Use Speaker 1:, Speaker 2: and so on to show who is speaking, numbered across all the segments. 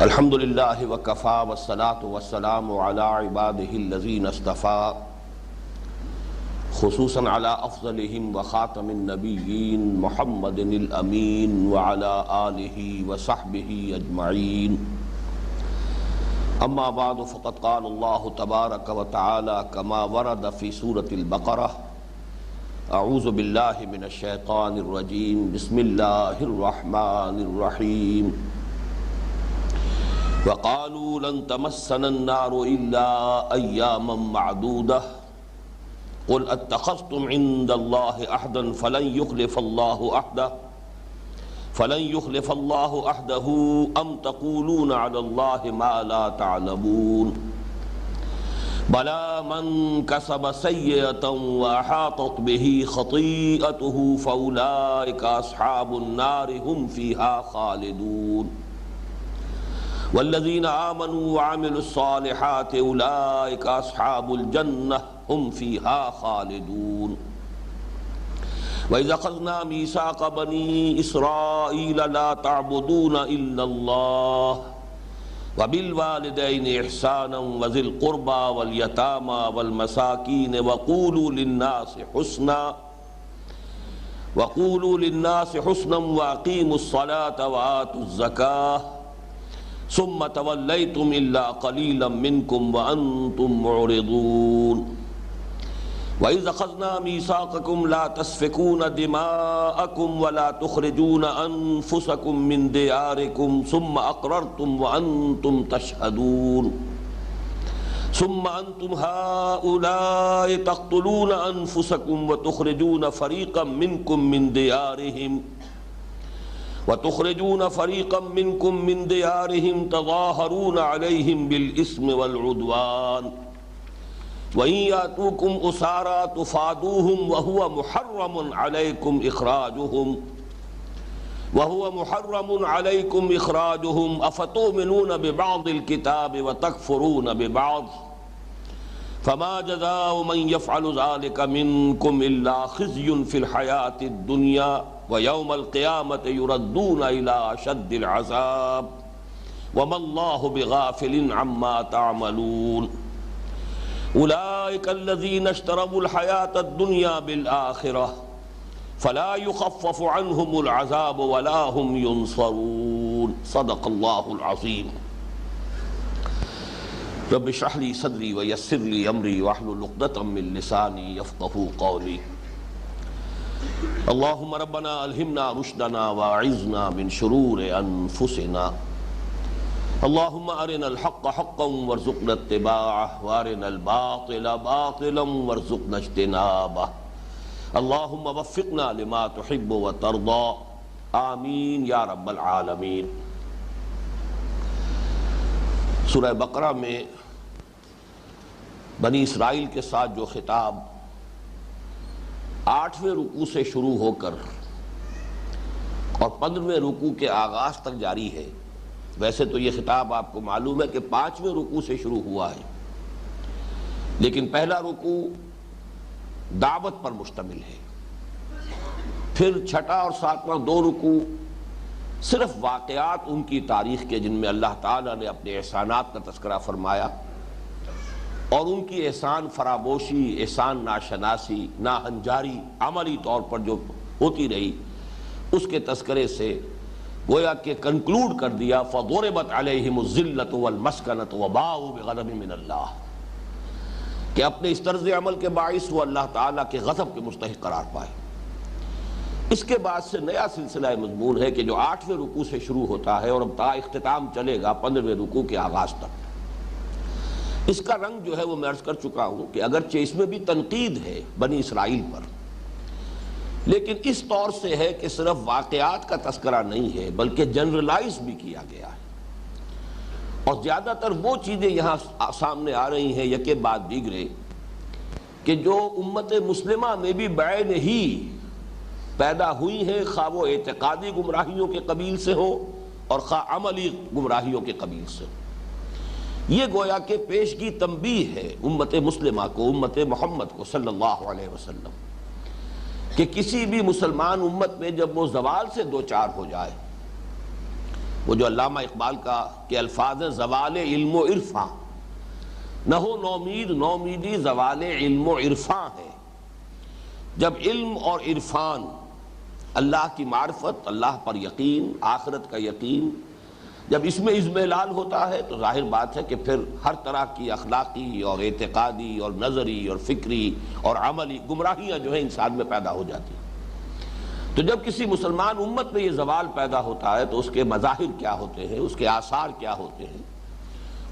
Speaker 1: الحمدللہ وکفا والصلاة والسلام علی عباده الذین اصطفى خصوصا علی افضلہم وخاتم النبیین محمد الامین وعلی آلہ وصحبہ اجمعین اما بعد فقد قال اللہ تبارک وتعالی کما ورد فی سورة البقرہ اعوذ باللہ من الشیطان الرجیم بسم اللہ الرحمن الرحیم وقالوا لن تمسنا النار إلا أياما معدودة قل اتخذتم عند الله عهدا فلن يخلف الله عهده أم تقولون على الله ما لا تعلمون بلى من كسب سيئة وأحاطت به خطيئته فأولئك أصحاب النار هم فيها خالدون والذین آمنوا وعملوا الصالحات اولئک اصحاب الجنہ هم فیہا خالدون وَإِذْ أَخَذْنَا مِيثَاقَ بَنِي إِسْرَائِيلَ لَا تَعْبُدُونَ إِلَّا اللَّهَ وَبِالْوَالِدَيْنِ إِحْسَانًا وَذِي الْقُرْبَى وَالْيَتَامَى وَالْمَسَاكِينِ وَقُولُوا لِلنَّاسِ حُسْنًا وَأَقِيمُوا الصَّلَاةَ وَآتُوا الزَّكَاةَ ثم تولیتم الا قلیلا منکم وانتم معرضون وَإِذْ أَخَذْنَا مِيثَاقَكُمْ لَا تَسْفِكُونَ دِمَاءَكُمْ وَلَا تُخْرِجُونَ أَنفُسَكُمْ مِنْ دِيَارِكُمْ ثُمَّ أَقْرَرْتُمْ وَأَنْتُمْ تَشْهَدُونَ ثُمَّ أَنْتُمْ هَؤُلَاءِ تَقْتُلُونَ أَنفُسَكُمْ وَتُخْرِجُونَ فَرِيقًا مِنْكُمْ مِنْ دِيَارِهِمْ تظاهرون عليهم بالإثم والعدوان وإن يأتوكم أسارى تفادوهم وهو محرم عليكم إخراجهم أفتؤمنون ببعض الكتاب وتكفرون ببعض فما جزاء من يفعل ذلك منكم إلا خزي في الحياة الدنيا وَيَوْمَ الْقِيَامَةِ يُرَدُّونَ إِلَىٰ أَشَدِّ الْعَذَابِ وَمَا اللَّهُ بِغَافِلٍ عَمَّا تَعْمَلُونَ أُولَٰئِكَ الَّذِينَ اشْتَرَوُا الْحَيَاةَ الدُّنْيَا بِالْآخِرَةِ فَلَا يُخَفَّفُ عَنْهُمُ الْعَذَابُ وَلَا هُمْ يُنصَرُونَ صدق اللہ العظیم رب اشرح لي صدري ويسر لي أمري واحلل عقدة من لساني يفقهوا قولي اللہم ربنا الہمنا رشدنا واعذنا من شرور انفسنا اللہم ارنا الحق حقا وارزقنا اتباعه وارنا الباطل باطلا وارزقنا اجتنابه اللہم وفقنا لما تحب وترضى آمین یا رب العالمین۔ سورہ بقرہ میں بنی اسرائیل کے ساتھ جو خطاب 8ویں رکوع سے شروع ہو کر اور 15ویں رکوع کے آغاز تک جاری ہے، ویسے تو یہ خطاب آپ کو معلوم ہے کہ 5ویں رکوع سے شروع ہوا ہے، لیکن پہلا رکوع دعوت پر مشتمل ہے، پھر 6واں اور 7واں 2 رکوع صرف واقعات ان کی تاریخ کے جن میں اللہ تعالیٰ نے اپنے احسانات کا تذکرہ فرمایا اور ان کی احسان فراموشی، احسان ناشناسی، ناہنجاری عملی طور پر جو ہوتی رہی اس کے تذکرے سے گویا کہ کنکلوڈ کر دیا فَضُرِبَتْ عَلَيْهِمُ الذِّلَّةُ وَالْمَسْكَنَةُ وَبَاءُوا بِغَضَبٍ مِّنَ اللَّهِ کہ اپنے اس طرز عمل کے باعث وہ اللہ تعالیٰ کے غضب کے مستحق قرار پائے۔ اس کے بعد سے نیا سلسلہ مضمون ہے کہ جو 8ویں رکوع سے شروع ہوتا ہے اور اب تا اختتام چلے گا 15ویں رکوع کے آغاز تک۔ اس کا رنگ جو ہے وہ میں عرض کر چکا ہوں کہ اگرچہ اس میں بھی تنقید ہے بنی اسرائیل پر، لیکن اس طور سے ہے کہ صرف واقعات کا تذکرہ نہیں ہے بلکہ جنرلائز بھی کیا گیا ہے، اور زیادہ تر وہ چیزیں یہاں سامنے آ رہی ہیں یکے بعد دیگرے کہ جو امت مسلمہ میں بھی بعین ہی پیدا ہوئی ہیں، خواہ وہ اعتقادی گمراہیوں کے قبیل سے ہو اور خواہ عملی گمراہیوں کے قبیل سے ہو۔ یہ گویا کہ پیشگی تنبیہ ہے امت مسلمہ کو، امت محمد کو صلی اللہ علیہ وسلم، کہ کسی بھی مسلمان امت میں جب وہ زوال سے دوچار ہو جائے وہ جو علامہ اقبال کا کہ الفاظ زوال علم و عرفاں، نہ ہو نومید نومیدی زوال علم و عرفاں ہے۔ جب علم اور عرفان، اللہ کی معرفت، اللہ پر یقین، آخرت کا یقین، جب اس میں اضمحلال ہوتا ہے تو ظاہر بات ہے کہ پھر ہر طرح کی اخلاقی اور اعتقادی اور نظری اور فکری اور عملی گمراہیاں جو ہیں انسان میں پیدا ہو جاتی ہیں۔ تو جب کسی مسلمان امت میں یہ زوال پیدا ہوتا ہے تو اس کے مظاہر کیا ہوتے ہیں، اس کے آثار کیا ہوتے ہیں،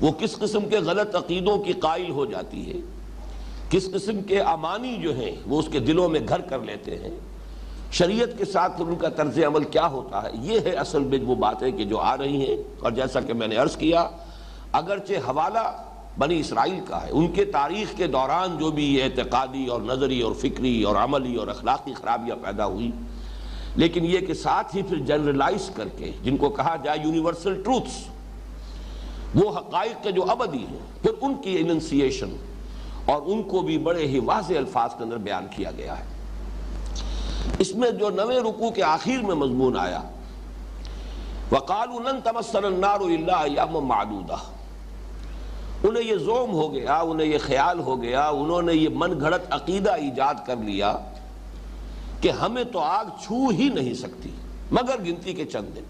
Speaker 1: وہ کس قسم کے غلط عقیدوں کی قائل ہو جاتی ہے، کس قسم کے امانی جو ہیں وہ اس کے دلوں میں گھر کر لیتے ہیں، شریعت کے ساتھ ان کا طرز عمل کیا ہوتا ہے، یہ ہے اصل میں وہ باتیں کہ جو آ رہی ہیں۔ اور جیسا کہ میں نے عرض کیا، اگرچہ حوالہ بنی اسرائیل کا ہے، ان کے تاریخ کے دوران جو بھی یہ اعتقادی اور نظری اور فکری اور عملی اور اخلاقی خرابیاں پیدا ہوئی، لیکن یہ کہ ساتھ ہی پھر جنرلائز کر کے جن کو کہا جائے یونیورسل ٹروتھس، وہ حقائق کے جو ابدی ہیں، پھر ان کی اننسیشن اور ان کو بھی بڑے ہی واضح الفاظ کے اندر بیان کیا گیا ہے۔ اس میں جو 9ویں رکوع کے آخر میں مضمون آیا، وَقَالُوا لَن تَمَسَّنَا النَّارُ إِلَّا أَيَّامًا مَّعْدُودَةً، انہیں یہ زوم ہو گیا، انہیں یہ خیال ہو گیا، انہوں نے یہ من گھڑت عقیدہ ایجاد کر لیا کہ ہمیں تو آگ چھو ہی نہیں سکتی مگر گنتی کے چند دن۔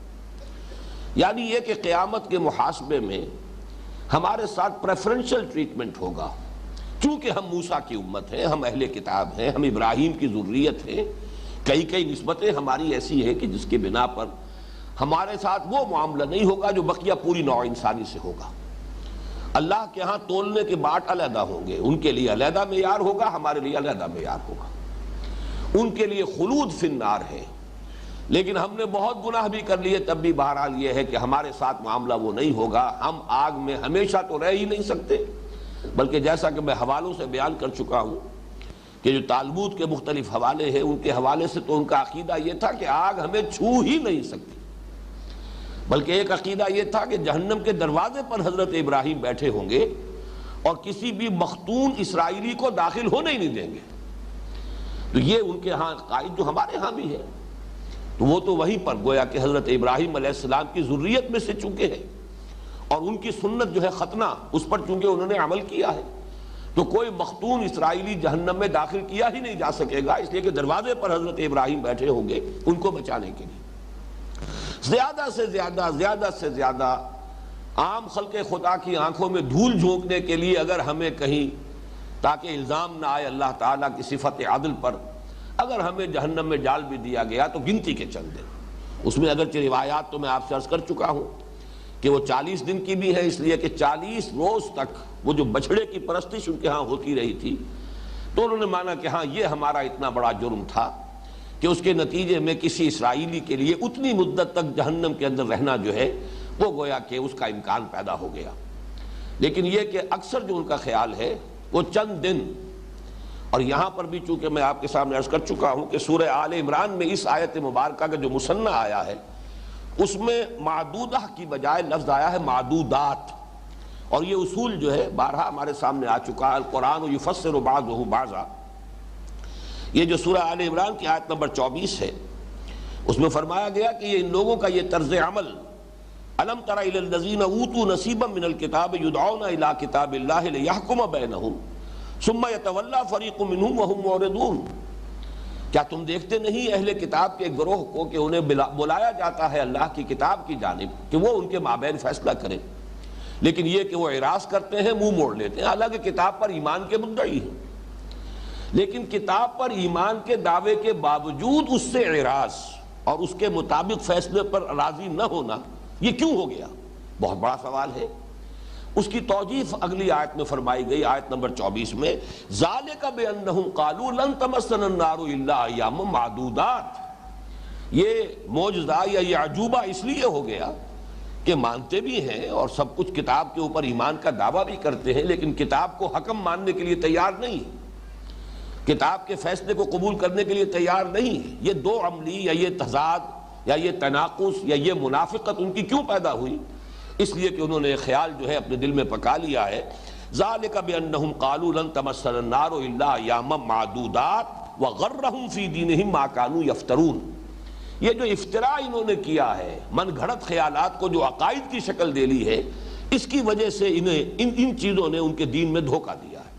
Speaker 1: یعنی یہ کہ قیامت کے محاسبے میں ہمارے ساتھ پریفرنشل ٹریٹمنٹ ہوگا، چونکہ ہم موسیٰ کی امت ہیں، ہم اہل کتاب ہیں، ہم ابراہیم کی ذریت ہیں، کئی نسبتیں ہماری ایسی ہیں کہ جس کے بنا پر ہمارے ساتھ وہ معاملہ نہیں ہوگا جو بقیہ پوری نوع انسانی سے ہوگا۔ اللہ کے ہاں تولنے کے باٹ علیحدہ ہوں گے، ان کے لیے علیحدہ معیار ہوگا، ہمارے لیے علیحدہ معیار ہوگا۔ ان کے لیے خلود فی النار ہے، لیکن ہم نے بہت گناہ بھی کر لیے، تب بھی بہرحال یہ ہے کہ ہمارے ساتھ معاملہ وہ نہیں ہوگا، ہم آگ میں ہمیشہ تو رہ ہی نہیں سکتے، بلکہ جیسا کہ میں حوالوں سے بیان کر چکا ہوں کہ جو تالمود کے مختلف حوالے ہیں، ان کے حوالے سے تو ان کا عقیدہ یہ تھا کہ آگ ہمیں چھو ہی نہیں سکتی، بلکہ ایک عقیدہ یہ تھا کہ جہنم کے دروازے پر حضرت ابراہیم بیٹھے ہوں گے اور کسی بھی مختون اسرائیلی کو داخل ہونے ہی نہیں دیں گے۔ تو یہ ان کے ہاں قائد جو ہمارے ہاں بھی ہے، تو وہ تو وہیں پر گویا کہ حضرت ابراہیم علیہ السلام کی ذریت میں سے چونکہ ہے، اور ان کی سنت جو ہے ختنہ، اس پر چونکہ انہوں نے عمل کیا ہے، تو کوئی مختون اسرائیلی جہنم میں داخل کیا ہی نہیں جا سکے گا، اس لیے کہ دروازے پر حضرت ابراہیم بیٹھے ہوں گے ان کو بچانے کے لیے۔ زیادہ سے زیادہ عام خلق خدا کی آنکھوں میں دھول جھونکنے کے لیے اگر ہمیں کہیں، تاکہ الزام نہ آئے اللہ تعالیٰ کی صفت عدل پر، اگر ہمیں جہنم میں ڈال بھی دیا گیا تو گنتی کے چند دن۔ اس میں اگرچہ روایات تو میں آپ سے عرض کر چکا ہوں کہ وہ 40 دن کی بھی ہے، اس لیے کہ 40 روز تک وہ جو بچھڑے کی پرستش ان کے ہاں ہوتی رہی تھی، تو انہوں نے مانا کہ ہاں یہ ہمارا اتنا بڑا جرم تھا کہ اس کے نتیجے میں کسی اسرائیلی کے لیے اتنی مدت تک جہنم کے اندر رہنا جو ہے وہ گویا کہ اس کا امکان پیدا ہو گیا۔ لیکن یہ کہ اکثر جو ان کا خیال ہے وہ چند دن، اور یہاں پر بھی چونکہ میں آپ کے سامنے عرض کر چکا ہوں کہ سورہ آل عمران میں اس آیت مبارکہ کا جو مثنیٰ آیا ہے اس میں معدودہ کی بجائے لفظ آیا ہے معدودات، اور یہ اصول جو ہے بارہا ہمارے سامنے آ چکا ہے، القرآن یفسر بعضہ بعضا۔ یہ جو سورہ آل عمران کی آیت نمبر 24 ہے، اس میں فرمایا گیا کہ یہ ان لوگوں کا یہ طرز عمل، الم تر الی الذین اوتوا نصیبا من الکتاب یدعون الی کتاب اللہ لیحکم بینہم ثم یتولی فریق منہم وہم معرضون، کیا تم دیکھتے نہیں اہل کتاب کے ایک گروہ کو کہ انہیں بلایا جاتا ہے اللہ کی کتاب کی جانب کہ وہ ان کے مابین فیصلہ کریں، لیکن یہ کہ وہ اعراض کرتے ہیں، منہ موڑ لیتے ہیں، حالانکہ کتاب پر ایمان کے مدعی ہیں، لیکن کتاب پر ایمان کے دعوے کے باوجود اس سے اعراض اور اس کے مطابق فیصلے پر راضی نہ ہونا، یہ کیوں ہو گیا؟ بہت بڑا سوال ہے۔ اس کی توجیہ اگلی آیت میں فرمائی گئی، آیت نمبر 24 میں، ذالک بانہم قالوا لن تمسنا النار الا ایاما معدودات، یہ معجزہ یا یہ عجوبہ اس لیے ہو گیا کہ مانتے بھی ہیں اور سب کچھ کتاب کے اوپر ایمان کا دعویٰ بھی کرتے ہیں، لیکن کتاب کو حکم ماننے کے لیے تیار نہیں، کتاب کے فیصلے کو قبول کرنے کے لیے تیار نہیں۔ یہ دو عملی یا یہ تضاد یا یہ تناقض یا یہ منافقت ان کی کیوں پیدا ہوئی؟ اس لیے کہ انہوں نے خیال جو ہے اپنے دل میں پکا لیا ہے، ذالک بانہم قالوا لن تمسنا النار الا ایاما معدودات وغرہم فی دینہم ما کانوا یفترون، یہ جو افتراء انہوں نے کیا ہے، من گھڑت خیالات کو جو عقائد کی شکل دے لی ہے، اس کی وجہ سے انہیں ان چیزوں نے ان کے دین میں دھوکہ دیا ہے۔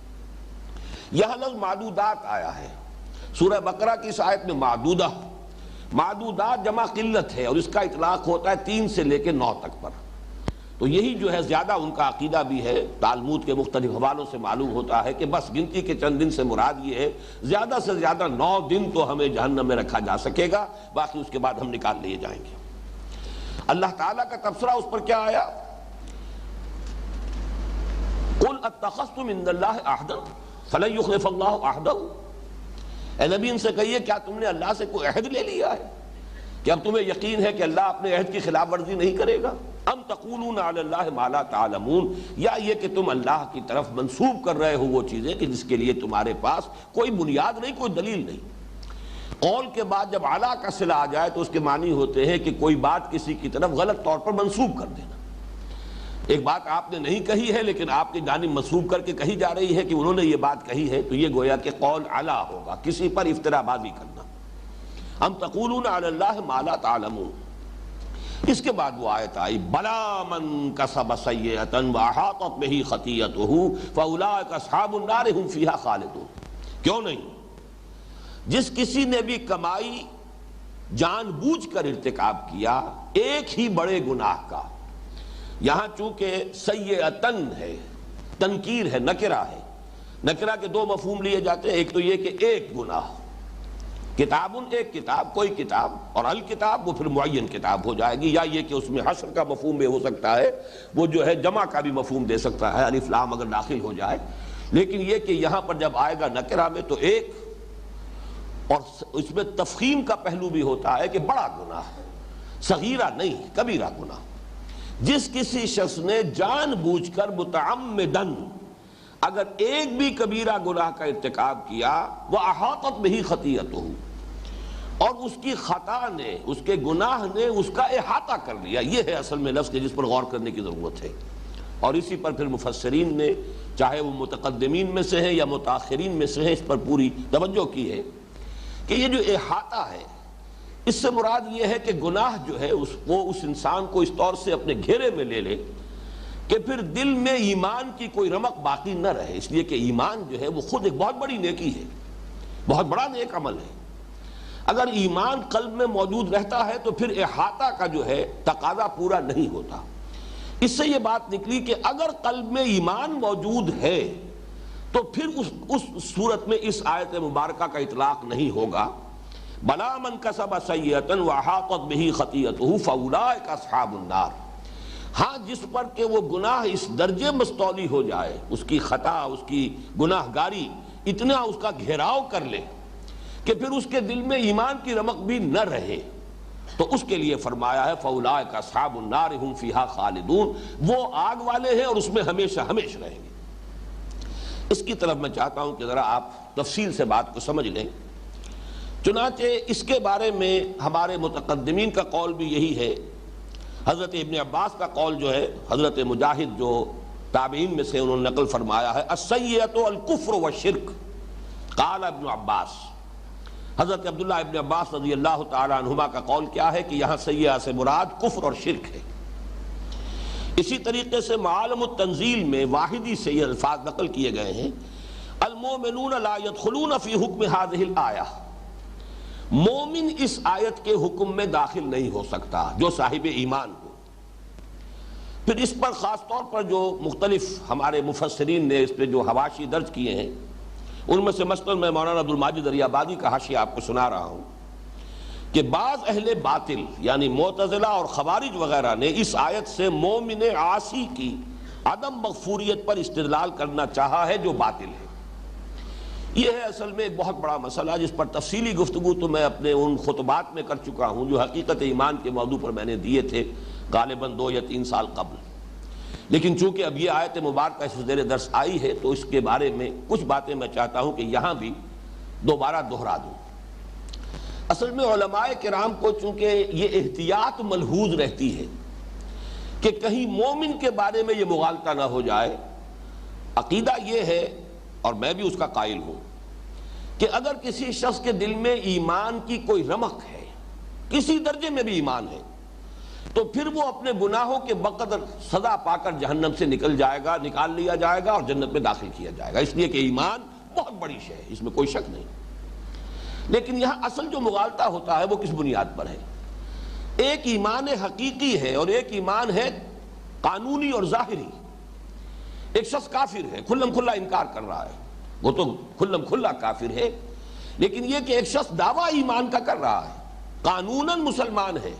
Speaker 1: یہاں لفظ معدودات آیا ہے سورہ بقرہ کی اس آیت میں، معدودات جمع قلت ہے، اور اس کا اطلاق ہوتا ہے 3 سے لے کے 9 تک پر۔ تو یہی جو ہے زیادہ ان کا عقیدہ بھی ہے، تالمود کے مختلف حوالوں سے معلوم ہوتا ہے کہ بس گنتی کے چند دن سے مراد یہ ہے، زیادہ سے زیادہ 9 دن تو ہمیں جہنم میں رکھا جا سکے گا، باقی اس کے بعد ہم نکال لیے جائیں گے۔ اللہ تعالیٰ کا تبصرہ اس پر کیا آیا؟ قُلْ اتَّخَذْتُمْ عِندَ اللَّهِ عَهْدًا فَلَن يُخْلِفَ اللَّهُ عَهْدَهُ۔ اے نبی ان سے کہیے کیا تم نے اللہ سے کوئی عہد لے لیا ہے کہ اب تمہیں یقین ہے کہ اللہ اپنے عہد کی خلاف ورزی نہیں کرے گا؟ ام تقولون علی اللہ ما لا تعلمون، یا یہ کہ تم اللہ کی طرف منسوب کر رہے ہو وہ چیزیں کہ جس کے لیے تمہارے پاس کوئی بنیاد نہیں، کوئی دلیل نہیں۔ قول کے بعد جب اعلیٰ کا صلہ آ جائے تو اس کے معنی ہوتے ہیں کہ کوئی بات کسی کی طرف غلط طور پر منسوب کر دینا۔ ایک بات آپ نے نہیں کہی ہے لیکن آپ کی جانب منسوب کر کے کہی جا رہی ہے کہ انہوں نے یہ بات کہی ہے، تو یہ گویا کہ قول اعلیٰ ہوگا، کسی پر افتراء بازی کرنا۔ ام تقولون علی اللہ ما لا تعلمون۔ اس کے بعد وہ آیت آئی، بلا من کسب سیئۃ واحاطت بہ خطیئتہ فاولئک اصحاب النار هم فیہا خالدون۔ کیوں نہیں؟ جس کسی نے بھی کمائی جان بوجھ کر ارتکاب کیا ایک ہی بڑے گناہ کا، یہاں چونکہ سیئۃن ہے، تنکیر ہے، نکرہ ہے، نکرہ کے 2 مفہوم لیے جاتے ہیں، ایک تو یہ کہ ایک گناہ، کتاب ایک کتاب، کوئی کتاب، اور الکتاب وہ پھر معین کتاب ہو جائے گی، یا یہ کہ اس میں حصر کا مفہوم بھی ہو سکتا ہے، وہ جو ہے جمع کا بھی مفہوم دے سکتا ہے، الف لام اگر داخل ہو جائے، لیکن یہ کہ یہاں پر جب آئے گا نکرہ میں تو ایک، اور اس میں تفخیم کا پہلو بھی ہوتا ہے کہ بڑا گناہ، صغیرہ نہیں، کبیرہ گناہ۔ جس کسی شخص نے جان بوجھ کر متعمدن اگر ایک بھی کبیرہ گناہ کا ارتکاب کیا، وَأَحَاطَتْ بِهِ خَطِيئَتُهُ، اور اس کی خطا نے، اس کے گناہ نے اس کا احاطہ کر لیا، یہ ہے اصل میں لفظ جس پر غور کرنے کی ضرورت ہے۔ اور اسی پر پھر مفسرین نے، چاہے وہ متقدمین میں سے ہیں یا متاخرین میں سے ہیں، اس پر پوری توجہ کی ہے کہ یہ جو احاطہ ہے، اس سے مراد یہ ہے کہ گناہ جو ہے وہ اس انسان کو اس طور سے اپنے گھیرے میں لے لے کہ پھر دل میں ایمان کی کوئی رمق باقی نہ رہے، اس لیے کہ ایمان جو ہے وہ خود ایک بہت بڑی نیکی ہے، بہت بڑا نیک عمل ہے۔ اگر ایمان قلب میں موجود رہتا ہے تو پھر احاطہ کا جو ہے تقاضا پورا نہیں ہوتا۔ اس سے یہ بات نکلی کہ اگر قلب میں ایمان موجود ہے تو پھر اس صورت میں اس آیت مبارکہ کا اطلاق نہیں ہوگا، بلا من کسب سیئۃ واحاطت بہ خطیئتہ فاولئک اصحاب النار۔ ہاں جس پر کہ وہ گناہ اس درجے مستولی ہو جائے، اس کی خطا، اس کی گناہ گاری اتنا اس کا گھیراؤ کر لے کہ پھر اس کے دل میں ایمان کی رمق بھی نہ رہے، تو اس کے لیے فرمایا ہے فاولئک اصحاب النار هم فیہا خالدون، وہ آگ والے ہیں اور اس میں ہمیشہ ہمیشہ رہیں گے۔ اس کی طرف میں چاہتا ہوں کہ ذرا آپ تفصیل سے بات کو سمجھ لیں۔ چنانچہ اس کے بارے میں ہمارے متقدمین کا قول بھی یہی ہے۔ حضرت ابن عباس کا قول جو ہے، حضرت مجاہد جو تابعین میں سے انہوں نے نقل فرمایا ہے، السیئۃ الکفر والشرک، قال ابن عباس۔ حضرت عبداللہ ابن عباس رضی اللہ تعالی عنہما کا قول کیا ہے کہ یہاں سیئہ سے مراد کفر اور شرک ہے۔ اسی طریقے سے معالم التنزیل میں واحدی سے یہ الفاظ نقل کیے گئے ہیں، المؤمنون لا يدخلون فی حکم هذه الآیہ، مومن اس آیت کے حکم میں داخل نہیں ہو سکتا جو صاحب ایمان ہو۔ پھر اس پر خاص طور پر جو مختلف ہمارے مفسرین نے اس پہ جو حواشی درج کیے ہیں، ان میں سے مثلاً میں مولانا عبدالماجد دریابادی کا حاشیہ آپ کو سنا رہا ہوں کہ بعض اہل باطل یعنی معتزلہ اور خوارج وغیرہ نے اس آیت سے مومن عاصی کی عدم مغفوریت پر استدلال کرنا چاہا ہے جو باطل ہے۔ یہ ہے اصل میں ایک بہت بڑا مسئلہ جس پر تفصیلی گفتگو تو میں اپنے ان خطبات میں کر چکا ہوں جو حقیقت ایمان کے موضوع پر میں نے دیے تھے غالباً 2 یا 3 سال قبل، لیکن چونکہ اب یہ آیت مبارکہ اس زیر درس آئی ہے تو اس کے بارے میں کچھ باتیں میں چاہتا ہوں کہ یہاں بھی دوبارہ دہرا دوں۔ اصل میں علماء کرام کو چونکہ یہ احتیاط ملحوظ رہتی ہے کہ کہیں مومن کے بارے میں یہ مغالطہ نہ ہو جائے۔ عقیدہ یہ ہے، اور میں بھی اس کا قائل ہوں، کہ اگر کسی شخص کے دل میں ایمان کی کوئی رمق ہے کسی درجے میں بھی ایمان ہے، تو پھر وہ اپنے گناہوں کے بقدر سزا پا کر جہنم سے نکل لیا جائے گا اور جنت میں داخل کیا جائے گا۔ اس لیے کہ ایمان بہت بڑی شے ہے، اس میں کوئی شک نہیں۔ لیکن یہاں اصل جو مغالطہ ہوتا ہے وہ کس بنیاد پر ہے؟ ایک ایمان حقیقی ہے اور ایک ایمان ہے قانونی اور ظاہری۔ ایک شخص کافر ہے، کھلم کھلا انکار کر رہا ہے، وہ تو کھلم کھلا کافر ہے، لیکن یہ کہ ایک شخص دعویٰ ایمان کا کر رہا ہے، قانوناً مسلمان ہے،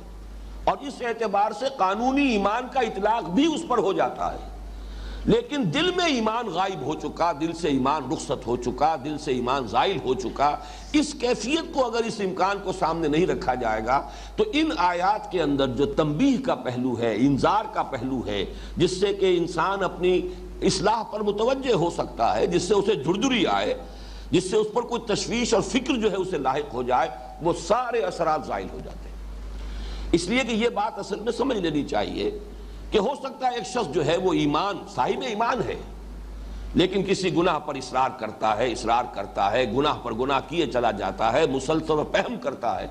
Speaker 1: اور اس اعتبار سے قانونی ایمان کا اطلاق بھی اس پر ہو جاتا ہے، لیکن دل میں ایمان غائب ہو چکا، دل سے ایمان رخصت ہو چکا، دل سے ایمان زائل ہو چکا۔ اس کیفیت کو اگر اس امکان کو سامنے نہیں رکھا جائے گا تو ان آیات کے اندر جو تنبیہ کا پہلو ہے، انذار کا پہلو ہے، جس سے کہ انسان اپنی اصلاح پر متوجہ ہو سکتا ہے، جس سے اسے جھرجھری آئے، جس سے اس پر کوئی تشویش اور فکر جو ہے اسے لاحق ہو جائے، وہ سارے اثرات زائل ہو جاتے ہیں۔ اس لیے کہ یہ بات اصل میں سمجھ لینی چاہیے کہ ہو سکتا ہے ایک شخص جو ہے وہ صاحب ایمان ہے، لیکن کسی گناہ پر اصرار کرتا ہے، گناہ پر گناہ کیے چلا جاتا ہے، مسلسل پہم کرتا ہے۔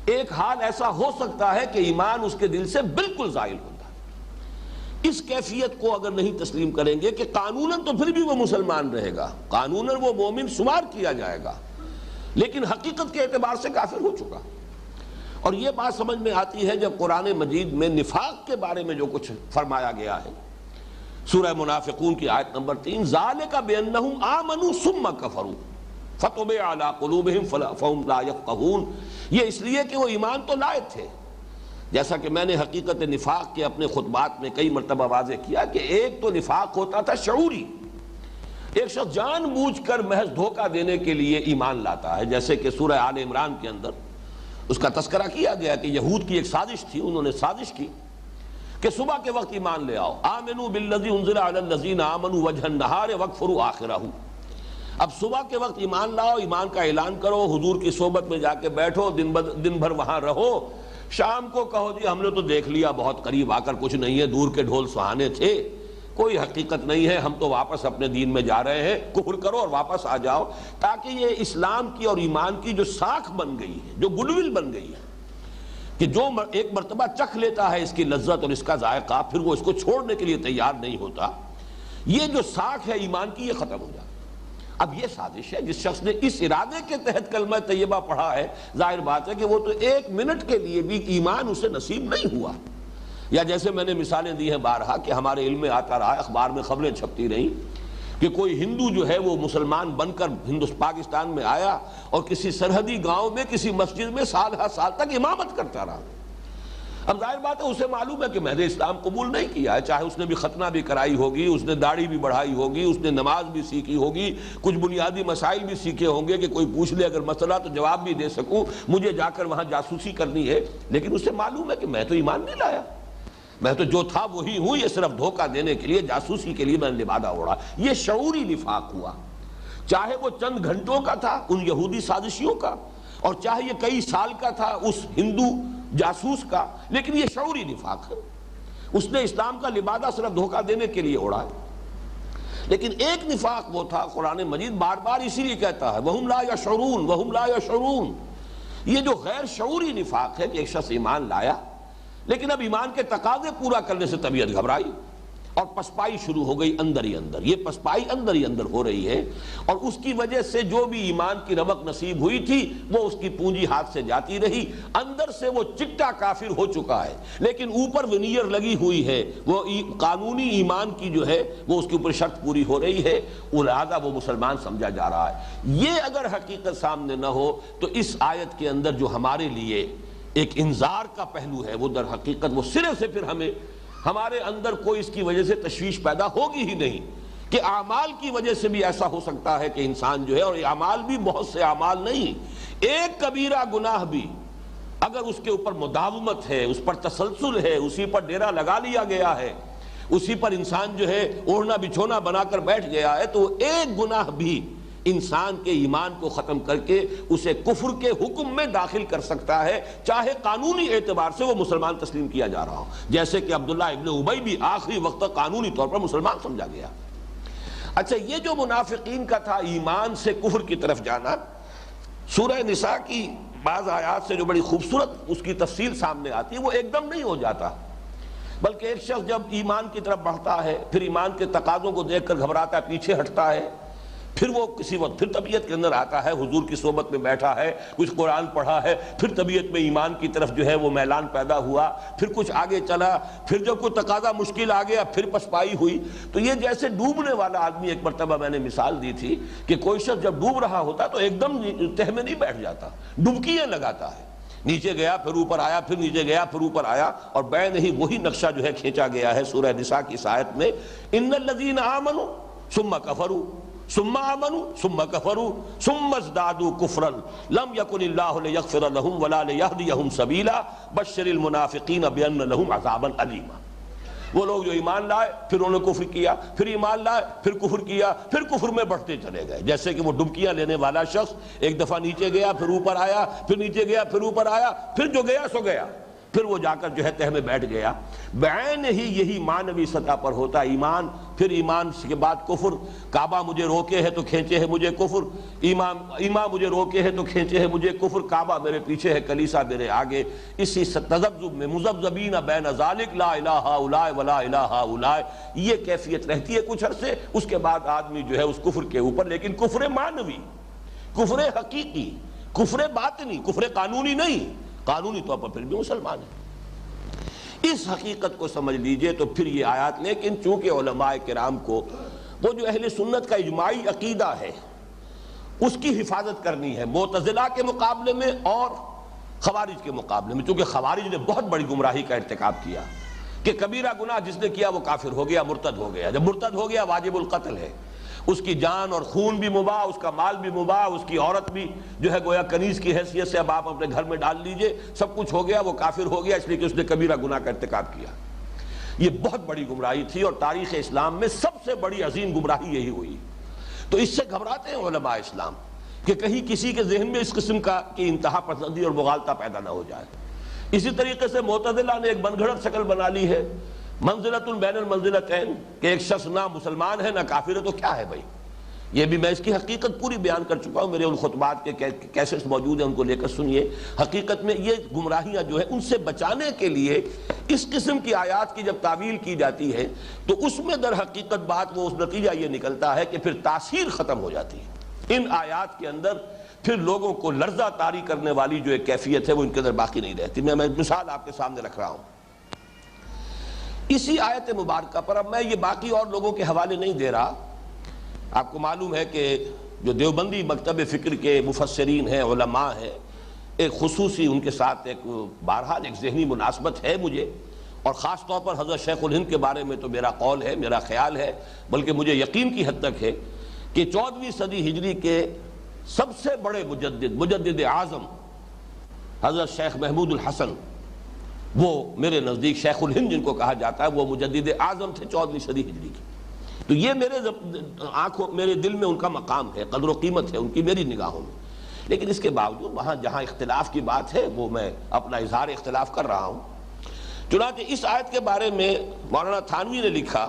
Speaker 1: ایک حال ایسا ہو سکتا ہے کہ ایمان اس کے دل سے بالکل زائل ہوتا ہے۔ اس کیفیت کو اگر نہیں تسلیم کریں گے کہ قانوناً تو پھر بھی وہ مسلمان رہے گا، قانوناً وہ مومن شمار کیا جائے گا، لیکن حقیقت کے اعتبار سے کافر ہو چکا۔ اور یہ بات سمجھ میں آتی ہے جب قرآن مجید میں نفاق کے بارے میں جو کچھ فرمایا گیا ہے، سورہ منافقون کی آیت نمبر 3، ذَلِكَ بِأَنَّهُمْ آمَنُوا ثُمَّ كَفَرُوا فَطُبِعَ عَلَىٰ قُلُوبِهِمْ فَهُمْ لَا يَفْقَهُونَ۔ یہ اس لیے کہ وہ ایمان تو لائے تھے، جیسا کہ میں نے حقیقت نفاق کے اپنے خطبات میں کئی مرتبہ واضح کیا کہ ایک تو نفاق ہوتا تھا شعوری، ایک شخص جان بوجھ کر محض دھوکہ دینے کے لیے ایمان لاتا ہے، جیسے کہ سورہ آل عمران کے اندر اس کا تذکرہ کیا گیا کہ یہود کی ایک سازش تھی، انہوں نے سازش کی کہ صبح کے وقت ایمان لے آؤ، آمنوا بالذی انزل علی الذین آمنوا وجہ النہار واکفروا آخرہ۔ اب صبح کے وقت ایمان لاؤ، ایمان کا اعلان کرو، حضور کی صحبت میں جا کے بیٹھو، دن بھر وہاں رہو، شام کو کہو جی ہم نے تو دیکھ لیا، بہت قریب آ کر کچھ نہیں ہے، دور کے ڈھول سہانے تھے، کوئی حقیقت نہیں ہے، ہم تو واپس اپنے دین میں جا رہے ہیں، کفر کرو اور واپس آ جاؤ، تاکہ یہ اسلام کی اور ایمان کی جو ساکھ بن گئی ہے، جو گڈ ول بن گئی ہے کہ جو ایک مرتبہ چکھ لیتا ہے اس کی لذت اور اس کا ذائقہ، پھر وہ اس کو چھوڑنے کے لیے تیار نہیں ہوتا، یہ جو ساکھ ہے ایمان کی، یہ ختم ہو جاتی۔ اب یہ سازش ہے، جس شخص نے اس ارادے کے تحت کلمہ طیبہ پڑھا ہے، ظاہر بات ہے کہ وہ تو ایک منٹ کے لیے بھی ایمان اسے نصیب نہیں ہوا۔ یا جیسے میں نے مثالیں دی ہیں بارہا کہ ہمارے علم میں آتا رہا، اخبار میں خبریں چھپتی رہیں کہ کوئی ہندو جو ہے وہ مسلمان بن کر پاکستان میں آیا اور کسی سرحدی گاؤں میں کسی مسجد میں سال ہر سال تک امامت کرتا رہا۔ اب ظاہر بات ہے اسے معلوم ہے کہ میں نے اسلام قبول نہیں کیا ہے، چاہے اس نے بھی ختنہ بھی کرائی ہوگی، اس نے داڑھی بھی بڑھائی ہوگی، اس نے نماز بھی سیکھی ہوگی، کچھ بنیادی مسائل بھی سیکھے ہوں گے کہ کوئی پوچھ لے اگر مسئلہ تو جواب بھی دے سکوں، مجھے جا کر وہاں جاسوسی کرنی ہے، لیکن اسے معلوم ہے کہ میں تو ایمان نہیں لایا، میں تو جو تھا وہی ہوں، یہ صرف دھوکہ دینے کے لیے، جاسوسی کے لیے میں نے لبادہ اوڑھا۔ یہ شعوری نفاق ہوا، چاہے وہ چند گھنٹوں کا تھا ان یہودی سازشیوں کا، اور چاہے یہ کئی سال کا تھا اس ہندو جاسوس کا، لیکن یہ شعوری نفاق ہے، اس نے اسلام کا لبادہ صرف دھوکہ دینے کے لیے اوڑھا ہے۔ لیکن ایک نفاق وہ تھا، قرآن مجید بار بار اسی لیے کہتا ہے وَهُمْ لَا يَشْعُرُونَ وَهُمْ لَا يَشْعُرُونَ، یہ جو غیر شعوری نفاق ہے کہ ایک شخص ایمان لایا لیکن اب ایمان کے تقاضے پورا کرنے سے طبیعت گھبرائی اور پسپائی شروع ہو گئی اندر ہی اندر، یہ پسپائی اندر ہی اندر ہو رہی ہے، اور اس کی وجہ سے جو بھی ایمان کی رمق نصیب ہوئی تھی وہ اس کی پونجی ہاتھ سے جاتی رہی، اندر سے وہ چٹا کافر ہو چکا ہے، لیکن اوپر ونیئر لگی ہوئی ہے، وہ قانونی ایمان کی جو ہے وہ اس کے اوپر شرط پوری ہو رہی ہے، لہذا وہ مسلمان سمجھا جا رہا ہے۔ یہ اگر حقیقت سامنے نہ ہو تو اس آیت کے اندر جو ہمارے لیے ایک انذار کا پہلو ہے وہ در حقیقت وہ سرے سے پھر ہمارے اندر کوئی اس کی وجہ سے تشویش پیدا ہوگی ہی نہیں، کہ اعمال کی وجہ سے بھی ایسا ہو سکتا ہے کہ انسان جو ہے، اور اعمال بھی بہت سے اعمال نہیں، ایک کبیرہ گناہ بھی اگر اس کے اوپر مداومت ہے، اس پر تسلسل ہے، اسی پر ڈیرا لگا لیا گیا ہے، اسی پر انسان جو ہے اوڑھنا بچھونا بنا کر بیٹھ گیا ہے، تو ایک گناہ بھی انسان کے ایمان کو ختم کر کے اسے کفر کے حکم میں داخل کر سکتا ہے، چاہے قانونی اعتبار سے وہ مسلمان تسلیم کیا جا رہا ہو، جیسے کہ عبداللہ ابن ابی بھی آخری وقت تک قانونی طور پر مسلمان سمجھا گیا۔ اچھا، یہ جو منافقین کا تھا ایمان سے کفر کی طرف جانا، سورہ نساء کی بعض آیات سے جو بڑی خوبصورت اس کی تفصیل سامنے آتی ہے، وہ ایک دم نہیں ہو جاتا، بلکہ ایک شخص جب ایمان کی طرف بڑھتا ہے، پھر ایمان کے تقاضوں کو دیکھ کر گھبراتا ہے، پیچھے ہٹتا ہے، پھر وہ کسی وقت پھر طبیعت کے اندر آتا ہے، حضور کی صحبت میں بیٹھا ہے، کچھ قرآن پڑھا ہے، پھر طبیعت میں ایمان کی طرف جو ہے وہ میلان پیدا ہوا، پھر کچھ آگے چلا، پھر جب کوئی تقاضا مشکل آ گیا پھر پسپائی ہوئی۔ تو یہ جیسے ڈوبنے والا آدمی، ایک مرتبہ میں نے مثال دی تھی کہ کوئی شخص جب ڈوب رہا ہوتا تو ایک دم تہ میں نہیں بیٹھ جاتا، ڈبکیاں لگاتا ہے، نیچے گیا پھر اوپر آیا، پھر نیچے گیا پھر اوپر آیا، اور بین ہی وہی نقشہ جو ہے کھینچا گیا ہے سورہ نساء کی اس آیت میں، ان الذین آمنوا ثم کفروا ثم آمنوا ثم کفروا ثم ازدادوا کفرا لم یکن اللہ لیغفر لهم ولا لیہدیہم سبیلا بشر المنافقین بان لهم عذابا الیما۔ وہ لوگ جو ایمان لائے پھر انہوں نے کفر کیا، پھر ایمان لائے پھر کفر کیا، پھر کفر میں بڑھتے چلے گئے، جیسے کہ وہ ڈبکیاں لینے والا شخص ایک دفعہ نیچے گیا پھر اوپر آیا، پھر نیچے گیا پھر اوپر آیا، پھر جو گیا سو گیا، پھر وہ جا کر جو ہے تہ میں بیٹھ گیا۔ بعین ہی یہی معنوی سطح پر ہوتا ہے ایمان، پھر ایمان کے بعد کفر، کعبہ مجھے روکے ہے تو کھینچے ہے مجھے کفر، ایمان مجھے روکے ہے تو کھینچے ہے مجھے کفر، کعبہ میرے پیچھے ہے کلیسا میرے آگے، اسی تذبذب میں مذبذبین بین ذالک لا الہ ہؤلاء ولا الہ ہؤلاء، یہ کیفیت رہتی ہے کچھ عرصے، اس کے بعد آدمی جو ہے اس کفر کے اوپر، لیکن کفر معنوی، کفر حقیقی، کفر باطنی، کفر قانونی نہیں، قانونی طور پر پھر بھی مسلمان ہے۔ اس حقیقت کو سمجھ لیجئے تو پھر یہ آیات، لیکن چونکہ علماء کرام کو وہ جو اہل سنت کا اجماعی عقیدہ ہے اس کی حفاظت کرنی ہے، معتزلہ کے مقابلے میں اور خوارج کے مقابلے میں، چونکہ خوارج نے بہت بڑی گمراہی کا ارتکاب کیا کہ کبیرہ گناہ جس نے کیا وہ کافر ہو گیا، مرتد ہو گیا، جب مرتد ہو گیا واجب القتل ہے، اس کی جان اور خون بھی مباح، اس کا مال بھی مباح، اس کی عورت بھی جو ہے گویا کنیز کی حیثیت سے اب آپ اپنے گھر میں ڈال لیجئے، سب کچھ ہو گیا، وہ کافر ہو گیا اس لیے کہ اس نے کبیرہ گناہ کا ارتکاب کیا۔ یہ بہت بڑی گمراہی تھی اور تاریخ اسلام میں سب سے بڑی عظیم گمراہی یہی ہوئی۔ تو اس سے گھبراتے ہیں علماء اسلام کہ کہیں کسی کے ذہن میں اس قسم کی انتہا پسندی اور مغالطہ پیدا نہ ہو جائے۔ اسی طریقے سے معتزلہ نے ایک بن گھڑت شکل بنا لی ہے، منزلۃ بین المنزلتین، کہ ایک شخص نہ مسلمان ہے نہ کافر ہے تو کیا ہے بھائی؟ یہ بھی میں اس کی حقیقت پوری بیان کر چکا ہوں، میرے ان خطبات کے کیسٹس موجود ہیں، ان کو لے کر سنیے۔ حقیقت میں یہ گمراہیاں جو ہیں ان سے بچانے کے لیے اس قسم کی آیات کی جب تعویل کی جاتی ہے تو اس میں در حقیقت بات وہ اس نتیجہ یہ نکلتا ہے کہ پھر تاثیر ختم ہو جاتی ہے، ان آیات کے اندر پھر لوگوں کو لرزہ طاری کرنے والی جو ایک کیفیت ہے وہ ان کے اندر باقی نہیں رہتی۔ میں مثال آپ کے سامنے رکھ رہا ہوں اسی آیت مبارکہ پر، اب میں یہ باقی اور لوگوں کے حوالے نہیں دے رہا، آپ کو معلوم ہے کہ جو دیوبندی مکتب فکر کے مفسرین ہیں، علماء ہیں، ایک خصوصی ان کے ساتھ ایک بہرحال ایک ذہنی مناسبت ہے مجھے، اور خاص طور پر حضرت شیخ الہند کے بارے میں تو میرا قول ہے، میرا خیال ہے، بلکہ مجھے یقین کی حد تک ہے کہ 14ویں صدی ہجری کے سب سے بڑے مجدد اعظم حضرت شیخ محمود الحسن، وہ میرے نزدیک شیخ الہند جن کو کہا جاتا ہے، وہ مجدد اعظم تھے 14ویں صدی ہجری کی۔ تو یہ میرے دل میں ان کا مقام ہے، قدر و قیمت ہے ان کی میری نگاہوں میں، لیکن اس کے باوجود وہاں جہاں اختلاف کی بات ہے وہ میں اپنا اظہار اختلاف کر رہا ہوں۔ چنانچہ اس آیت کے بارے میں مولانا تھانوی نے لکھا،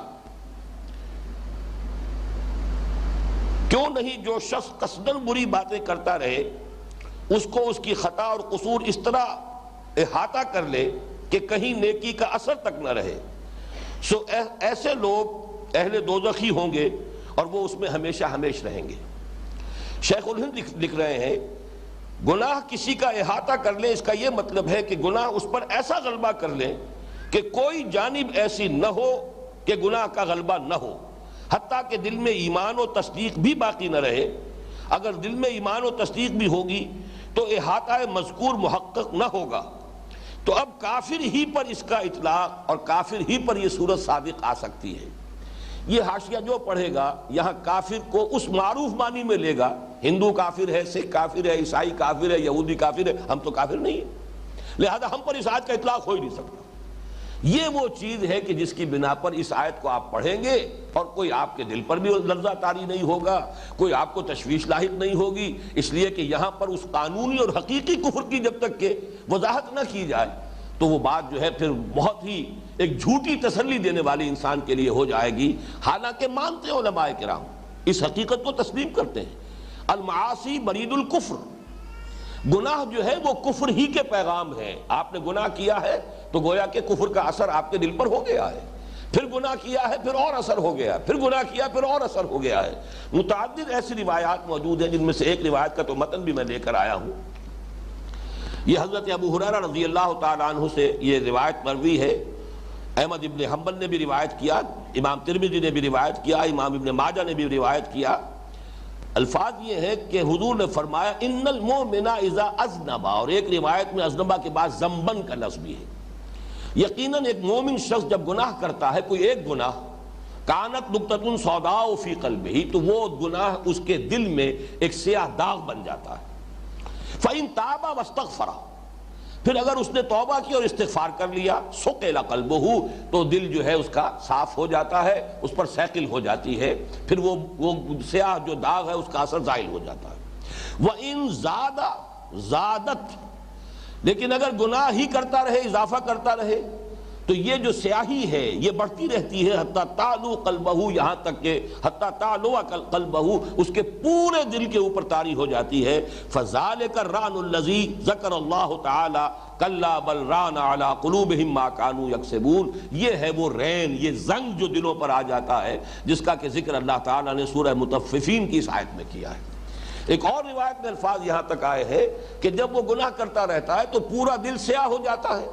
Speaker 1: کیوں نہیں جو شخص قصداً بری باتیں کرتا رہے اس کو اس کی خطا اور قصور اس طرح احاطہ کر لے کہ کہیں نیکی کا اثر تک نہ رہے، سو ایسے لوگ اہل دوزخی ہوں گے اور وہ اس میں ہمیشہ ہمیش رہیں گے۔ شیخ الہند لکھ رہے ہیں، گناہ کسی کا احاطہ کر لے اس کا یہ مطلب ہے کہ گناہ اس پر ایسا غلبہ کر لے کہ کوئی جانب ایسی نہ ہو کہ گناہ کا غلبہ نہ ہو، حتیٰ کہ دل میں ایمان و تصدیق بھی باقی نہ رہے۔ اگر دل میں ایمان و تصدیق بھی ہوگی تو احاطہ مذکور محقق نہ ہوگا، تو اب کافر ہی پر اس کا اطلاق اور کافر ہی پر یہ صورت صادق آ سکتی ہے۔ یہ حاشیہ جو پڑھے گا یہاں کافر کو اس معروف معنی میں لے گا، ہندو کافر ہے، سکھ کافر ہے، عیسائی کافر ہے، یہودی کافر ہے، ہم تو کافر نہیں ہیں، لہذا ہم پر اس آیت کا اطلاق ہو ہی نہیں سکتا۔ یہ وہ چیز ہے کہ جس کی بنا پر اس آیت کو آپ پڑھیں گے اور کوئی آپ کے دل پر بھی لرزہ طاری نہیں ہوگا، کوئی آپ کو تشویش لاحق نہیں ہوگی، اس لیے کہ یہاں پر اس قانونی اور حقیقی کفر کی جب تک کہ وضاحت نہ کی جائے تو وہ بات جو ہے پھر بہت ہی ایک جھوٹی تسلی دینے والی انسان کے لیے ہو جائے گی، حالانکہ مانتے علماء کرام اس حقیقت کو تسلیم کرتے ہیں۔ المعاصی برید الکفر، گناہ جو ہے وہ کفر ہی کے پیغام ہے. آپ نے گناہ کیا ہے تو گویا کہ کفر کا اثر آپ کے دل پر ہو گیا ہے. پھر گناہ کیا ہے پھر اور اثر ہو گیا, پھر گناہ کیا پھر اور اثر ہو گیا ہے. متعدد ایسی روایات موجود ہیں جن میں سے ایک روایت کا تو متن بھی میں لے کر آیا ہوں. یہ حضرت ابو ہریرہ رضی اللہ تعالیٰ عنہ سے یہ روایت مروی ہے. احمد ابن حنبل نے بھی روایت کیا, امام ترمذی نے بھی روایت کیا, امام ابن ماجہ نے بھی روایت کیا. الفاظ یہ ہے کہ حضور نے فرمایا ان المؤمن اذا اذنب, اور ایک روایت میں اذنبا کے بعد ذنبن کا لفظ بھی ہے. یقیناً ایک مومن شخص جب گناہ کرتا ہے کوئی ایک گناہ, کانت نقطۃ سوداء فی قلبہ, تو وہ گناہ اس کے دل میں ایک سیاہ داغ بن جاتا ہے. فإن تاب واستغفر, پھر اگر اس نے توبہ کی اور استغفار کر لیا, سقل قلبہ, تو دل جو ہے اس کا صاف ہو جاتا ہے, اس پر سیقل ہو جاتی ہے, پھر وہ سیاہ جو داغ ہے اس کا اثر زائل ہو جاتا ہے. وإن زاد زادت, لیکن اگر گناہ ہی کرتا رہے, اضافہ کرتا رہے, تو یہ جو سیاہی ہے یہ بڑھتی رہتی ہے حتی تعلو قلبہ, یہاں تک کہ حتی تعلو قلبہ, اس کے پورے دل کے اوپر طاری ہو جاتی ہے. فذالک الران الذی ذکر اللہ تعالی کلا بل ران علی قلوبہم ما کانوا یکسبون, یہ ہے وہ رین, یہ زنگ جو دلوں پر آ جاتا ہے جس کا کہ ذکر اللہ تعالی نے سورہ مطففین کی اس آیت میں کیا ہے. ایک اور روایت میں الفاظ یہاں تک آئے ہیں کہ جب وہ گناہ کرتا رہتا ہے تو پورا دل سیاہ ہو جاتا ہے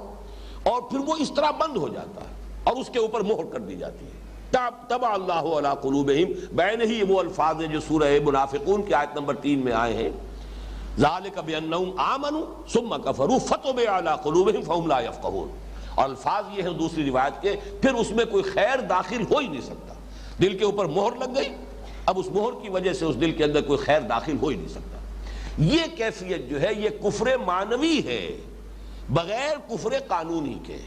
Speaker 1: اور پھر وہ اس طرح بند ہو جاتا ہے اور اس کے اوپر مہر کر دی جاتی ہے. طبع اللہ علی قلوبہم, بین ہی وہ الفاظ ہیں جو سورہ منافقون کی آیت نمبر 3 میں آئے ہیں. ذالک بانہم آمنوا ثم کفروا فطبع علی قلوبہم فہم لا یفقہون, اور الفاظ یہ ہیں دوسری روایت کے, پھر اس میں کوئی خیر داخل ہو ہی نہیں سکتا. دل کے اوپر مہر لگ گئی, اب اس مہر کی وجہ سے اس دل کے اندر کوئی خیر داخل ہو ہی نہیں سکتا. یہ کیفیت جو ہے یہ کفر معنوی ہے, بغیر کفر قانونی کے.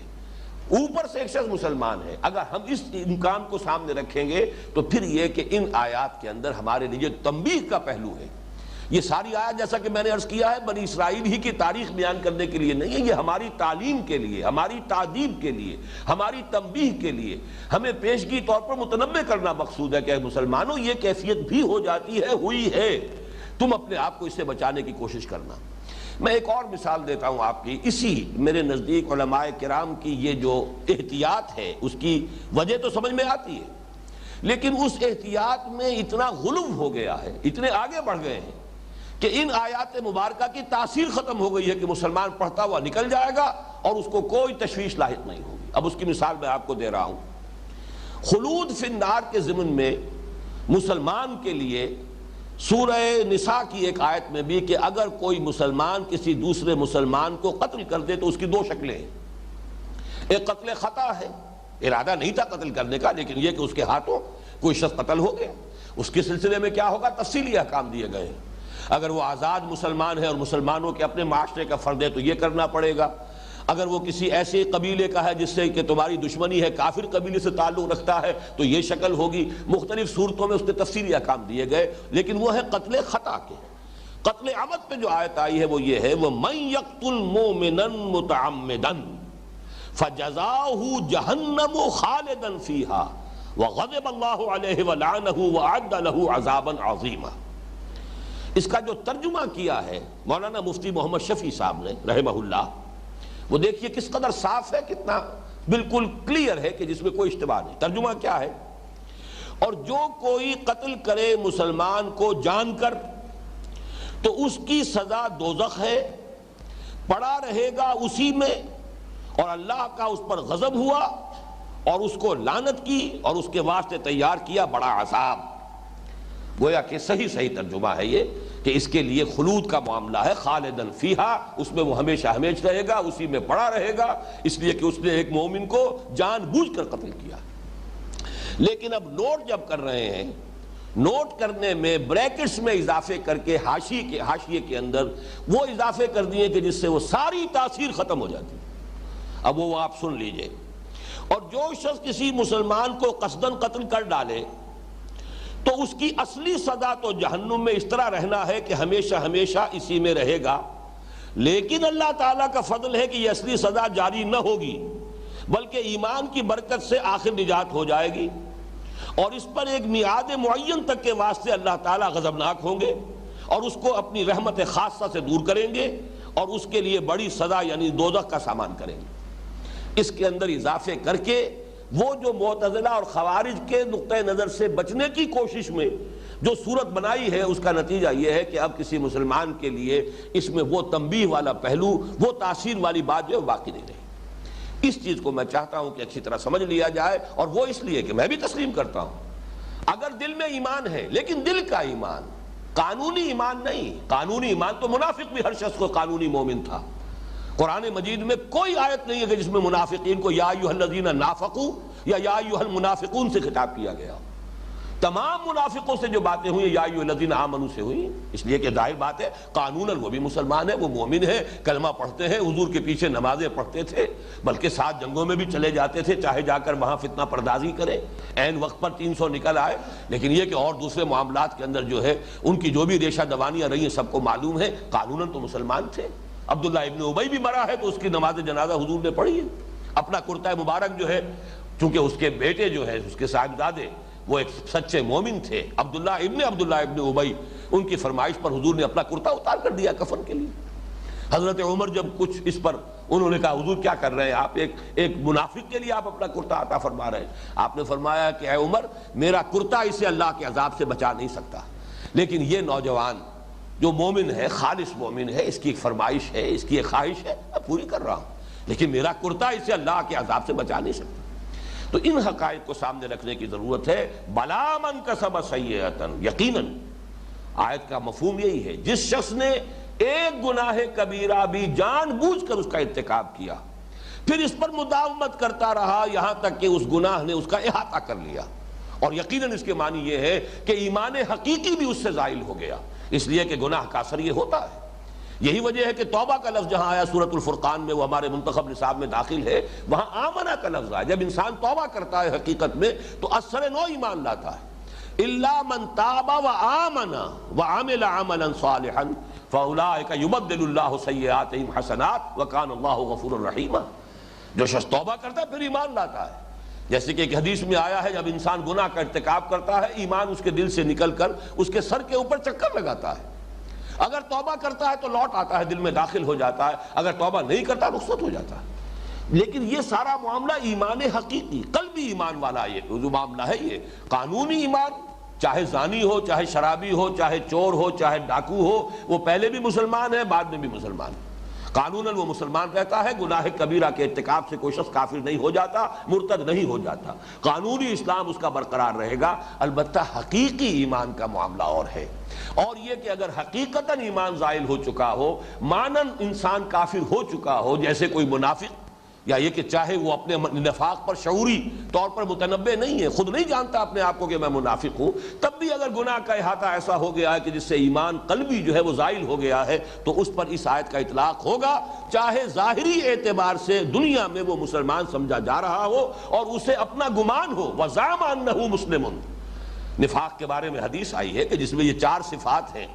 Speaker 1: اوپر سے ایک شخص مسلمان ہے, اگر ہم اس امکان کو سامنے رکھیں گے تو پھر یہ کہ ان آیات کے اندر ہمارے لیے تنبیہ کا پہلو ہے. یہ ساری آیات جیسا کہ میں نے عرض کیا ہے بنی اسرائیل ہی کی تاریخ بیان کرنے کے لیے نہیں ہے, یہ ہماری تعلیم کے لیے, ہماری تعدیب کے لیے, ہماری تنبیہ کے لیے, ہمیں پیشگی طور پر متنبہ کرنا مقصود ہے کہ مسلمانوں یہ کیفیت بھی ہو جاتی ہے, ہوئی ہے, تم اپنے آپ کو اس سے بچانے کی کوشش کرنا. میں ایک اور مثال دیتا ہوں آپ کی. اسی میرے نزدیک علماء کرام کی یہ جو احتیاط ہے اس کی وجہ تو سمجھ میں آتی ہے, لیکن اس احتیاط میں اتنا غلو ہو گیا ہے, اتنے آگے بڑھ گئے ہیں کہ ان آیات مبارکہ کی تاثیر ختم ہو گئی ہے کہ مسلمان پڑھتا ہوا نکل جائے گا اور اس کو کوئی تشویش لاحق نہیں ہوگی. اب اس کی مثال میں آپ کو دے رہا ہوں. خلود فی النار کے ضمن میں مسلمان کے لیے سورہ نساء کی ایک آیت میں بھی کہ اگر کوئی مسلمان کسی دوسرے مسلمان کو قتل کر دے تو اس کی دو شکلیں ہیں. ایک قتل خطا ہے, ارادہ نہیں تھا قتل کرنے کا, لیکن یہ کہ اس کے ہاتھوں کوئی شخص قتل ہو گیا, اس کے سلسلے میں کیا ہوگا, تفصیلی احکام دیے گئے ہیں. اگر وہ آزاد مسلمان ہے اور مسلمانوں کے اپنے معاشرے کا فرد ہے تو یہ کرنا پڑے گا. اگر وہ کسی ایسے قبیلے کا ہے جس سے کہ تمہاری دشمنی ہے, کافر قبیلے سے تعلق رکھتا ہے, تو یہ شکل ہوگی. مختلف صورتوں میں اس نے تفصیلی احکام دیے گئے, لیکن وہ ہے قتل خطا کے. قتل عمد پہ جو آیت آئی ہے وہ یہ ہے, وَمَن يَقْتُلْ مُؤْمِنًا مُتَعَمِّدًا فَجَزَاؤُهُ جَهَنَّمُ خَالِدًا فِيهَا وَغَضِبَ اللَّهُ عَلَيْهِ وَلَعَنَهُ وَأَعَدَّ لَهُ عَذَابًا عَظِيمًا. اس کا جو ترجمہ کیا ہے مولانا مفتی محمد شفیع صاحب نے رحمہ اللہ, وہ دیکھیے کس قدر صاف ہے, کتنا بالکل کلیئر ہے کہ جس میں کوئی اشتباہ نہیں. ترجمہ کیا ہے, اور جو کوئی قتل کرے مسلمان کو جان کر تو اس کی سزا دوزخ ہے, پڑا رہے گا اسی میں, اور اللہ کا اس پر غضب ہوا اور اس کو لعنت کی اور اس کے واسطے تیار کیا بڑا عذاب. گویا کہ صحیح ترجمہ ہے یہ کہ اس کے لیے خلود کا معاملہ ہے, خالدن فیہا, اس میں وہ ہمیشہ ہمیشہ رہے گا, اسی میں پڑا رہے گا, اس لیے کہ اس نے ایک مومن کو جان بوجھ کر قتل کیا. لیکن اب نوٹ جب کر رہے ہیں, نوٹ کرنے میں بریکٹس میں اضافے کر کے حاشیے کے اندر وہ اضافے کر دیے کہ جس سے وہ ساری تاثیر ختم ہو جاتی. اب وہ آپ سن لیجئے. اور جو شخص کسی مسلمان کو قصدن قتل کر ڈالے تو اس کی اصلی سزا تو جہنم میں اس طرح رہنا ہے کہ ہمیشہ ہمیشہ اسی میں رہے گا. لیکن اللہ تعالیٰ کا فضل ہے کہ یہ اصلی سزا جاری نہ ہوگی, بلکہ ایمان کی برکت سے آخر نجات ہو جائے گی, اور اس پر ایک میعاد معین تک کے واسطے اللہ تعالیٰ غضبناک ہوں گے, اور اس کو اپنی رحمت خاصہ سے دور کریں گے اور اس کے لیے بڑی سزا یعنی دوزخ کا سامان کریں گے۔ اس کے اندر اضافے کر کے وہ جو معتزلہ اور خوارج کے نقطہ نظر سے بچنے کی کوشش میں جو صورت بنائی ہے، اس کا نتیجہ یہ ہے کہ اب کسی مسلمان کے لیے اس میں وہ تنبیہ والا پہلو، وہ تاثیر والی بات جو ہے باقی نہیں رہی۔ اس چیز کو میں چاہتا ہوں کہ اچھی طرح سمجھ لیا جائے، اور وہ اس لیے کہ میں بھی تسلیم کرتا ہوں اگر دل میں ایمان ہے، لیکن دل کا ایمان، قانونی ایمان نہیں۔ قانونی ایمان تو منافق بھی ہر شخص کو قانونی مومن تھا۔ قرآن مجید میں کوئی آیت نہیں ہے کہ جس میں منافقین کو یا ایھا الذین نافقوا یا ایھا المنافقون سے خطاب کیا گیا۔ تمام منافقوں سے جو باتیں ہوئی یا ایھا الذین آمنوا سے ہوئی، اس لیے کہ ظاہر بات ہے قانوناً وہ بھی مسلمان ہے، وہ مومن ہے، کلمہ پڑھتے ہیں، حضور کے پیچھے نمازیں پڑھتے تھے، بلکہ 7 جنگوں میں بھی چلے جاتے تھے، چاہے جا کر وہاں فتنہ پردازی کریں، عین وقت پر 300 نکل آئے۔ لیکن یہ کہ اور دوسرے معاملات کے اندر جو ہے ان کی جو بھی ریشہ دوانیاں رہی ہیں سب کو معلوم ہے، قانوناً تو مسلمان تھے۔ عبداللہ ابن ابی بھی مرا ہے تو اس کی نماز جنازہ حضور نے پڑھی ہے۔ اپنا کرتا مبارک جو ہے، چونکہ اس کے بیٹے جو ہے اس کے صاحبزادے وہ ایک سچے مومن تھے، عبداللہ ابن ابی، ان کی فرمائش پر حضور نے اپنا کرتا اتار کر دیا کفن کے لیے۔ حضرت عمر جب کچھ اس پر انہوں نے کہا حضور کیا کر رہے ہیں آپ، ایک منافق کے لیے آپ اپنا کرتا عطا فرما رہے ہیں۔ آپ نے فرمایا کہ اے عمر، میرا کرتا اسے اللہ کے عذاب سے بچا نہیں سکتا، لیکن یہ نوجوان جو مومن ہے، خالص مومن ہے، اس کی ایک فرمائش ہے، اس کی ایک خواہش ہے، میں پوری کر رہا ہوں، لیکن میرا کرتا اسے اللہ کے عذاب سے بچا نہیں سکتا۔ تو ان حقائق کو سامنے رکھنے کی ضرورت ہے۔ بلا من کسب سیئۃ، یقیناً آیت کا مفہوم یہی ہے، جس شخص نے ایک گناہ کبیرہ بھی جان بوجھ کر اس کا ارتکاب کیا، پھر اس پر مداومت کرتا رہا یہاں تک کہ اس گناہ نے اس کا احاطہ کر لیا، اور یقیناً اس کے معنی یہ ہے کہ ایمان حقیقی بھی اس سے زائل ہو گیا، اس لیے کہ گناہ کا اثر یہ ہوتا ہے۔ یہی وجہ ہے کہ توبہ کا لفظ جہاں آیا سورۃ الفرقان میں، وہ ہمارے منتخب نصاب میں داخل ہے، وہاں آمنہ کا لفظ آیا۔ جب انسان توبہ کرتا ہے حقیقت میں تو اثر نو ایمان لاتا ہے۔ الا من تاب وآمن وعمل عملا صالحا فاولئک یبدل اللہ سیئاتہم حسنات وکان اللہ غفورا رحیما۔ جو شخص توبہ کرتا ہے پھر ایمان لاتا ہے، جیسے کہ ایک حدیث میں آیا ہے، جب انسان گناہ کا ارتکاب کرتا ہے ایمان اس کے دل سے نکل کر اس کے سر کے اوپر چکر لگاتا ہے۔ اگر توبہ کرتا ہے تو لوٹ آتا ہے، دل میں داخل ہو جاتا ہے، اگر توبہ نہیں کرتا رخصت ہو جاتا ہے۔ لیکن یہ سارا معاملہ ایمان حقیقی، قلبی ایمان والا یہ جو معاملہ ہے، یہ قانونی ایمان، چاہے زانی ہو، چاہے شرابی ہو، چاہے چور ہو، چاہے ڈاکو ہو، وہ پہلے بھی مسلمان ہے، بعد میں بھی مسلمان ہے، قانوناً وہ مسلمان رہتا ہے، گناہ کبیرہ کے ارتکاب سے کوئی شخص کافر نہیں ہو جاتا، مرتد نہیں ہو جاتا، قانونی اسلام اس کا برقرار رہے گا۔ البتہ حقیقی ایمان کا معاملہ اور ہے، اور یہ کہ اگر حقیقتاً ایمان زائل ہو چکا ہو، مانن انسان کافر ہو چکا ہو، جیسے کوئی منافق، یا یہ کہ چاہے وہ اپنے نفاق پر شعوری طور پر متنبع نہیں ہے، خود نہیں جانتا اپنے آپ کو کہ میں منافق ہوں، تب بھی اگر گناہ کا احاطہ ایسا ہو گیا ہے کہ جس سے ایمان قلبی جو ہے وہ زائل ہو گیا ہے، تو اس پر اس آیت کا اطلاق ہوگا، چاہے ظاہری اعتبار سے دنیا میں وہ مسلمان سمجھا جا رہا ہو اور اسے اپنا گمان ہو۔ وَزَعَمَ أَنَّهُ مُسْلِمٌ۔ نفاق کے بارے میں حدیث آئی ہے کہ جس میں یہ 4 صفات ہیں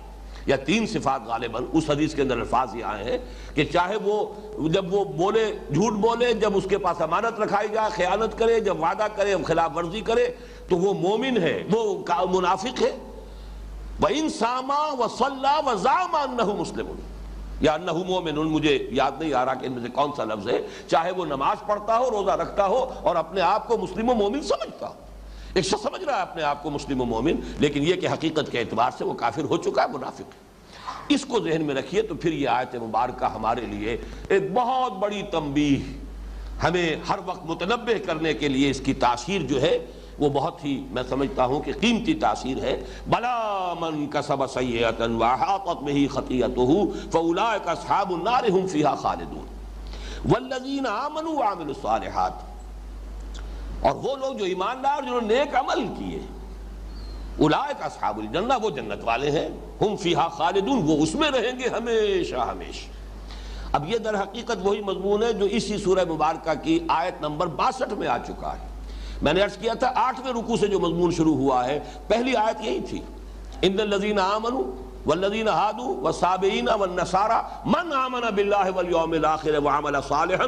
Speaker 1: یا 3 صفات غالباً، اس حدیث کے اندر الفاظ یہ آئے ہیں کہ چاہے وہ جب وہ بولے جھوٹ بولے، جب اس کے پاس امانت رکھائی جائے خیانت کرے، جب وعدہ کرے خلاف ورزی کرے تو وہ مومن ہے، وہ منافق ہے۔ وَإِن صَامَ وَصَلَّى وَزَعَمَ أَنَّهُ مُسْلِمٌ یا انہ مومن، مجھے یاد نہیں آ رہا کہ ان میں سے کون سا لفظ ہے، چاہے وہ نماز پڑھتا ہو، روزہ رکھتا ہو اور اپنے آپ کو مسلم و مومن سمجھتا ہو۔ ایک شخص سمجھ رہا ہے اپنے آپ کو مسلم و مومن، لیکن یہ کہ حقیقت کے اعتبار سے وہ کافر ہو چکا ہے، منافق ہے۔ اس کو ذہن میں رکھیے تو پھر یہ آیت مبارکہ ہمارے لیے ایک بہت بڑی تنبیہ، ہمیں ہر وقت متنبہ کرنے کے لیے اس کی تاثیر جو ہے وہ بہت ہی، میں سمجھتا ہوں کہ قیمتی تاثیر ہے۔ بلا من کسب سیئۃ واحاطت بہ خطیئتہ فاولئک اصحاب النار هم فیہا خالدون والذین آمنوا وعملوا الصالحات، اور وہ لوگ جو ایماندار جنہوں نے نیک عمل کیے، اولئک اصحاب الجنہ، وہ جنت والے ہیں، ہم فیہا خالدون، وہ اس میں رہیں گے ہمیشہ ہمیشہ۔ اب یہ در حقیقت وہی مضمون ہے جو اسی سورہ مبارکہ کی آیت نمبر 62 میں آ چکا ہے۔ میں نے عرض کیا تھا 8ویں رکوع سے جو مضمون شروع ہوا ہے، پہلی آیت یہی تھی، ان الذین آمنوا والذین ہادوا والصابئین والنصارى من آمن باللہ والیوم الآخر وعمل صالحا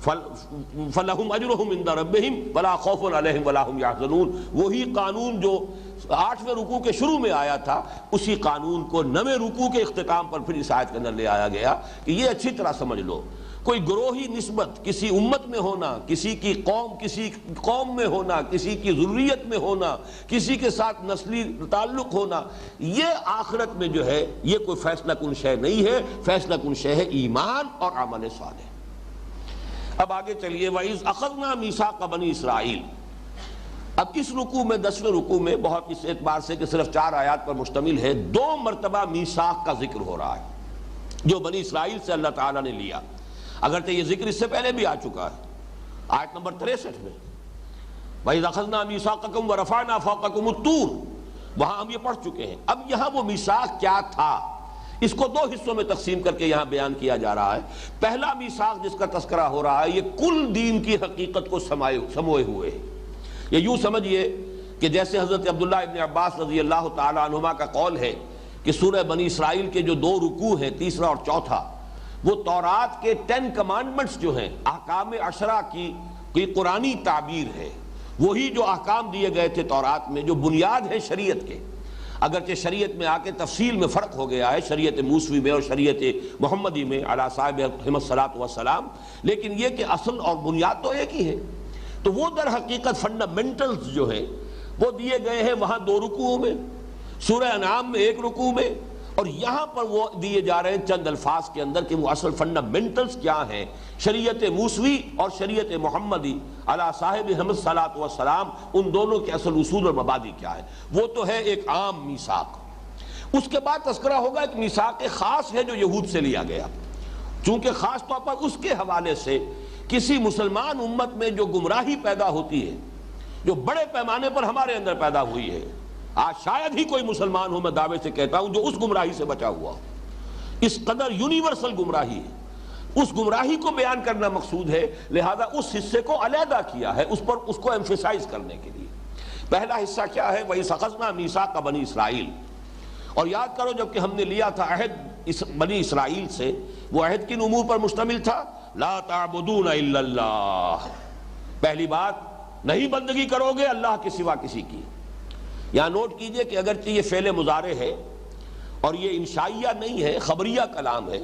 Speaker 1: فلہم اجرہم عند ربہم ولا خوف علیہم ولا ہم یحزنون. وہی قانون جو 8ویں رکوع کے شروع میں آیا تھا، اسی قانون کو 9ویں رکوع کے اختتام پر پھر اس آیت کے اندر لے آیا گیا کہ یہ اچھی طرح سمجھ لو، کوئی گروہی نسبت کسی امت میں ہونا، کسی کی قوم میں ہونا، کسی کی ذریت میں ہونا، کسی کے ساتھ نسلی تعلق ہونا، یہ آخرت میں جو ہے یہ کوئی فیصلہ کن شے نہیں ہے. فیصلہ کن شے ہے ایمان اور عمل صالح. اب آگے چلیے، وَإِذْ أَخَذْنَا مِيثَاقَ بَنِي اسرائیل. اب اس رکوع میں 10ویں رکوع میں بہت اس اعتبار سے کہ صرف 4 آیات پر مشتمل ہے، 2 مرتبہ میثاق کا ذکر ہو رہا ہے جو بنی اسرائیل سے اللہ تعالیٰ نے لیا. اگرچہ یہ ذکر اس سے پہلے بھی آ چکا ہے آیت نمبر 63 میں، وَإِذْ أَخَذْنَا مِيثَاقَكُمْ وَرَفَعْنَا فَوْقَكُمُ الطُّورَ، وہاں ہم یہ پڑھ چکے ہیں. اب یہاں وہ میثاق کیا تھا، اس کو 2 حصوں میں تقسیم کر کے یہاں بیان کیا جا رہا ہے. پہلا میثاق جس کا تذکرہ ہو رہا ہے یہ کل دین کی حقیقت کو سموئے ہوئے ہے. یہ یوں سمجھیے کہ جیسے حضرت عبداللہ ابن عباس رضی اللہ تعالی عنہما کا قول ہے کہ سورہ بنی اسرائیل کے جو 2 رکوع ہیں، تیسرا اور چوتھا، وہ تورات کے 10 کمانڈمنٹس جو ہیں، احکام 10 کی قرآنی تعبیر ہے. وہی جو احکام دیے گئے تھے تورات میں، جو بنیاد ہے شریعت کے. اگرچہ شریعت میں آ کے تفصیل میں فرق ہو گیا ہے، شریعت موسوی میں اور شریعت محمدی میں علی صاحب الصلاۃ والسلام، لیکن یہ کہ اصل اور بنیاد تو ایک ہی ہے. تو وہ در حقیقت فنڈامنٹلز جو ہیں وہ دیے گئے ہیں وہاں 2 رکوعوں میں، سورہ انعام میں 1 رکوع میں، اور یہاں پر وہ دیے جا رہے ہیں چند الفاظ کے اندر کہ وہ اصل فنڈامنٹلز کیا ہیں، شریعت موسوی اور شریعت محمدی علی صاحب الصلاۃ والسلام، ان دونوں کے اصل اصول اور مبادی کیا ہے. وہ تو ہے ایک عام میثاق. اس کے بعد تذکرہ ہوگا ایک میثاق خاص ہے جو یہود سے لیا گیا، چونکہ خاص طور پر اس کے حوالے سے کسی مسلمان امت میں جو گمراہی پیدا ہوتی ہے، جو بڑے پیمانے پر ہمارے اندر پیدا ہوئی ہے، آج شاید ہی کوئی مسلمان ہو، میں دعوے سے کہتا ہوں، جو اس گمراہی سے بچا ہوا ہو. اس قدر یونیورسل گمراہی ہے، اس گمراہی کو بیان کرنا مقصود ہے، لہذا اس حصے کو علیحدہ کیا ہے اس کو ایمفیسائز کرنے کے لیے. پہلا حصہ کیا ہے، وَإِذْ أَخَذْنَا مِيثَاقَ بَنِي اسرائیل. اور یاد کرو جب کہ ہم نے لیا تھا عہد بنی اسرائیل سے، وہ عہد کن امور پر مشتمل تھا؟ لا تعبدون الا اللہ. پہلی بات، نہیں بندگی کرو گے اللہ کے سوا کسی کی. یہاں نوٹ کیجئے کہ اگرچہ یہ فعل مضارع ہے اور یہ انشائیہ نہیں ہے، خبریہ کلام ہے،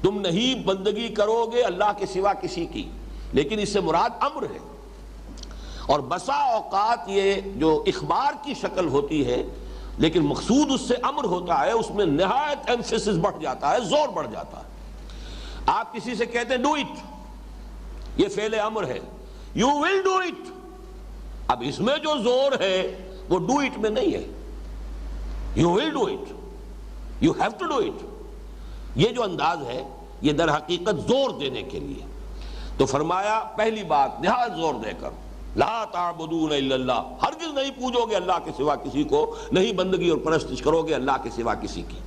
Speaker 1: تم نہیں بندگی کرو گے اللہ کے سوا کسی کی، لیکن اس سے مراد امر ہے. اور بسا اوقات یہ جو اخبار کی شکل ہوتی ہے لیکن مقصود اس سے امر ہوتا ہے، اس میں نہایت ایمفیسس بڑھ جاتا ہے، زور بڑھ جاتا ہے. آپ کسی سے کہتے ہیں ڈو اٹ، یہ فعل امر ہے، یو ول ڈو اٹ. اب اس میں جو زور ہے وہ ڈو اٹ میں نہیں ہے، you will do it, you have to do it. یہ جو انداز ہے یہ در حقیقت زور دینے کے لیے. تو فرمایا پہلی بات نہایت زور دے کر، لا تعبدون الا اللہ، ہرگز نہیں پوجو گے اللہ کے سوا کسی کو، نہیں بندگی اور پرستش کرو گے اللہ کے سوا کسی کی.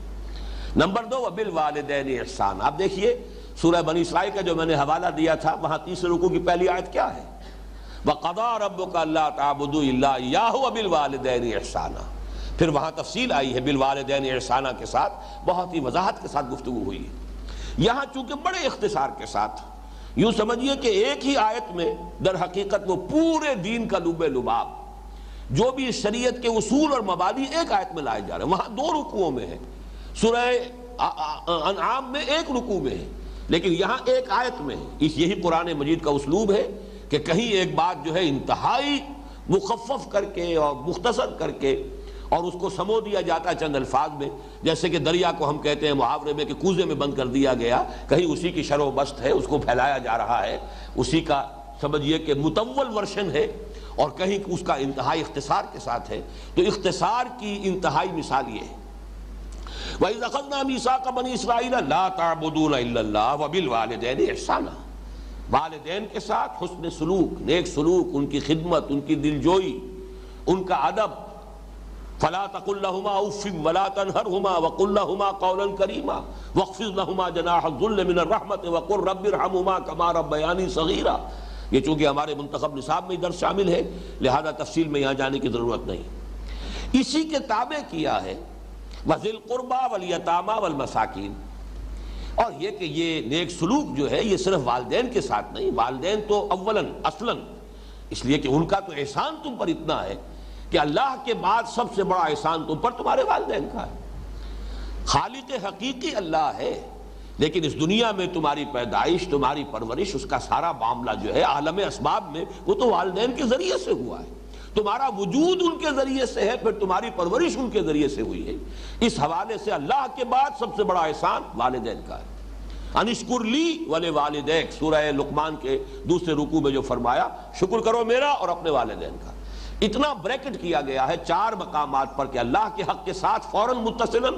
Speaker 1: نمبر 2، وبالوالدین احسان. آپ دیکھیے سورہ بنی اسرائیل کا جو میں نے حوالہ دیا تھا، وہاں تیسرے رکوع کی پہلی آیت کیا ہے؟ وَقَضَىٰ رَبُّكَ أَلَّا تَعْبُدُوا إِلَّا إِيَّاهُ وَبِالْوَالِدَيْنِ إِحْسَانًا. پھر وہاں تفصیل آئی ہے بالوالدین احسانہ کے ساتھ، بہت ہی وضاحت کے ساتھ گفتگو ہوئی ہے. یہاں چونکہ بڑے اختصار کے ساتھ، یوں سمجھیے کہ ایک ہی آیت میں در حقیقت وہ پورے دین کا لب لباب، جو بھی شریعت کے اصول اور مبادی ایک آیت میں لائے جا رہے ہیں. وہاں 2 رکوعوں میں ہے، سورہ انعام میں 1 رکوع میں ہے، لیکن یہاں ایک آیت میں ہے. یہی قرآن مجید کا اسلوب ہے کہ کہیں ایک بات جو ہے انتہائی مخفف کر کے اور مختصر کر کے اور اس کو سمو دیا جاتا ہے چند الفاظ میں، جیسے کہ دریا کو ہم کہتے ہیں محاورے میں کہ کوزے میں بند کر دیا گیا، کہیں اسی کی شرح و بست ہے، اس کو پھیلایا جا رہا ہے، اسی کا سمجھیے کہ مطول ورشن ہے، اور کہیں اس کا انتہائی اختصار کے ساتھ ہے. تو اختصار کی انتہائی مثال یہ ہے. وَإِذْ أَخَذْنَا مِيثَاقَ بَنِي إِسْرَائِيلَ لَا تَعْبُدُونَ إِلَّا اللَّهَ وَبِالْوَالِدَيْنِ إِحْسَانًا. والدین کے ساتھ حسن سلوک، نیک سلوک، ان کی خدمت، ان کی دلجوئی، ان کا ادب. فَلَا تَقُلْ لَهُمَا أُفٍّ وَلَا تَنْهَرْهُمَا وَقُلْ لَهُمَا قَوْلًا كَرِيمًا وَاخْفِضْ لَهُمَا جَنَاحَ الذُّلِّ مِنَ الرَّحْمَةِ وَقُلْ رَبِّ ارْحَمْهُمَا كَمَا رَبَّيَانِي صَغِيرًا. یہ چونکہ ہمارے منتخب نصاب میں درس شامل ہے، لہذا تفصیل میں یہاں جانے کی ضرورت نہیں. اسی کے تابع کیا ہے وذی القربى والیتامى والمساکین۔ اور یہ کہ یہ نیک سلوک جو ہے یہ صرف والدین کے ساتھ نہیں، والدین تو اولاً اصلاً، اس لیے کہ ان کا تو احسان تم پر اتنا ہے کہ اللہ کے بعد سب سے بڑا احسان تم پر تمہارے والدین کا ہے۔ خالق حقیقی اللہ ہے، لیکن اس دنیا میں تمہاری پیدائش، تمہاری پرورش، اس کا سارا معاملہ جو ہے عالم اسباب میں وہ تو والدین کے ذریعے سے ہوا ہے۔ تمہارا وجود ان کے ذریعے سے ہے، پھر تمہاری پرورش ان کے ذریعے سے ہوئی ہے۔ اس حوالے سے اللہ کے بعد سب سے بڑا احسان والدین کا ہے۔ انشکر لی ولوالدیک، سورہ لقمان کے دوسرے رکوع میں جو فرمایا، شکر کرو میرا اور اپنے والدین کا۔ اتنا بریکٹ کیا گیا ہے 4 مقامات پر کہ اللہ کے حق کے ساتھ فوراً متصلاً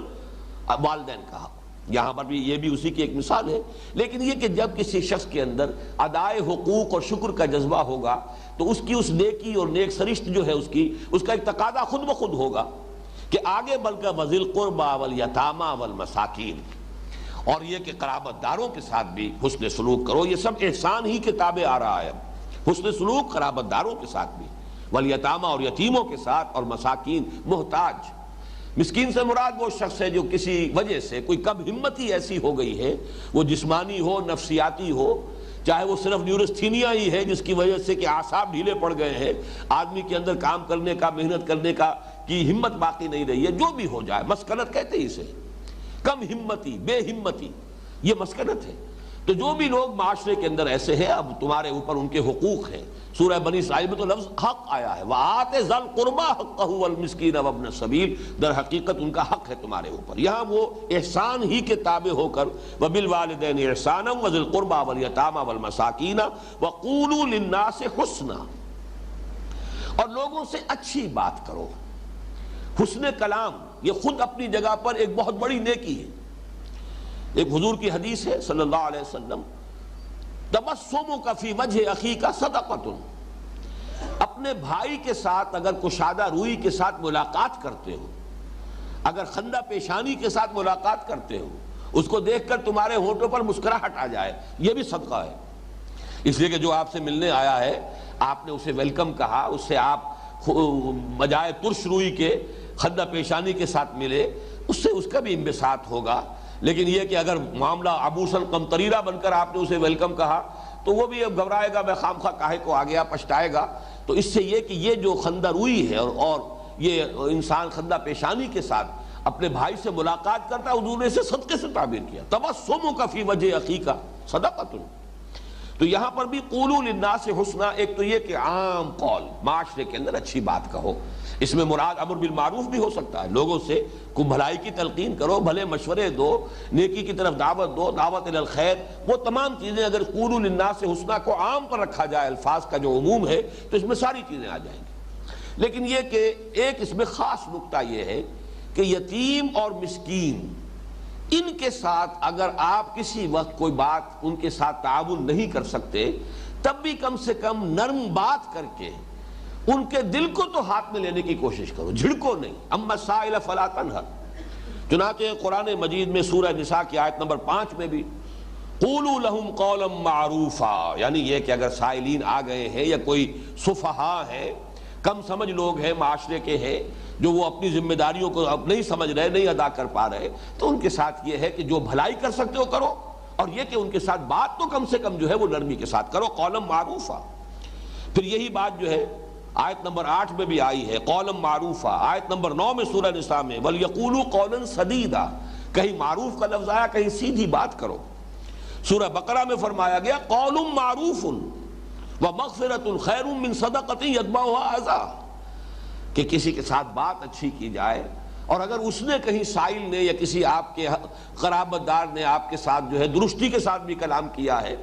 Speaker 1: والدین کا حق۔ یہاں پر بھی یہ بھی اسی کی ایک مثال ہے۔ لیکن یہ کہ جب کسی شخص کے اندر ادائے حقوق اور شکر کا جذبہ ہوگا تو اس کی اس نیکی اور نیک سرشت جو ہے اس کا ایک تقاضا خود بخود ہوگا کہ آگے بڑھ کر وذی القربى والیتامى والمساکین، اور یہ کہ قرابت داروں کے ساتھ بھی حسن سلوک کرو۔ یہ سب احسان ہی کے تابع آ رہا ہے، حسن سلوک قرابت داروں کے ساتھ بھی، والیتامى اور یتیموں کے ساتھ، اور مساکین محتاج۔ مسکین سے مراد وہ شخص ہے جو کسی وجہ سے کوئی کم ہمتی ایسی ہو گئی ہے، وہ جسمانی ہو، نفسیاتی ہو، چاہے وہ صرف نیورستھینیا ہی ہے جس کی وجہ سے کہ اعصاب ڈھیلے پڑ گئے ہیں، آدمی کے اندر کام کرنے کا، محنت کرنے کا کی ہمت باقی نہیں رہی ہے، جو بھی ہو جائے، مسکنت کہتے ہیں اسے، کم ہمتی، بے ہمتی، یہ مسکنت ہے۔ تو جو بھی لوگ معاشرے کے اندر ایسے ہیں، اب تمہارے اوپر ان کے حقوق ہیں۔ سورہ بنی اسرائیل میں تو لفظ حق آیا ہے، وَآتِ ذَا الْقُرْبَى حَقَّهُ وَالْمِسْكِينَ وَابْنَ السَّبِيلِ، در حقیقت ان کا حق ہے تمہارے اوپر۔ یہاں وہ احسان ہی کے تابع ہو کر وَبِالْوَالِدَيْنِ إِحْسَانًا وَذِي الْقُرْبَى وَالْيَتَامَى وَالْمَسَاكِينَ وَقُولُوا لِلنَّاسِ حُسْنًا، اور لوگوں سے اچھی بات کرو۔ حسن کلام یہ خود اپنی جگہ پر ایک بہت بڑی نیکی ہے۔ ایک حضور کی حدیث ہے صلی اللہ علیہ وسلم، تبسمک فی وجہ اخیک صدقۃ، اپنے بھائی کے ساتھ اگر کشادہ روئی کے ساتھ ملاقات کرتے ہو، اگر خندہ پیشانی کے ساتھ ملاقات کرتے ہو، اس کو دیکھ کر تمہارے ہونٹوں پر مسکراہٹ آ جائے، یہ بھی صدقہ ہے۔ اس لیے کہ جو آپ سے ملنے آیا ہے، آپ نے اسے ویلکم کہا، اس سے آپ بجائے ترش روئی کے خندہ پیشانی کے ساتھ ملے، اس سے اس کا بھی انبساط ہوگا۔ لیکن یہ کہ اگر معاملہ عبوساً قمطریرہ بن کر آپ نے اسے ویلکم کہا تو وہ بھی اب گھبرائے گا، میں خامخواہ کاہے کو آ گیا، پچھتائے گا۔ تو اس سے یہ کہ یہ جو خندہ روئی ہے اور یہ انسان خندہ پیشانی کے ساتھ اپنے بھائی سے ملاقات کرتا ہے، حضور نے اسے صدقے سے تعبیر کیا، تبسمک فی وجہ اخیک صدقۃ۔ تو یہاں پر بھی قولوا للناس حسنا، ایک تو یہ کہ عام قول، معاشرے کے اندر اچھی بات کہو، اس میں مراد امر بالمعروف بھی ہو سکتا ہے، لوگوں سے کو بھلائی کی تلقین کرو، بھلے مشورے دو، نیکی کی طرف دعوت دو، دعوت الی الخیر، وہ تمام چیزیں اگر قولوا للناس حسنا کو عام پر رکھا جائے، الفاظ کا جو عموم ہے، تو اس میں ساری چیزیں آ جائیں گی۔ لیکن یہ کہ ایک اس میں خاص نکتہ یہ ہے کہ یتیم اور مسکین، ان کے ساتھ اگر آپ کسی وقت کوئی بات ان کے ساتھ تعاون نہیں کر سکتے، تب بھی کم سے کم نرم بات کر کے ان کے دل کو تو ہاتھ میں لینے کی کوشش کرو، جھڑکو نہیں۔ اما السائل فلا تنہر، چنانچہ قرآن مجید میں سورہ نساء کی آیت نمبر 5 میں بھی قولوا لهم قولا معروفا، یعنی یہ کہ اگر سائلین آ گئے ہیں یا کوئی سفہا ہے، کم سمجھ لوگ ہیں، معاشرے کے ہیں جو وہ اپنی ذمہ داریوں کو اب نہیں سمجھ رہے، نہیں ادا کر پا رہے، تو ان کے ساتھ یہ ہے کہ جو بھلائی کر سکتے ہو کرو، اور یہ کہ ان کے ساتھ بات تو کم سے کم جو ہے وہ نرمی کے ساتھ کرو، قولا معروفا۔ پھر یہی بات جو ہے آیت نمبر 8 میں بھی آئی ہے، قولا معروفا۔ آیت نمبر 9 میں سورہ نساء میں وَلْيَقُولُوا قَوْلًا سَدِيدًا، کہیں معروف کا لفظ آیا، کہیں سیدھی بات کرو۔ سورہ بقرہ میں فرمایا گیا قول معروف ومغفرۃ خیر من صدقۃ یتبعها اذى، کہ کسی کے ساتھ بات اچھی کی جائے، اور اگر اس نے کہیں سائل نے یا کسی آپ کے قرابت دار نے آپ کے ساتھ جو ہے درستی کے ساتھ بھی کلام کیا ہے،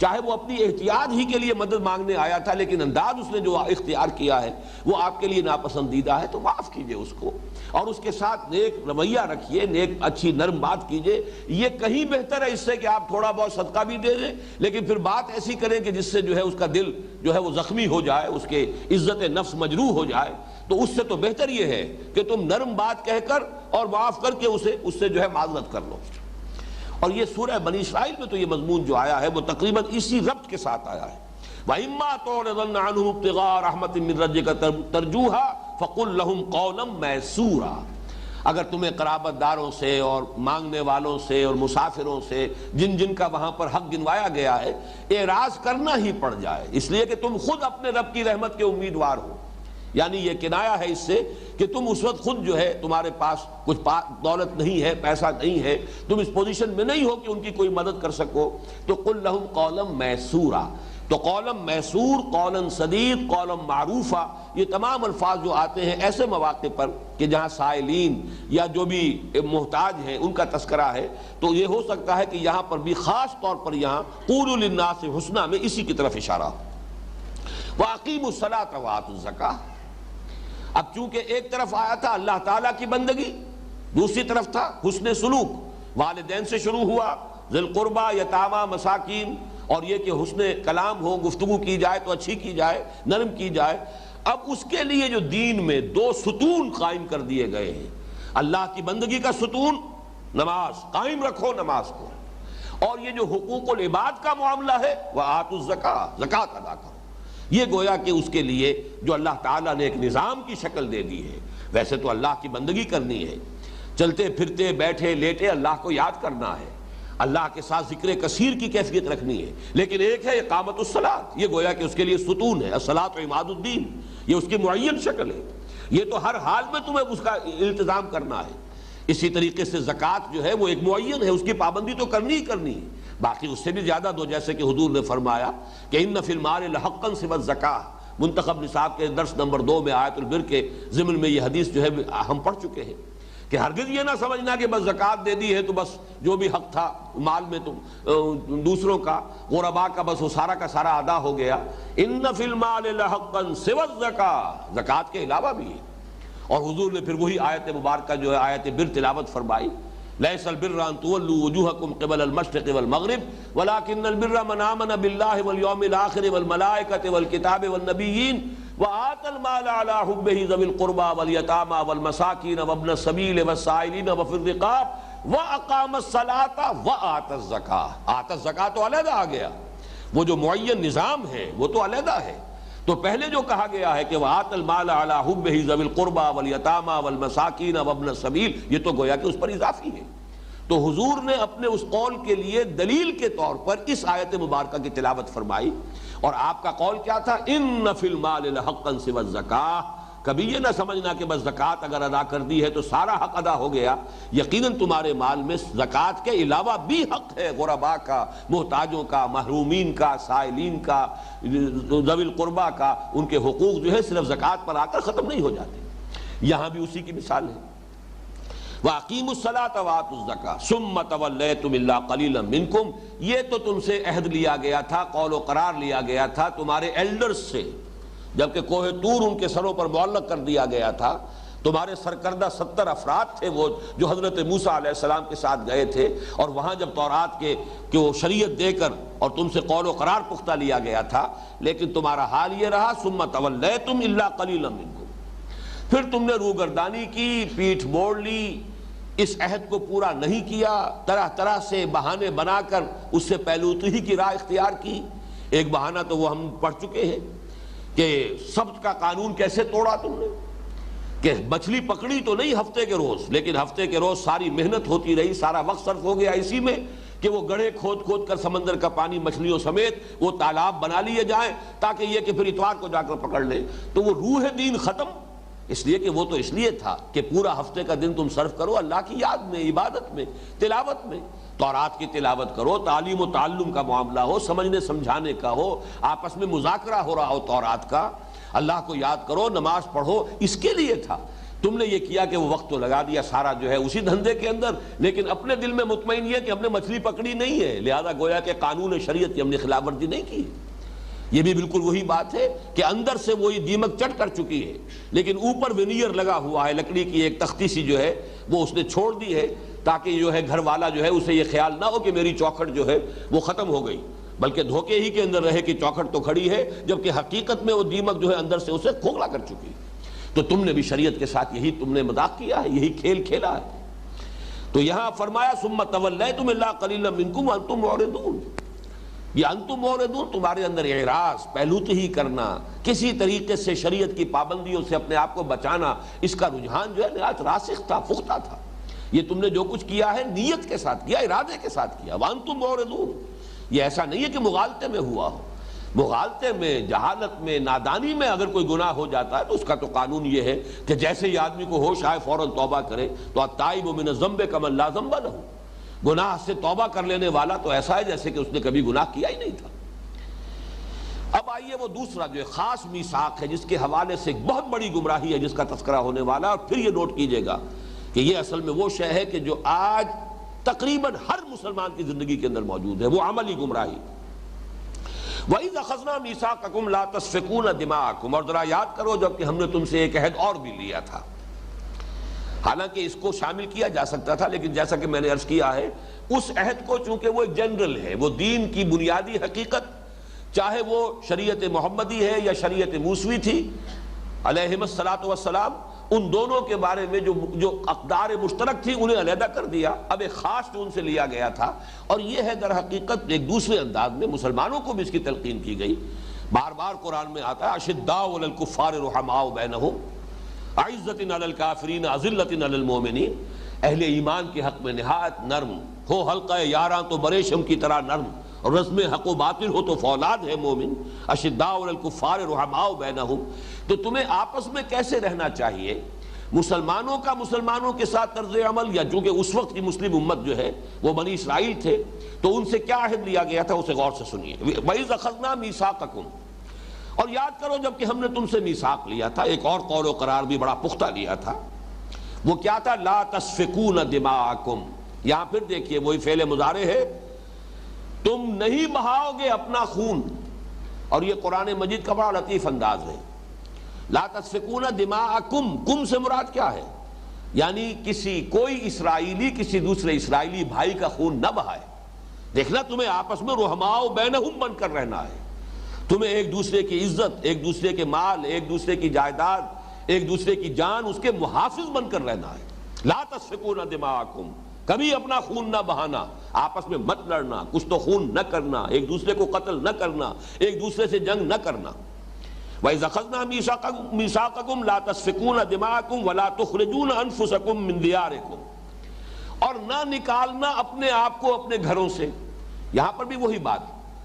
Speaker 1: چاہے وہ اپنی احتیاط ہی کے لیے مدد مانگنے آیا تھا، لیکن انداز اس نے جو اختیار کیا ہے وہ آپ کے لیے ناپسندیدہ ہے، تو معاف کیجئے اس کو، اور اس کے ساتھ نیک رویہ رکھیے، نیک اچھی نرم بات کیجئے۔ یہ کہیں بہتر ہے اس سے کہ آپ تھوڑا بہت صدقہ بھی دے دیں، لیکن پھر بات ایسی کریں کہ جس سے جو ہے اس کا دل جو ہے وہ زخمی ہو جائے، اس کے عزت نفس مجروح ہو جائے۔ تو اس سے تو بہتر یہ ہے کہ تم نرم بات کہہ کر اور معاف کر کے اس سے جو ہے معذرت کر لو۔ اور یہ سورہ بنی اسرائیل میں تو یہ مضمون جو آیا ہے وہ تقریباً اسی ربط کے ساتھ آیا ہے، وَإِمَّا تُعْرِضَنَّ عَنْهُمُ ابْتِغَاءَ رَحْمَةٍ مِّن رَّبِّكَ تَرْجُوهَا فَقُل لَّهُمْ قَوْلًا مَّيْسُورًا۔ اگر تمہیں قرابت داروں سے اور مانگنے والوں سے اور مسافروں سے جن جن کا وہاں پر حق گنوایا گیا ہے اعراض کرنا ہی پڑ جائے، اس لیے کہ تم خود اپنے رب کی رحمت کے امیدوار ہو، یعنی یہ کنایا ہے اس سے کہ تم اس وقت خود جو ہے تمہارے پاس کچھ دولت نہیں ہے، پیسہ نہیں ہے، تم اس پوزیشن میں نہیں ہو کہ ان کی کوئی مدد کر سکو، تو قل لہم قولا میسورا، تو قولا میسور، قولا سدید، قولا معروفہ، یہ تمام الفاظ جو آتے ہیں ایسے مواقع پر کہ جہاں سائلین یا جو بھی محتاج ہیں ان کا تذکرہ ہے، تو یہ ہو سکتا ہے کہ یہاں پر بھی خاص طور پر یہاں قولوا للناس حسنا میں اسی کی طرف اشارہ ہو۔ وَأَقِیمُوا الصَّلَاةَ وَآتُوا الزَّکَاةَ، اب چونکہ ایک طرف آیا تھا اللہ تعالیٰ کی بندگی، دوسری طرف تھا حسن سلوک، والدین سے شروع ہوا، ذی القربہ، یتامہ، مساکین، اور یہ کہ حسن کلام ہو، گفتگو کی جائے تو اچھی کی جائے، نرم کی جائے۔ اب اس کے لیے جو دین میں دو ستون قائم کر دیے گئے ہیں، اللہ کی بندگی کا ستون نماز، قائم رکھو نماز کو، اور یہ جو حقوق العباد کا معاملہ ہے وَآتُوا الزَّکَاةَ، زکوٰۃ ادا کرو، یہ گویا کہ اس کے لیے جو اللہ تعالیٰ نے ایک نظام کی شکل دے دی ہے۔ ویسے تو اللہ کی بندگی کرنی ہے، چلتے پھرتے بیٹھے لیٹے اللہ کو یاد کرنا ہے، اللہ کے ساتھ ذکر کثیر کی کیفیت رکھنی ہے، لیکن ایک ہے اقامت الصلاۃ، یہ گویا کہ اس کے لیے ستون ہے، الصلاۃ عماد الدین، یہ اس کی معین شکل ہے، یہ تو ہر حال میں تمہیں اس کا التزام کرنا ہے۔ اسی طریقے سے زکوٰۃ جو ہے وہ ایک معین ہے، اس کی پابندی تو کرنی ہی کرنی ہے، باقی اس سے بھی زیادہ دو، جیسے کہ حضور نے فرمایا کہ ان فی المال لحقا سوی الزکاۃ، منتخب نصاب کے درس نمبر 2 میں آیت البر کے ضمن میں یہ حدیث جو ہے ہم پڑھ چکے ہیں کہ ہرگز یہ نہ سمجھنا کہ بس زکوٰۃ دے دی ہے تو بس جو بھی حق تھا مال میں تو دوسروں کا، غرباء کا، بس وہ سارا کا سارا ادا ہو گیا۔ ان فی المال لحقا سوی الزکاۃ، زکوٰۃ کے علاوہ بھی ہے، اور حضور نے پھر وہی آیت مبارکہ جو ہے آیت بر تلاوت فرمائی، لیس البر ان تولوا وجوہکم قبل المشرق والمغرب ولکن البر من آمن باللہ والیوم الآخر والملائکۃ والکتاب والنبیین وآتى المال على حبه ذوي القربى واليتامى والمساكين وابن السبيل والسائلين وفي الرقاب وأقام الصلاة وآتى الزكاة۔ آتى الزكاة تو علیحدہ آ گیا، وہ جو معین نظام ہے وہ تو علیحدہ ہے، تو پہلے جو کہا گیا ہے کہ وآتى المال على حبه ذوي القربى واليتامى والمساكين وابن السبيل، یہ تو گویا کہ اس پر اضافی ہے۔ تو حضور نے اپنے اس قول کے لیے دلیل کے طور پر اس آیت مبارکہ کی تلاوت فرمائی، اور آپ کا قول کیا تھا؟ ان فی المال لحقا سوی الزکاۃ، کبھی یہ نہ سمجھنا کہ بس زکوٰۃ اگر ادا کر دی ہے تو سارا حق ادا ہو گیا، یقیناً تمہارے مال میں زکوٰۃ کے علاوہ بھی حق ہے، غرباء کا، محتاجوں کا، محرومین کا، سائلین کا، ذوی القربہ کا، ان کے حقوق جو ہے صرف زکوٰۃ پر آ کر ختم نہیں ہو جاتے۔ یہاں بھی اسی کی مثال ہے، وَأَقِیمُوا الصَّلَاةَ وَآتُوا الزَّکَاةَ ثُمَّ تَوَلَّیْتُمْ إِلَّا قَلِیلًا مِنکُم، یہ تو تم سے عہد لیا گیا تھا، قول و قرار لیا گیا تھا تمہارے ایلڈرز سے، جبکہ کوہ طور ان کے سروں پر معلق کر دیا گیا تھا، تمہارے سرکردہ 70 افراد تھے وہ جو حضرت موسیٰ علیہ السلام کے ساتھ گئے تھے، اور وہاں جب تورات کے وہ شریعت دے کر اور تم سے قول و قرار پختہ لیا گیا تھا، لیکن تمہارا حال یہ رہا ثُمَّ تَوَلَّیْتُمْ إِلَّا قَلِیلًا مِنکُم، پھر تم نے روگردانی کی، پیٹھ موڑ لی، اس عہد کو پورا نہیں کیا، طرح طرح سے بہانے بنا کر اس سے پہلوتی کی راہ اختیار کی۔ ایک بہانہ تو وہ ہم پڑھ چکے ہیں کہ سبت کا قانون کیسے توڑا تم نے، کہ مچھلی پکڑی تو نہیں ہفتے کے روز، لیکن ہفتے کے روز ساری محنت ہوتی رہی، سارا وقت صرف ہو گیا اسی میں کہ وہ گڑھے کھود کھود کر سمندر کا پانی مچھلیوں سمیت وہ تالاب بنا لیے جائیں تاکہ یہ کہ پھر اتوار کو جا کر پکڑ لیں۔ تو وہ روح دین ختم، اس لیے کہ وہ تو اس لیے تھا کہ پورا ہفتے کا دن تم صرف کرو اللہ کی یاد میں، عبادت میں، تلاوت میں، تورات کی تلاوت کرو، تعلیم و تعلم کا معاملہ ہو، سمجھنے سمجھانے کا ہو، آپس میں مذاکرہ ہو رہا ہو تورات کا، اللہ کو یاد کرو، نماز پڑھو، اس کے لیے تھا۔ تم نے یہ کیا کہ وہ وقت تو لگا دیا سارا جو ہے اسی دھندے کے اندر، لیکن اپنے دل میں مطمئن یہ کہ ہم نے مچھلی پکڑی نہیں ہے، لہذا گویا کہ قانون شریعت کی ہم نے خلاف ورزی نہیں کی۔ یہ بھی بالکل وہی بات ہے کہ اندر سے وہی دیمک چٹ کر چکی ہے، لیکن اوپر ونیئر لگا ہوا ہے، لکڑی کی ایک تختی سی جو ہے وہ اس نے چھوڑ دی ہے، تاکہ جو ہے گھر والا جو ہے اسے یہ خیال نہ ہو کہ میری چوکھٹ جو ہے وہ ختم ہو گئی، بلکہ دھوکے ہی کے اندر رہے کہ چوکھٹ تو کھڑی ہے، جبکہ حقیقت میں وہ دیمک جو ہے اندر سے اسے کھوکھلا کر چکی۔ تو تم نے بھی شریعت کے ساتھ یہی تم نے مذاق کیا ہے، یہی کھیل کھیلا ہے۔ تو یہاں فرمایا ثم تولیتم الا قلیلا منکم وانتم معرضون، یہ انتم موردون، تمہارے اندر اعراض، پہلوتہی کرنا، کسی طریقے سے شریعت کی پابندیوں سے اپنے آپ کو بچانا، اس کا رجحان جو ہے نہایت راسخ تھا، پختہ تھا۔ یہ تم نے جو کچھ کیا ہے نیت کے ساتھ کیا، ارادے کے ساتھ کیا۔ وانتم موردون، یہ ایسا نہیں ہے کہ مغالطے میں ہوا ہو۔ مغالطے میں، جہالت میں، نادانی میں اگر کوئی گناہ ہو جاتا ہے تو اس کا تو قانون یہ ہے کہ جیسے ہی آدمی کو ہوش آئے فوراً توبہ کرے۔ تو التائب من الذنب کمن لا ذنب لہ، گناہ سے توبہ کر لینے والا تو ایسا ہے جیسے کہ اس نے کبھی گناہ کیا ہی نہیں تھا۔ اب آئیے وہ دوسرا جو خاص میثاق ہے جس کے حوالے سے ایک بہت بڑی گمراہی ہے جس کا تذکرہ ہونے والا ہے، اور پھر یہ نوٹ کیجئے گا کہ یہ اصل میں وہ شے ہے کہ جو آج تقریباً ہر مسلمان کی زندگی کے اندر موجود ہے، وہ عملی گمراہی۔ وَإِذْ أَخَذْنَا مِيثَاقَكُمْ لَا تَسْفِكُونَ دِمَاءَكُمْ، اور ذرا یاد کرو جب کہ ہم نے تم سے ایک عہد اور بھی لیا تھا۔ حالانکہ اس کو شامل کیا جا سکتا تھا، لیکن جیسا کہ میں نے عرض کیا ہے اس عہد کو چونکہ وہ ایک جنرل ہے، وہ دین کی بنیادی حقیقت، چاہے وہ شریعت محمدی ہے یا شریعت موسوی تھی علیہم الصلاۃ والسلام، ان دونوں کے بارے میں جو اقدار مشترک تھی انہیں علیحدہ کر دیا۔ اب ایک خاص جو ان سے لیا گیا تھا، اور یہ ہے در حقیقت ایک دوسرے انداز میں مسلمانوں کو بھی اس کی تلقین کی گئی۔ بار بار قرآن میں آتا ہے اشداء علی الکفار رحماء بینہم اعزۃ علی الکافرین اذلۃ علی المؤمنین، اہل ایمان کے حق میں نہایت نرم ہو، حلقہ یاراں تو بریشم کی طرح نرم، اور رزم حق و باطل ہو تو فولاد ہے مومن۔ اشداء علی الکفار رحماء بینہم، تو تمہیں آپس میں کیسے رہنا چاہیے؟ مسلمانوں کا مسلمانوں کے ساتھ طرز عمل، یا چونکہ اس وقت کی مسلم امت جو ہے وہ بنی اسرائیل تھے، تو ان سے کیا عہد لیا گیا تھا اسے غور سے سنیے۔ وَإِذْ أَخَذْنَا مِيثَاقَكُمْ، اور یاد کرو جب کہ ہم نے تم سے میثاق لیا تھا، ایک اور قول و قرار بھی بڑا پختہ لیا تھا، وہ کیا تھا؟ لا تسفکون دماءکم۔ یہاں پھر دیکھیے وہی فعل مضارع ہے، تم نہیں بہاؤ گے اپنا خون، اور یہ قرآن مجید کا بڑا لطیف انداز ہے۔ لا تسفکون دماءکم، کم سے مراد کیا ہے؟ یعنی کوئی اسرائیلی کسی دوسرے اسرائیلی بھائی کا خون نہ بہائے۔ دیکھنا تمہیں آپس میں رحماء بینہم بن کر رہنا ہے، تمہیں ایک دوسرے کی عزت، ایک دوسرے کے مال، ایک دوسرے کی جائیداد، ایک دوسرے کی جان، اس کے محافظ بن کر رہنا ہے۔ لا تسفکون دماءکم، کبھی اپنا خون نہ بہانا، آپس میں مت لڑنا، کچھ تو خون نہ کرنا، ایک دوسرے کو قتل نہ کرنا، ایک دوسرے سے جنگ نہ کرنا۔ وَإِذْ أَخَذْنَا مِيثَاقَكُمْ لَا تَسْفِكُونَ دِمَاءَكُمْ وَلَا تُخْرِجُونَ أَنفُسَكُمْ مِنْ دِيَارِكُمْ، اور نہ نکالنا اپنے آپ کو اپنے گھروں سے۔ یہاں پر بھی وہی بات،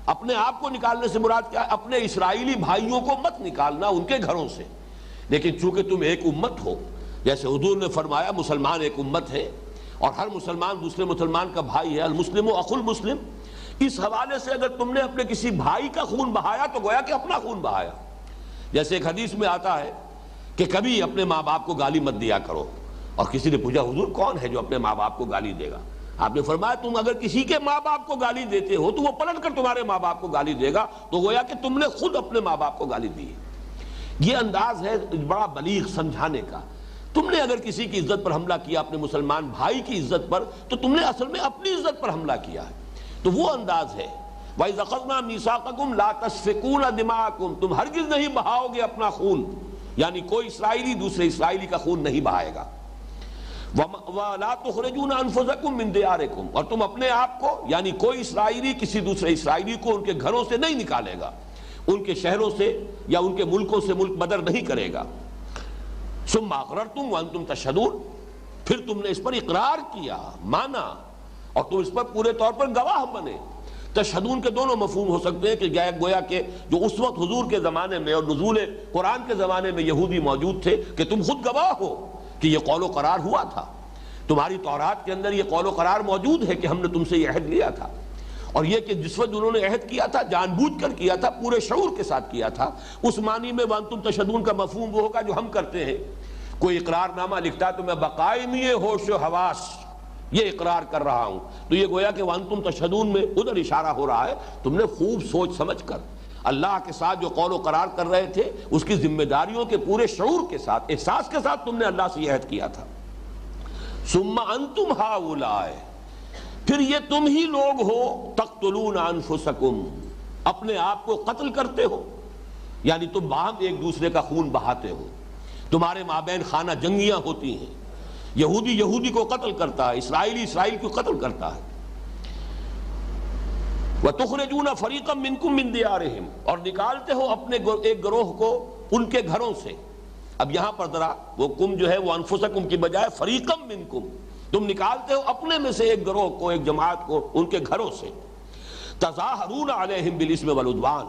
Speaker 1: اپنے آپ کو نکالنے سے مراد کیا ہے؟ اپنے اسرائیلی بھائیوں کو مت نکالنا ان کے گھروں سے، لیکن چونکہ تم ایک امت ہو، جیسے حضور نے فرمایا مسلمان ایک امت ہے اور ہر مسلمان دوسرے مسلمان کا بھائی ہے، المسلم اخو المسلم، اس حوالے سے اگر تم نے اپنے کسی بھائی کا خون بہایا تو گویا کہ اپنا خون بہایا۔ جیسے ایک حدیث میں آتا ہے کہ کبھی اپنے ماں باپ کو گالی مت دیا کرو، اور کسی نے پوچھا حضور کون ہے جو اپنے ماں باپ کو گالی دے گا؟ آپ نے فرمایا تم اگر کسی کے ماں باپ کو گالی دیتے ہو تو وہ پلٹ کر تمہارے ماں باپ کو گالی دے گا، تو گویا کہ تم نے خود اپنے ماں باپ کو گالی دی ہے۔ یہ انداز ہے بڑا بلیغ سمجھانے کا۔ تم نے اگر کسی کی عزت پر حملہ کیا، اپنے مسلمان بھائی کی عزت پر، تو تم نے اصل میں اپنی عزت پر حملہ کیا ہے۔ تو وہ انداز ہے وَإِذْ أَخَذْنَا مِيثَاقَكُمْ لَا تَسْفِكُونَ دِمَاءَكُمْ، تم ہرگز نہیں بہاؤ گے اپنا خون، یعنی کوئی اسرائیلی دوسرے اسرائیلی کا خون نہیں بہائے گا۔ وَلَا تُخْرِجُونَ أَنفُسَكُمْ مِنْ دِيَارِكُمْ، اور تم اپنے آپ کو، یعنی کوئی اسرائیلی کسی دوسرے اسرائیلی کو ان کے گھروں سے نہیں نکالے گا، ان کے شہروں سے یا ان کے ملکوں سے ملک بدر نہیں کرے گا۔ ثُمَّ أَقْرَرْتُمْ وَأَنْتُمْ تَشْهَدُونَ، پھر تم نے اس پر اقرار کیا، مانا، اور تم اس پر پورے طور پر گواہ بنے۔ تشہدون کے دونوں مفہوم ہو سکتے ہیں کہ گویا کہ جو اس وقت حضور کے زمانے میں اور نزول قرآن کے زمانے میں یہودی موجود تھے کہ تم خود گواہ ہو کہ یہ قول و قرار ہوا تھا، تمہاری تورات کے اندر یہ قول و قرار موجود ہے کہ ہم نے تم سے یہ عہد لیا تھا، اور یہ کہ جس وقت انہوں نے عہد کیا تھا جان بوجھ کر کیا تھا، پورے شعور کے ساتھ کیا تھا۔ اس معنی میں وانتم تشہدون کا مفہوم وہ ہوگا جو ہم کرتے ہیں، کوئی اقرار نامہ لکھتا ہے تو میں بقائمی ہوش و حواس یہ اقرار کر رہا ہوں، تو یہ گویا کہ وانتم تشہدون میں ادھر اشارہ ہو رہا ہے، تم نے خوب سوچ سمجھ کر اللہ کے ساتھ جو قول و قرار کر رہے تھے اس کی ذمہ داریوں کے پورے شعور کے ساتھ، احساس کے ساتھ تم نے اللہ سے یہ عہد کیا تھا۔ ثم انتم ہؤلاء، پھر یہ تم ہی لوگ ہو، تقتلون انفسکم، اپنے آپ کو قتل کرتے ہو، یعنی تم باہم ایک دوسرے کا خون بہاتے ہو، تمہارے مابین خانہ جنگیاں ہوتی ہیں، یہودی یہودی کو قتل کرتا ہے، اسرائیلی اسرائیل کو قتل کرتا ہے۔ وَتُخْرِجُونَ فَرِيقًا مِّنكُم مِّن دِيَارِهِمْ، اور نکالتے ہو اپنے ایک گروہ کو ان کے گھروں سے. اب یہاں پر ذرا وہ کم جو ہے وہ انفسکم کی بجائے فریقم منکم، تم نکالتے ہو اپنے میں سے ایک گروہ کو، ایک جماعت کو ان کے گھروں سے. تظاہرون علیہم بالاسم والعدوان،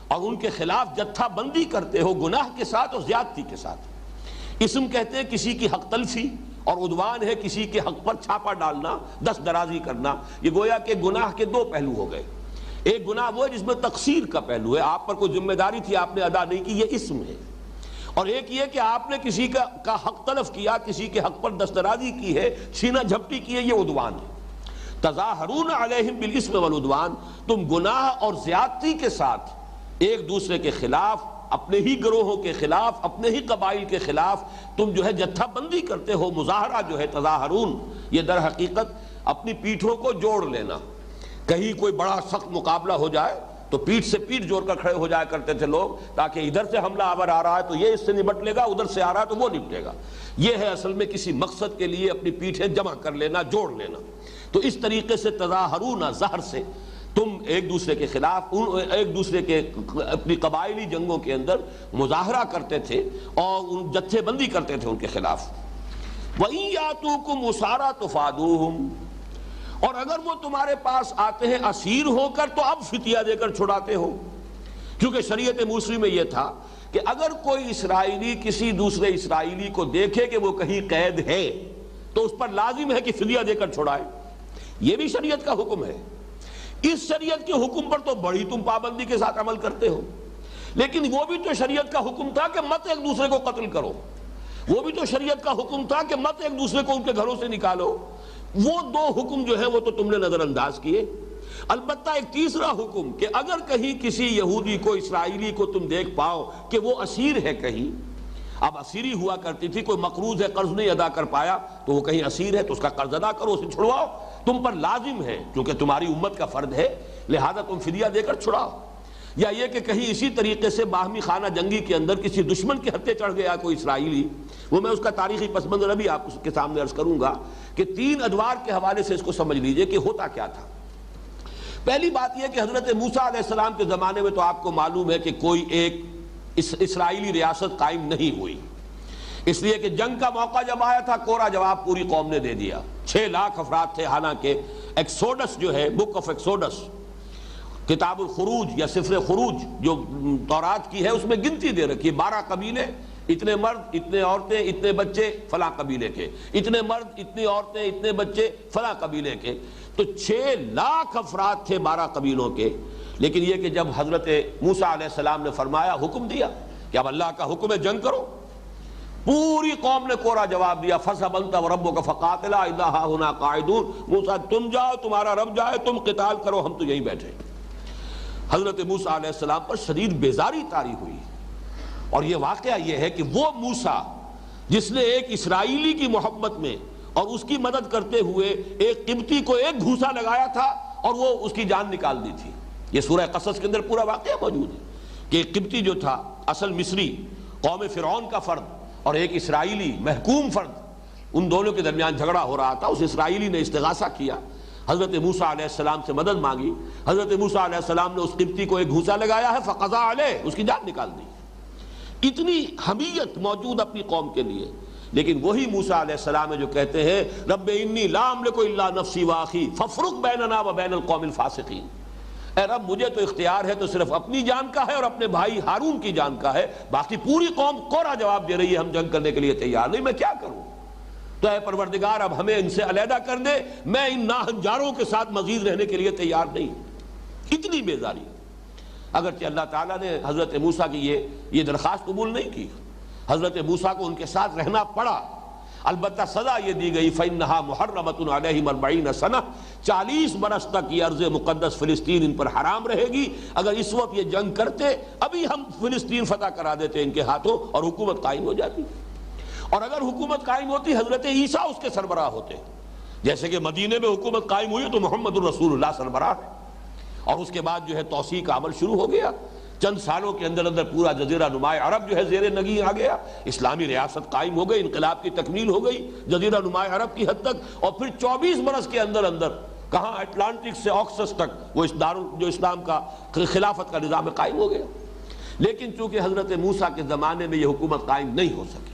Speaker 1: اور ان کے خلاف جتھا بندی کرتے ہو گناہ کے ساتھ اور زیادتی کے ساتھ. اسم کہتے ہیں کسی کی حق تلفی، اور عدوان ہے کسی کے حق پر چھاپا ڈالنا، دست درازی کرنا. یہ گویا کہ گناہ کے دو پہلو ہو گئے. ایک گناہ وہ ہے جس میں تقصیر کا پہلو ہے، آپ پر کوئی ذمہ داری تھی آپ نے ادا نہیں کی، یہ اسم ہے. اور ایک یہ کہ آپ نے کسی کا حق تلف کیا، کسی کے حق پر دسترازی کی ہے، چھینا جھپٹی کی ہے، یہ عدوان ہے. تظاہرون علیہم بالاسم والعدوان، تم گناہ اور زیادتی کے ساتھ ایک دوسرے کے خلاف، اپنے ہی گروہوں کے خلاف، اپنے ہی قبائل کے خلاف تم جو ہے جتھا بندی کرتے ہو. مظاہرہ جو ہے تظاہرون، یہ در حقیقت اپنی پیٹھوں کو جوڑ لینا. کہیں کوئی بڑا سخت مقابلہ ہو جائے تو پیٹھ سے پیٹھ جوڑ کر کھڑے ہو جایا کرتے تھے لوگ، تاکہ ادھر سے حملہ آور آ رہا ہے تو یہ اس سے نمٹ لے گا، ادھر سے آ رہا ہے تو وہ نمٹے گا. یہ ہے اصل میں کسی مقصد کے لیے اپنی پیٹھیں جمع کر لینا، جوڑ لینا. تو اس طریقے سے تظاہرون، زہر سے تم ایک دوسرے کے خلاف، ایک دوسرے کے اپنی قبائلی جنگوں کے اندر مظاہرہ کرتے تھے اور جتھے بندی کرتے تھے ان کے خلاف. وَإِن يَأْتُوكُمْ أُسَارَىٰ تُفَادُوهُمْ، اور اگر وہ تمہارے پاس آتے ہیں اسیر ہو کر تو اب فتیہ دے کر چھڑاتے ہو. کیونکہ شریعت موصلی میں یہ تھا کہ اگر کوئی اسرائیلی کسی دوسرے اسرائیلی کو دیکھے کہ وہ کہیں قید ہے تو اس پر لازم ہے کہ فدیہ دے کر چھڑائے. یہ بھی شریعت کا حکم ہے. اس شریعت کے حکم پر تو بڑی تم پابندی کے ساتھ عمل کرتے ہو، لیکن وہ بھی تو شریعت کا حکم تھا کہ مت ایک دوسرے کو قتل کرو. وہ بھی تو شریعت کا حکم تھا کہ مت ایک دوسرے کو ان کے گھروں سے نکالو. وہ دو حکم جو ہے وہ تو تم نے نظر انداز کیے. البتہ ایک تیسرا حکم کہ اگر کہیں کسی یہودی کو، اسرائیلی کو تم دیکھ پاؤ کہ وہ اسیر ہے کہیں، اب اسیری ہوا کرتی تھی، کوئی مقروض ہے قرض نہیں ادا کر پایا تو وہ کہیں اسیر ہے تو اس کا قرض ادا کرو، اسے چھڑواؤ. تم پر لازم ہے کیونکہ تمہاری امت کا فرد ہے، لہذا تم فدیہ دے کر چھڑاؤ. یا یہ کہ کہیں اسی طریقے سے باہمی خانہ جنگی کے اندر کسی دشمن کے ہتھے چڑھ گیا کوئی اسرائیلی، وہ میں اس کا تاریخی پس منظر ابھی آپ کے سامنے عرض کروں گا کہ 3 ادوار کے حوالے سے اس کو سمجھ لیجئے کہ ہوتا کیا تھا. پہلی بات یہ کہ حضرت موسیٰ علیہ السلام کے زمانے میں تو آپ کو معلوم ہے کہ کوئی ایک اسرائیلی ریاست قائم نہیں ہوئی، اس لیے کہ جنگ کا موقع جب آیا تھا کورا جواب پوری قوم نے دے دیا. 6 لاکھ افراد تھے. حالانکہ ایکسوڈس جو ہے، بک آف ایکسوڈس، کتاب الخروج یا سفر خروج جو تورات کی ہے، اس میں گنتی دے رکھی ہے. 12 قبیلے، اتنے مرد، اتنے عورتیں، اتنے بچے فلاں قبیلے کے، اتنے مرد، اتنی عورتیں، اتنے بچے فلاں قبیلے کے. تو 6 لاکھ افراد تھے 12 قبیلوں کے. لیکن یہ کہ جب حضرت موسیٰ علیہ السلام نے فرمایا، حکم دیا کہ اب اللہ کا حکم ہے جنگ کرو، پوری قوم نے کورا جواب دیا. فَاذْهَبْ أَنْتَ وَرَبُّكَ فَقَاتِلَا إِنَّا هَاهُنَا قَاعِدُونَ. موسیٰ تم جاؤ، تمہارا رب جائے، تم قتال کرو، ہم تو یہیں بیٹھے. حضرت موسیٰ علیہ السلام پر شدید بیزاری طاری ہوئی. اور یہ واقعہ یہ ہے کہ وہ موسیٰ جس نے ایک اسرائیلی کی محبت میں اور اس کی مدد کرتے ہوئے ایک قبطی کو ایک گھوسا لگایا تھا اور وہ اس کی جان نکال دی تھی. یہ سورہ قصص کے اندر پورا واقعہ موجود ہے کہ ایک قبطی جو تھا، اصل مصری، قوم فرعون کا فرد، اور ایک اسرائیلی محکوم فرد، ان دونوں کے درمیان جھگڑا ہو رہا تھا. اس اسرائیلی نے استغاثہ کیا، حضرت موسیٰ علیہ السلام سے مدد مانگی. حضرت موسیٰ علیہ السلام نے اس قبطی کو ایک گھوسا لگایا ہے، فقضا علیہ، اس کی جان نکال دی. اتنی حمیت موجود اپنی قوم کے لیے. لیکن وہی موسیٰ علیہ السلام جو کہتے ہیں رب انی لا املک الا نفسی واخی فافرق بیننا وبین القوم الفاسقین. اے رب مجھے تو اختیار ہے تو صرف اپنی جان کا ہے اور اپنے بھائی ہارون کی جان کا ہے، باقی پوری قوم کورا جواب دے رہی ہے ہم جنگ کرنے کے لیے تیار نہیں، میں کیا کروں؟ تو اے پروردگار اب ہمیں ان سے علیحدہ کر دے، میں ان ناہنجاروں کے ساتھ مزید رہنے کے لیے تیار نہیں. اتنی بیزاری. اگرچہ اللہ تعالیٰ نے حضرت موسیٰ کی یہ درخواست قبول نہیں کی، حضرت موسیٰ کو ان کے ساتھ رہنا پڑا. البتہ سزا یہ دی گئی فَإِنَّهَا مُحَرَّمَةٌ عَلَيْهِمْ 40 سنہ، 40 برس تک یہ ارض مقدس فلسطین ان پر حرام رہے گی. اگر اس وقت یہ جنگ کرتے ابھی ہم فلسطین فتح کرا دیتے ان کے ہاتھوں اور حکومت قائم ہو جاتی. اور اگر حکومت قائم ہوتی حضرت عیسیٰ اس کے سربراہ ہوتے. جیسے کہ مدینے میں حکومت قائم ہوئی تو محمد الرسول اللہ سربراہ ہے، اور اس کے بعد جو ہے توسیع کا عمل شروع ہو گیا. چند سالوں کے اندر اندر پورا جزیرہ نما عرب جو ہے زیر نگین آ گیا، اسلامی ریاست قائم ہو گئی، انقلاب کی تکمیل ہو گئی جزیرہ نما عرب کی حد تک. اور پھر 24 برس کے اندر اندر کہاں اٹلانٹک سے آکسس تک وہ جو اسلام کا خلافت کا نظام قائم ہو گیا. لیکن چونکہ حضرت موسیٰ کے زمانے میں یہ حکومت قائم نہیں ہو سکی.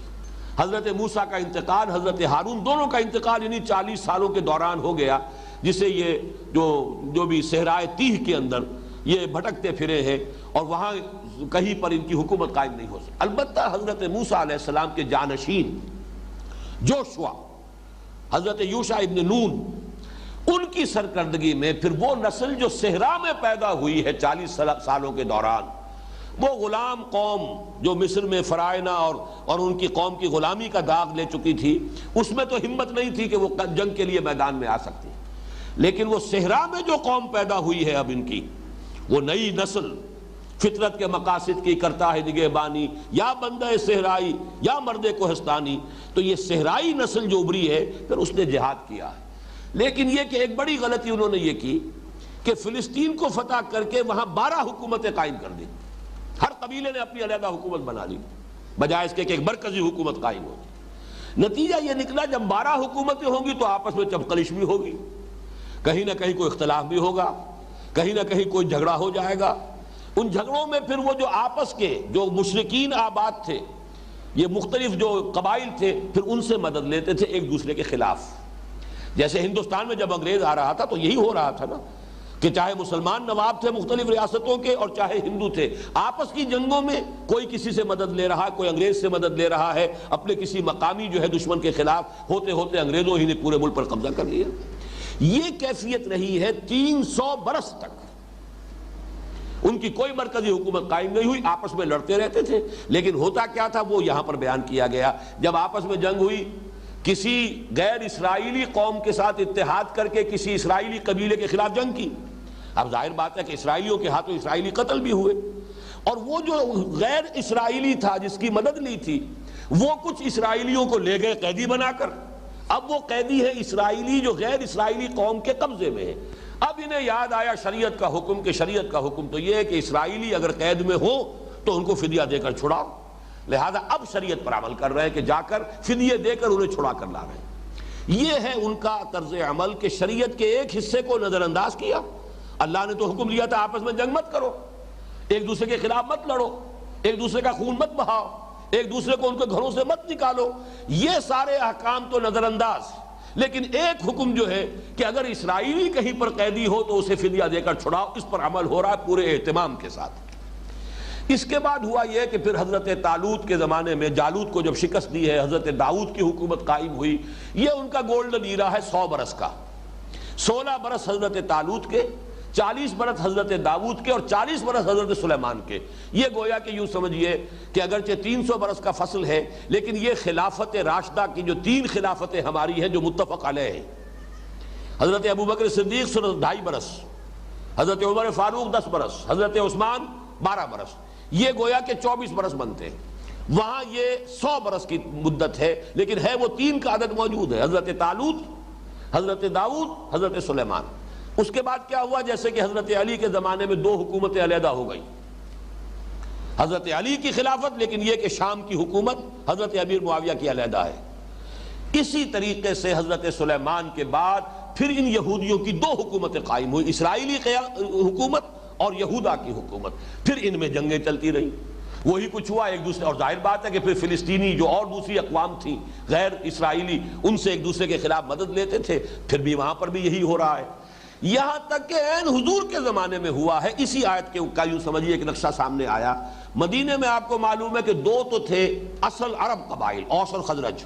Speaker 1: حضرت موسیٰ کا انتقال، حضرت ہارون، دونوں کا انتقال انہی 40 سالوں کے دوران ہو گیا، جسے یہ جو بھی صحرائے تیہ کے اندر یہ بھٹکتے پھرے ہیں اور وہاں کہیں پر ان کی حکومت قائم نہیں ہو سکی. البتہ حضرت موسیٰ علیہ السلام کے جانشین جوشوا، حضرت یوشع ابن نون، ان کی سرکردگی میں پھر وہ نسل جو صحرا میں پیدا ہوئی ہے 40 سالوں کے دوران، وہ غلام قوم جو مصر میں فرائنہ اور ان کی قوم کی غلامی کا داغ لے چکی تھی، اس میں تو ہمت نہیں تھی کہ وہ جنگ کے لیے میدان میں آ سکتی. لیکن وہ صحرا میں جو قوم پیدا ہوئی ہے اب ان کی، وہ نئی نسل فطرت کے مقاصد کی کرتا ہے نگہبانی، یا بندہ صحرائی یا مرد کوہستانی، تو یہ صحرائی نسل جو ابری ہے پھر اس نے جہاد کیا ہے. لیکن یہ کہ ایک بڑی غلطی انہوں نے یہ کی کہ فلسطین کو فتح کر کے وہاں 12 حکومتیں قائم کر دی. ہر قبیلے نے اپنی علیحدہ حکومت بنا لی، بجائے اس کے کہ ایک مرکزی حکومت قائم ہوگی. نتیجہ یہ نکلا جب 12 حکومتیں ہوں گی تو آپس میں چپقلش بھی ہوگی، کہیں نہ کہیں کوئی اختلاف بھی ہوگا، کہیں نہ کہیں کوئی جھگڑا ہو جائے گا. ان جھگڑوں میں پھر وہ جو آپس کے جو مشرکین آباد تھے، یہ مختلف جو قبائل تھے، پھر ان سے مدد لیتے تھے ایک دوسرے کے خلاف. جیسے ہندوستان میں جب انگریز آ رہا تھا تو یہی ہو رہا تھا نا، کہ چاہے مسلمان نواب تھے مختلف ریاستوں کے اور چاہے ہندو تھے، آپس کی جنگوں میں کوئی کسی سے مدد لے رہا ہے، کوئی انگریز سے مدد لے رہا ہے اپنے کسی مقامی جو ہے دشمن کے خلاف، ہوتے ہوتے انگریزوں ہی نے پورے ملک پر قبضہ کر لیا. یہ کیفیت رہی ہے 300 برس تک. ان کی کوئی مرکزی حکومت قائم نہیں ہوئی، آپس میں لڑتے رہتے تھے. لیکن ہوتا کیا تھا وہ یہاں پر بیان کیا گیا. جب آپس میں جنگ ہوئی، کسی غیر اسرائیلی قوم کے ساتھ اتحاد کر کے کسی اسرائیلی قبیلے کے خلاف جنگ کی، اب ظاہر بات ہے کہ اسرائیلیوں کے ہاتھوں اسرائیلی قتل بھی ہوئے، اور وہ جو غیر اسرائیلی تھا جس کی مدد لی تھی، وہ کچھ اسرائیلیوں کو لے گئے قیدی بنا کر. اب وہ قیدی ہے اسرائیلی جو غیر اسرائیلی قوم کے قبضے میں ہے. اب انہیں یاد آیا شریعت کا حکم، کہ شریعت کا حکم تو یہ ہے کہ اسرائیلی اگر قید میں ہو تو ان کو فدیہ دے کر چھڑاؤ. لہذا اب شریعت پر عمل کر رہے ہیں کہ جا کر فدیے دے کر انہیں چھڑا کر لا رہے ہیں. یہ ہے ان کا طرز عمل کہ شریعت کے ایک حصے کو نظر انداز کیا. اللہ نے تو حکم دیا تھا آپس میں جنگ مت کرو، ایک دوسرے کے خلاف مت لڑو، ایک دوسرے کا خون مت بہاؤ، ایک دوسرے کو ان کے گھروں سے مت نکالو. یہ سارے احکام تو نظر انداز. لیکن ایک حکم جو ہے کہ اگر اسرائیلی کہیں پر قیدی ہو تو اسے فدیہ دے کر چھڑاؤ، اس پر عمل ہو رہا ہے پورے اہتمام کے ساتھ. اس کے بعد ہوا یہ کہ پھر حضرت طالوت کے زمانے میں جالوت کو جب شکست دی ہے، حضرت داؤد کی حکومت قائم ہوئی. یہ ان کا گولڈن ایرا ہے 100 برس کا. 16 برس حضرت طالوت کے، 40 برس حضرت داؤد کے اور 40 برس حضرت سلیمان کے. یہ گویا کہ یوں سمجھیے کہ اگرچہ 300 برس کا فصل ہے، لیکن یہ خلافت راشدہ کی جو 3 خلافتیں ہماری ہیں جو متفق علیہ ہیں. حضرت ابوبکر صدیق 2.5 برس، حضرت عمر فاروق 10 برس، حضرت عثمان 12 برس. یہ گویا کہ 24 برس بنتے ہیں. وہاں یہ 100 برس کی مدت ہے، لیکن ہے وہ 3 کا عدد موجود ہے، حضرت طالوت، حضرت داؤد، حضرت سلیمان. اس کے بعد کیا ہوا؟ جیسے کہ حضرت علی کے زمانے میں 2 حکومتیں علیحدہ ہو گئی. حضرت علی کی خلافت، لیکن یہ کہ شام کی حکومت حضرت امیر معاویہ کی علیحدہ ہے. اسی طریقے سے حضرت سلیمان کے بعد پھر ان یہودیوں کی 2 حکومتیں قائم ہوئی، اسرائیلی حکومت اور یہودا کی حکومت. پھر ان میں جنگیں چلتی رہیں. وہی کچھ ہوا ایک دوسرے، اور ظاہر بات ہے کہ پھر فلسطینی جو اور دوسری اقوام تھیں غیر اسرائیلی، ان سے ایک دوسرے کے خلاف مدد لیتے تھے. پھر بھی وہاں پر بھی یہی ہو رہا ہے، یہاں تک کہ عین حضور کے زمانے میں ہوا ہے. اسی آیت کے کا یوں سمجھیے ایک نقشہ سامنے آیا. مدینے میں آپ کو معلوم ہے کہ 2 تو تھے اصل عرب قبائل، اوس اور خزرج.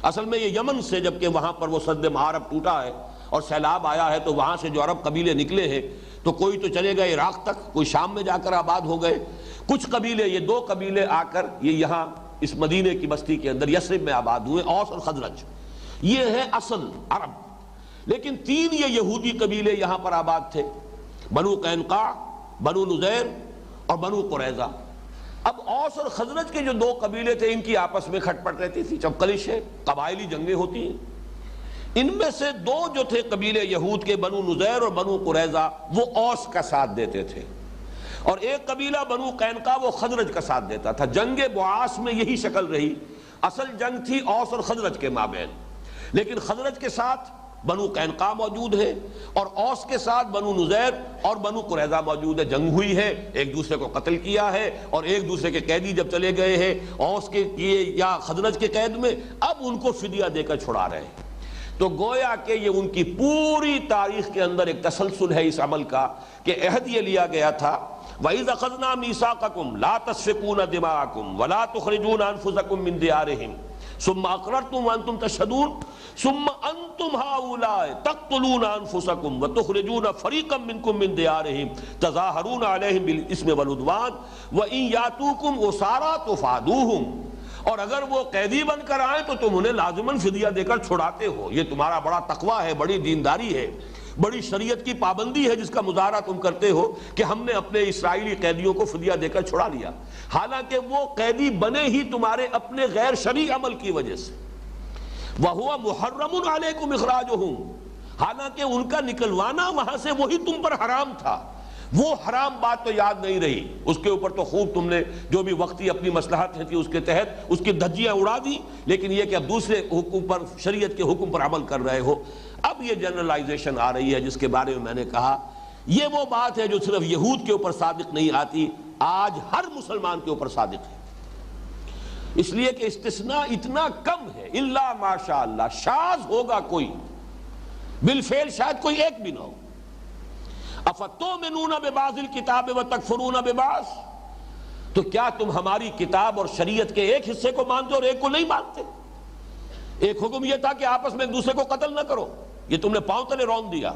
Speaker 1: اصل میں یہ یمن سے، جبکہ وہاں پر وہ سد معارب ٹوٹا ہے اور سیلاب آیا ہے، تو وہاں سے جو عرب قبیلے نکلے ہیں تو کوئی تو چلے گئے عراق تک، کوئی شام میں جا کر آباد ہو گئے. کچھ قبیلے، یہ 2 قبیلے آ کر یہ یہاں اس مدینے کی بستی کے اندر یثرب میں آباد ہوئے، اوس اور خزرج. یہ ہے اصل عرب. لیکن 3 یہ یہودی قبیلے یہاں پر آباد تھے، بنو قینقاع، بنو نذیر اور بنو قریظہ. اب اوس اور خزرج کے جو 2 قبیلے تھے، ان کی آپس میں کھٹ پٹ رہتی تھی، چپقلش ہے، قبائلی جنگیں ہوتی ہیں. ان میں سے 2 جو تھے قبیلے یہود کے، بنو نذیر اور بنو قریظہ، وہ اوس کا ساتھ دیتے تھے، اور ایک قبیلہ بنو قینقاع وہ خزرج کا ساتھ دیتا تھا. جنگ بعاث میں یہی شکل رہی. اصل جنگ تھی اوس اور خزرج کے مابین، لیکن خزرج کے ساتھ بنو قینقاع موجود ہے، اور اوس کے ساتھ بنو نذیر اور بنو قریظہ موجود ہے، جنگ ہوئی ہے، ایک دوسرے کو قتل کیا ہے، اور ایک دوسرے کے قیدی جب چلے گئے ہیں اوس کے کیے یا خزرج کے قید میں، اب ان کو فدیہ دے کر چھڑا رہے ہیں۔ تو گویا کہ یہ ان کی پوری تاریخ کے اندر ایک تسلسل ہے اس عمل کا، کہ عہد یہ لیا گیا تھا وَإِذْ أَخَذْنَا مِيثَاقَكُمْ لَا تَسْفِكُونَ دِمَاءَكُمْ وَلَا تُخْرِجُونَ أَنفُسَكُمْ مِنْ دِيَارِهِمْ ثم اقررتم وانتم تشهدون ثم انتم هؤلاء تقتلون انفسكم وتخرجون فريقا منكم من ديارهم تظاهرون عليهم بالاثم والعدوان وان ياتوكم اسارى تفادوهم، اور اگر وہ قیدی بن کر آئیں تو تم انہیں لازماً فدیہ دے کر چھڑاتے ہو۔ یہ تمہارا بڑا تقویٰ ہے، بڑی دینداری ہے، بڑی شریعت کی پابندی ہے جس کا مظاہرہ تم کرتے ہو کہ ہم نے اپنے اسرائیلی قیدیوں کو فدیہ دے کر چھڑا لیا، حالانکہ وہ قیدی بنے ہی تمہارے اپنے غیر شرعی عمل کی وجہ سے۔ وَهُوَ مُحَرَّمٌ عَلَيْكُمْ إِخْرَاجُهُمْ، حالانکہ ان کا نکلوانا وہاں سے وہی تم پر حرام تھا۔ وہ حرام بات تو یاد نہیں رہی، اس کے اوپر تو خوب تم نے جو بھی وقتی اپنی مصلحت تھی اس کے تحت اس کی دھجیاں اڑا دی، لیکن یہ کہ اب دوسرے حکم پر، شریعت کے حکم پر عمل کر رہے ہو۔ اب یہ جنرلائزیشن آ رہی ہے جس کے بارے میں نے کہا یہ وہ بات ہے جو صرف یہود کے اوپر صادق نہیں آتی، آج ہر مسلمان کے اوپر صادق ہے، اس لیے کہ استثناء اتنا کم ہے، الا ماشاء اللہ، شاذ ہوگا کوئی، بالفعل شاید کوئی ایک بھی نہ ہو۔ افتؤمنون ببعض الکتاب وتکفرون ببعض، تو کیا تم ہماری کتاب اور شریعت کے ایک حصے کو مانتے اور ایک کو نہیں مانتے؟ ایک حکم یہ تھا کہ آپس میں ایک دوسرے کو قتل نہ کرو، یہ تم نے پاؤں تلے رون دیا۔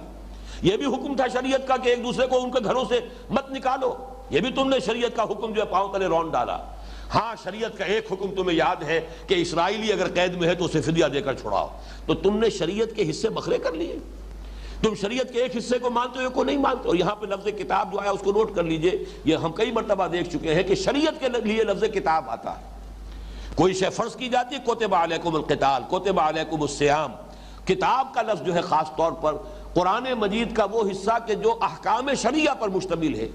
Speaker 1: یہ بھی حکم تھا شریعت کا کہ ایک دوسرے کو ان کے گھروں سے مت نکالو، یہ بھی تم نے شریعت کا حکم جو ہے پاؤں تلے رون ڈالا۔ ہاں شریعت کا ایک حکم تمہیں یاد ہے کہ اسرائیلی اگر قید میں ہے تو اسے فدیہ دے کر چھڑاؤ، تو تم نے شریعت کے حصے بکھرے کر لیے، تم شریعت کے ایک حصے کو مانتے ہو ایک کو نہیں مانتے۔ اور یہاں پہ لفظ کتاب جو ہے اس کو نوٹ کر لیجئے، یہ ہم کئی مرتبہ دیکھ چکے ہیں کہ شریعت کے لیے لفظ کتاب آتا ہے، کوئی شے فرض کی جاتی ہے کتب علیکم القتال، کتب علیکم الصیام۔ کتاب کا لفظ جو ہے خاص طور پر قرآن مجید کا وہ حصہ کہ جو احکام شریعہ پر مشتمل ہے،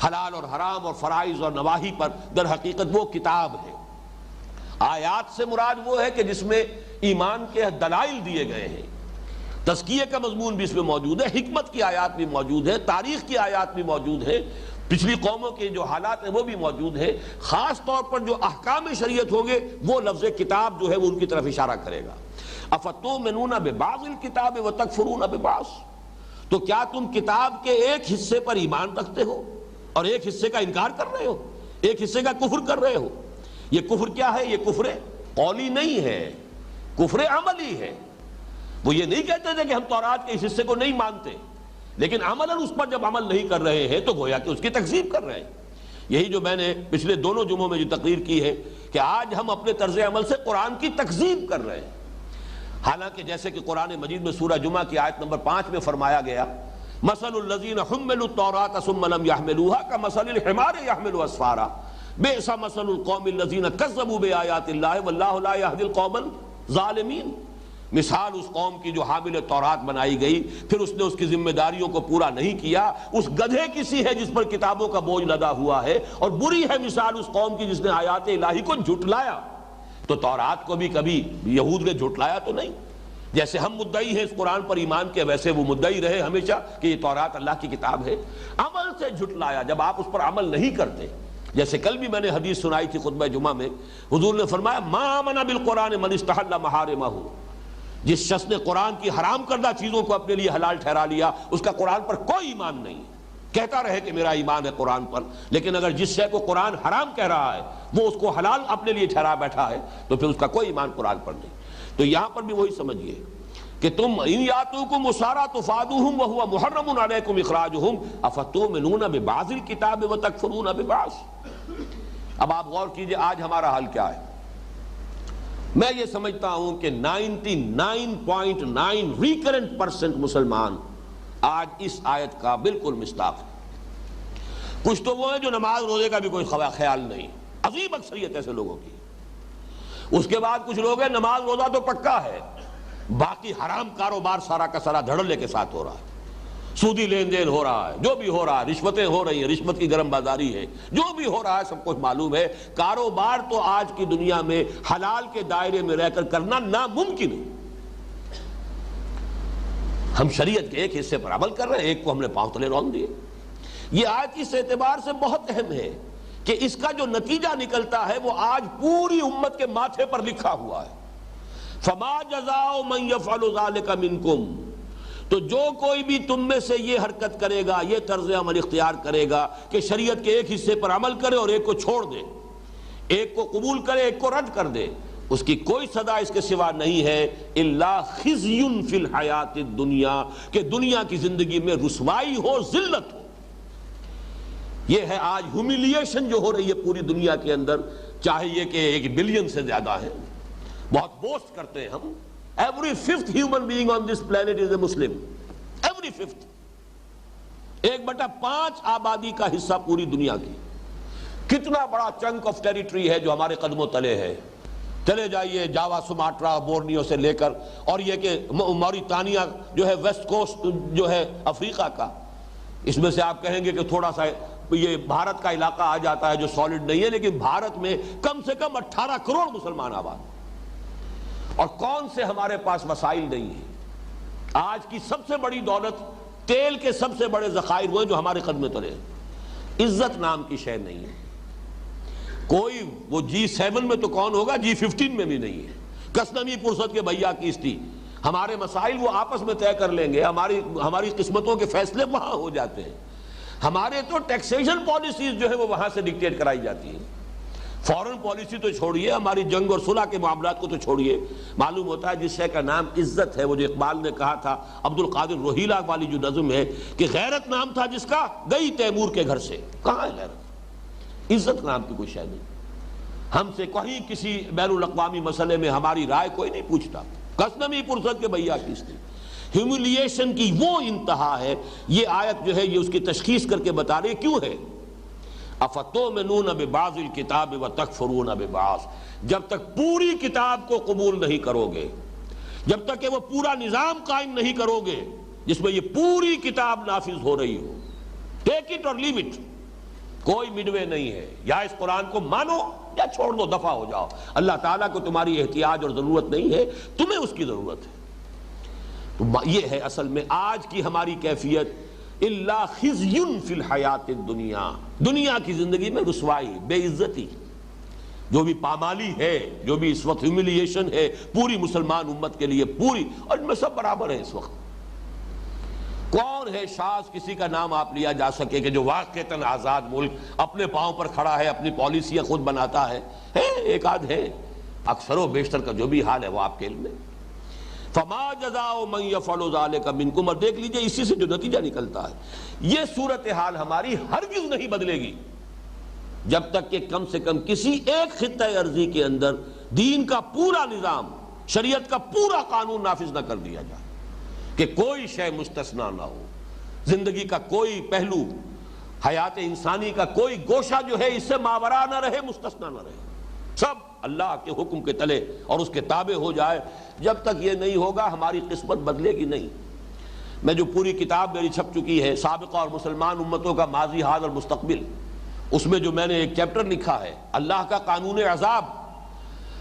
Speaker 1: حلال اور حرام اور فرائض اور نواہی پر، در حقیقت وہ کتاب ہے۔ آیات سے مراد وہ ہے کہ جس میں ایمان کے دلائل دیے گئے ہیں، تزکیے کا مضمون بھی اس میں موجود ہے، حکمت کی آیات بھی موجود ہے، تاریخ کی آیات بھی موجود ہے، پچھلی قوموں کے جو حالات ہیں وہ بھی موجود ہے۔ خاص طور پر جو احکام شریعت ہوں گے وہ لفظ کتاب جو ہے وہ ان کی طرف اشارہ کرے گا۔ افتؤمنون ببعض الکتاب وتکفرون ببعض، تو کیا تم کتاب کے ایک حصے پر ایمان رکھتے ہو اور ایک حصے کا انکار کر رہے ہو، ایک حصے کا کفر کر رہے ہو؟ یہ کفر کیا ہے؟ یہ کفر قولی نہیں ہے، کفر عملی ہے۔ وہ یہ نہیں کہتے تھے کہ ہم تورات کے اس حصے کو نہیں مانتے، لیکن عملاً اس پر جب عمل نہیں کر رہے ہیں تو گویا کہ اس کی تکذیب کر رہے ہیں۔ یہی جو میں نے پچھلے دونوں جمعوں میں جو تقریر کی ہے کہ آج ہم اپنے طرز عمل سے قرآن کی تکذیب کر رہے ہیں، حالانکہ جیسے کہ قرآن مجید میں سورہ جمعہ کی آیت نمبر 5 میں فرمایا گیا مثل الذین حملوا التوراۃ ثم لم يحملوها كمثل الحمار يحمل اسفارا بئس مثل القوم الذین کذبوا بآیات اللہ واللہ لا یہدی القوم الظالمین۔ مثال اس قوم کی جو حامل تورات بنائی گئی پھر اس نے اس کی ذمہ داریوں کو پورا نہیں کیا، اس گدھے کی سی ہے جس پر کتابوں کا بوجھ لدا ہوا ہے، اور بری ہے مثال اس قوم کی جس نے آیات الہی کو جھٹلایا۔ تو تورات کو بھی کبھی یہود نے جھٹلایا تو نہیں، جیسے ہم مدعی ہیں اس قرآن پر ایمان کے، ویسے وہ مدعی رہے ہمیشہ کہ یہ تورات اللہ کی کتاب ہے۔ عمل سے جھٹلایا جب آپ اس پر عمل نہیں کرتے، جیسے کل بھی میں نے حدیث سنائی تھی خطبہ جمعہ میں، حضور نے فرمایا ما آمن بالقرآن من استحل محارمہ، جس شخص نے قرآن کی حرام کردہ چیزوں کو اپنے لیے حلال ٹھہرا لیا اس کا قرآن پر کوئی ایمان نہیں ہے۔ کہتا رہے کہ میرا ایمان ہے قرآن پر، لیکن اگر جس شے کو قرآن حرام کہہ رہا ہے وہ اس کو حلال اپنے لیے ٹھہرا بیٹھا ہے تو پھر اس کا کوئی ایمان قرآن پر نہیں۔ تو یہاں پر بھی وہی سمجھیے کہ تم ان یاتوکم اسارا تفادوہم وہو محرم علیکم اخراجہم افتؤمنون ببعض الکتاب وتکفرون ببعض۔ اب آپ غور کیجئے آج ہمارا حال کیا ہے۔ میں یہ سمجھتا ہوں کہ 99.9 ریکرنٹ% مسلمان آج اس آیت کا بالکل مصداق ہے۔ کچھ تو وہ ہیں جو نماز روزے کا بھی کوئی خیال نہیں، عظیم اکثریت ایسے لوگوں کی۔ اس کے بعد کچھ لوگ ہیں نماز روزہ تو پکا ہے، باقی حرام کاروبار سارا کا سارا دھڑلے کے ساتھ ہو رہا ہے، سودی لین دین ہو رہا ہے، جو بھی ہو رہا ہے، رشوتیں ہو رہی ہیں، رشوت کی گرم بازاری ہے، جو بھی ہو رہا ہے سب کچھ معلوم ہے۔ کاروبار تو آج کی دنیا میں حلال کے دائرے میں رہ کر کرنا ناممکن ہے۔ ہم شریعت کے ایک حصے پر عمل کر رہے ہیں، ایک کو ہم نے پاؤں تلے رون دیے۔ یہ آیت اس اعتبار سے بہت اہم ہے کہ اس کا جو نتیجہ نکلتا ہے وہ آج پوری امت کے ماتھے پر لکھا ہوا ہے۔ فما جزاء من یفعل ذلک منکم، تو جو کوئی بھی تم میں سے یہ حرکت کرے گا، یہ طرز عمل اختیار کرے گا کہ شریعت کے ایک حصے پر عمل کرے اور ایک کو چھوڑ دے، ایک کو قبول کرے ایک کو رد کر دے، اس کی کوئی سزا اس کے سوا نہیں ہے الا خزی فی الحیات الدنیا، کہ دنیا کی زندگی میں رسوائی ہو، ذلت ہو۔ یہ ہے آج ہیوملیشن جو ہو رہی ہے پوری دنیا کے اندر، چاہے یہ کہ 1 بلین سے زیادہ ہے، بہت بوسٹ کرتے ہیں ہم، every 5th human being on this planet is a Muslim, every 5th، 1/5 آبادی کا حصہ پوری دنیا کی۔ کتنا بڑا چنک آف ٹیریٹری ہے جو ہمارے قدموں تلے ہے۔ چلے جائیے جاوا، سماٹرا، بورنیو سے لے کر، اور یہ کہ موریتانیہ جو ہے ویسٹ کوسٹ جو ہے افریقہ کا، اس میں سے آپ کہیں گے کہ تھوڑا سا یہ بھارت کا علاقہ آ جاتا ہے جو سالڈ نہیں ہے، لیکن بھارت میں کم سے کم 18 کروڑ مسلمان آباد، اور کون سے ہمارے پاس وسائل نہیں ہیں۔ آج کی سب سے بڑی دولت تیل کے سب سے بڑے ذخائر ہوئے جو ہمارے قدمے تلے ہیں۔ عزت نام کی شے نہیں ہے، کوئی وہ G7 میں تو کون ہوگا، G15 میں بھی نہیں ہے۔ کسنمی پرست کے بھیا کیس تھی، ہمارے مسائل وہ آپس میں طے کر لیں گے، ہماری قسمتوں کے فیصلے وہاں ہو جاتے ہیں۔ ہمارے تو ٹیکسیشن پالیسیز جو ہے وہ وہاں سے ڈکٹیٹ کرائی جاتی ہیں۔ فورن پالیسی تو چھوڑیے، ہماری جنگ اور صلح کے معاملات کو تو چھوڑیے، معلوم ہوتا ہے جس شے کا نام عزت ہے، وہ جو اقبال نے کہا تھا، عبد القادر روہیلا والی جو نظم ہے کہ غیرت نام تھا جس کا گئی تیمور کے گھر سے، کہاں ہے غیرت؟ عزت نام کی کوئی شے نہیں۔ ہم سے کہیں کسی بین الاقوامی مسئلے میں ہماری رائے کوئی نہیں پوچھتا۔ کسنمی پرست کے بھیا کس تھی؟ ہیوملیشن کی وہ انتہا ہے۔ یہ آیت جو ہے یہ اس کی تشخیص کر کے بتا رہی کیوں ہے۔ افتؤمنون ببعض الکتاب وتکفرون ببعض، جب تک پوری کتاب کو قبول نہیں کرو گے، جب تک کہ وہ پورا نظام قائم نہیں کرو گے جس میں یہ پوری کتاب نافذ ہو رہی ہو، ٹیک اٹ اور لیو اٹ، کوئی مڈوے نہیں ہے، یا اس قرآن کو مانو یا چھوڑ دو، دفع ہو جاؤ۔ اللہ تعالیٰ کو تمہاری احتیاج اور ضرورت نہیں ہے، تمہیں اس کی ضرورت ہے۔ تو یہ ہے اصل میں آج کی ہماری کیفیت، الا خزی فی الحیات الدنیا، دنیا کی زندگی میں رسوائی، بے عزتی، جو بھی پامالی ہے، جو بھی اس وقت ہیوملیشن ہے پوری مسلمان امت کے لیے، پوری، اور ان میں سب برابر ہیں اس وقت۔ کون ہے شاذ کسی کا نام آپ لیا جا سکے کہ جو واقعتاً آزاد ملک اپنے پاؤں پر کھڑا ہے، اپنی پالیسیاں خود بناتا ہے؟ ایک آدھ ہے، اکثر و بیشتر کا جو بھی حال ہے وہ آپ کے علم میں۔ فما جزاء من یفعل ذلک منکم، اور دیکھ لیجئے اسی سے جو نتیجہ نکلتا ہے، یہ صورتحال ہماری ہرگز نہیں بدلے گی جب تک کہ کم سے کم کسی ایک خطہ ارضی کے اندر دین کا پورا نظام، شریعت کا پورا قانون نافذ نہ کر دیا جائے، کہ کوئی شے مستثنا نہ ہو، زندگی کا کوئی پہلو، حیات انسانی کا کوئی گوشہ جو ہے اس سے ماورا نہ رہے، مستثنا نہ رہے، سب اللہ کے حکم کے تلے اور اس کے تابع ہو جائے۔ جب تک یہ نہیں ہوگا ہماری قسمت بدلے گی نہیں۔ میں جو پوری کتاب میری چھپ چکی ہے، سابقہ اور مسلمان امتوں کا ماضی، حال اور مستقبل، اس میں جو میں نے ایک چیپٹر لکھا ہے، اللہ کا قانون عذاب۔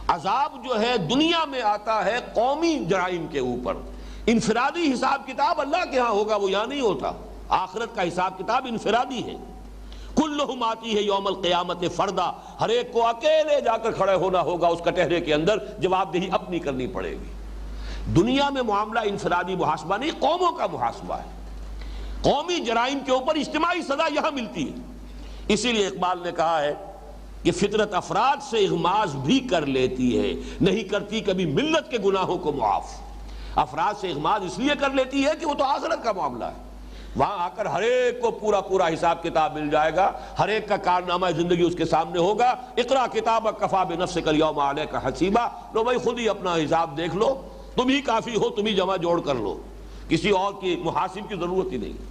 Speaker 1: عذاب جو ہے دنیا میں آتا ہے قومی جرائم کے اوپر، انفرادی حساب کتاب اللہ کے ہاں ہوگا، وہ یہاں نہیں ہوتا۔ آخرت کا حساب کتاب انفرادی ہے، کلہم آتی ہے یوم القیامت فردا، ہر ایک کو اکیلے جا کر کھڑے ہونا ہوگا اس کٹہرے کے اندر، جواب دہی اپنی کرنی پڑے گی۔ دنیا میں معاملہ انفرادی محاسبہ نہیں، قوموں کا محاسبہ ہے۔ قومی جرائم کے اوپر اجتماعی سزا یہاں ملتی ہے۔ اسی لیے اقبال نے کہا ہے کہ فطرت افراد سے اغماض بھی کر لیتی ہے، نہیں کرتی کبھی ملت کے گناہوں کو معاف۔ افراد سے اغماض اس لیے کر لیتی ہے کہ وہ تو آخرت کا معاملہ ہے، وہاں آ کر ہر ایک کو پورا پورا حساب کتاب مل جائے گا، ہر ایک کا کارنامہ زندگی اس کے سامنے ہوگا۔ اقرا کتابک کفی بنفسک الیوم علیک حسیبا، لو بھائی خود ہی اپنا حساب دیکھ لو، تم ہی کافی ہو، تم ہی جمع جوڑ کر لو، کسی اور کی محاسب کی ضرورت ہی نہیں۔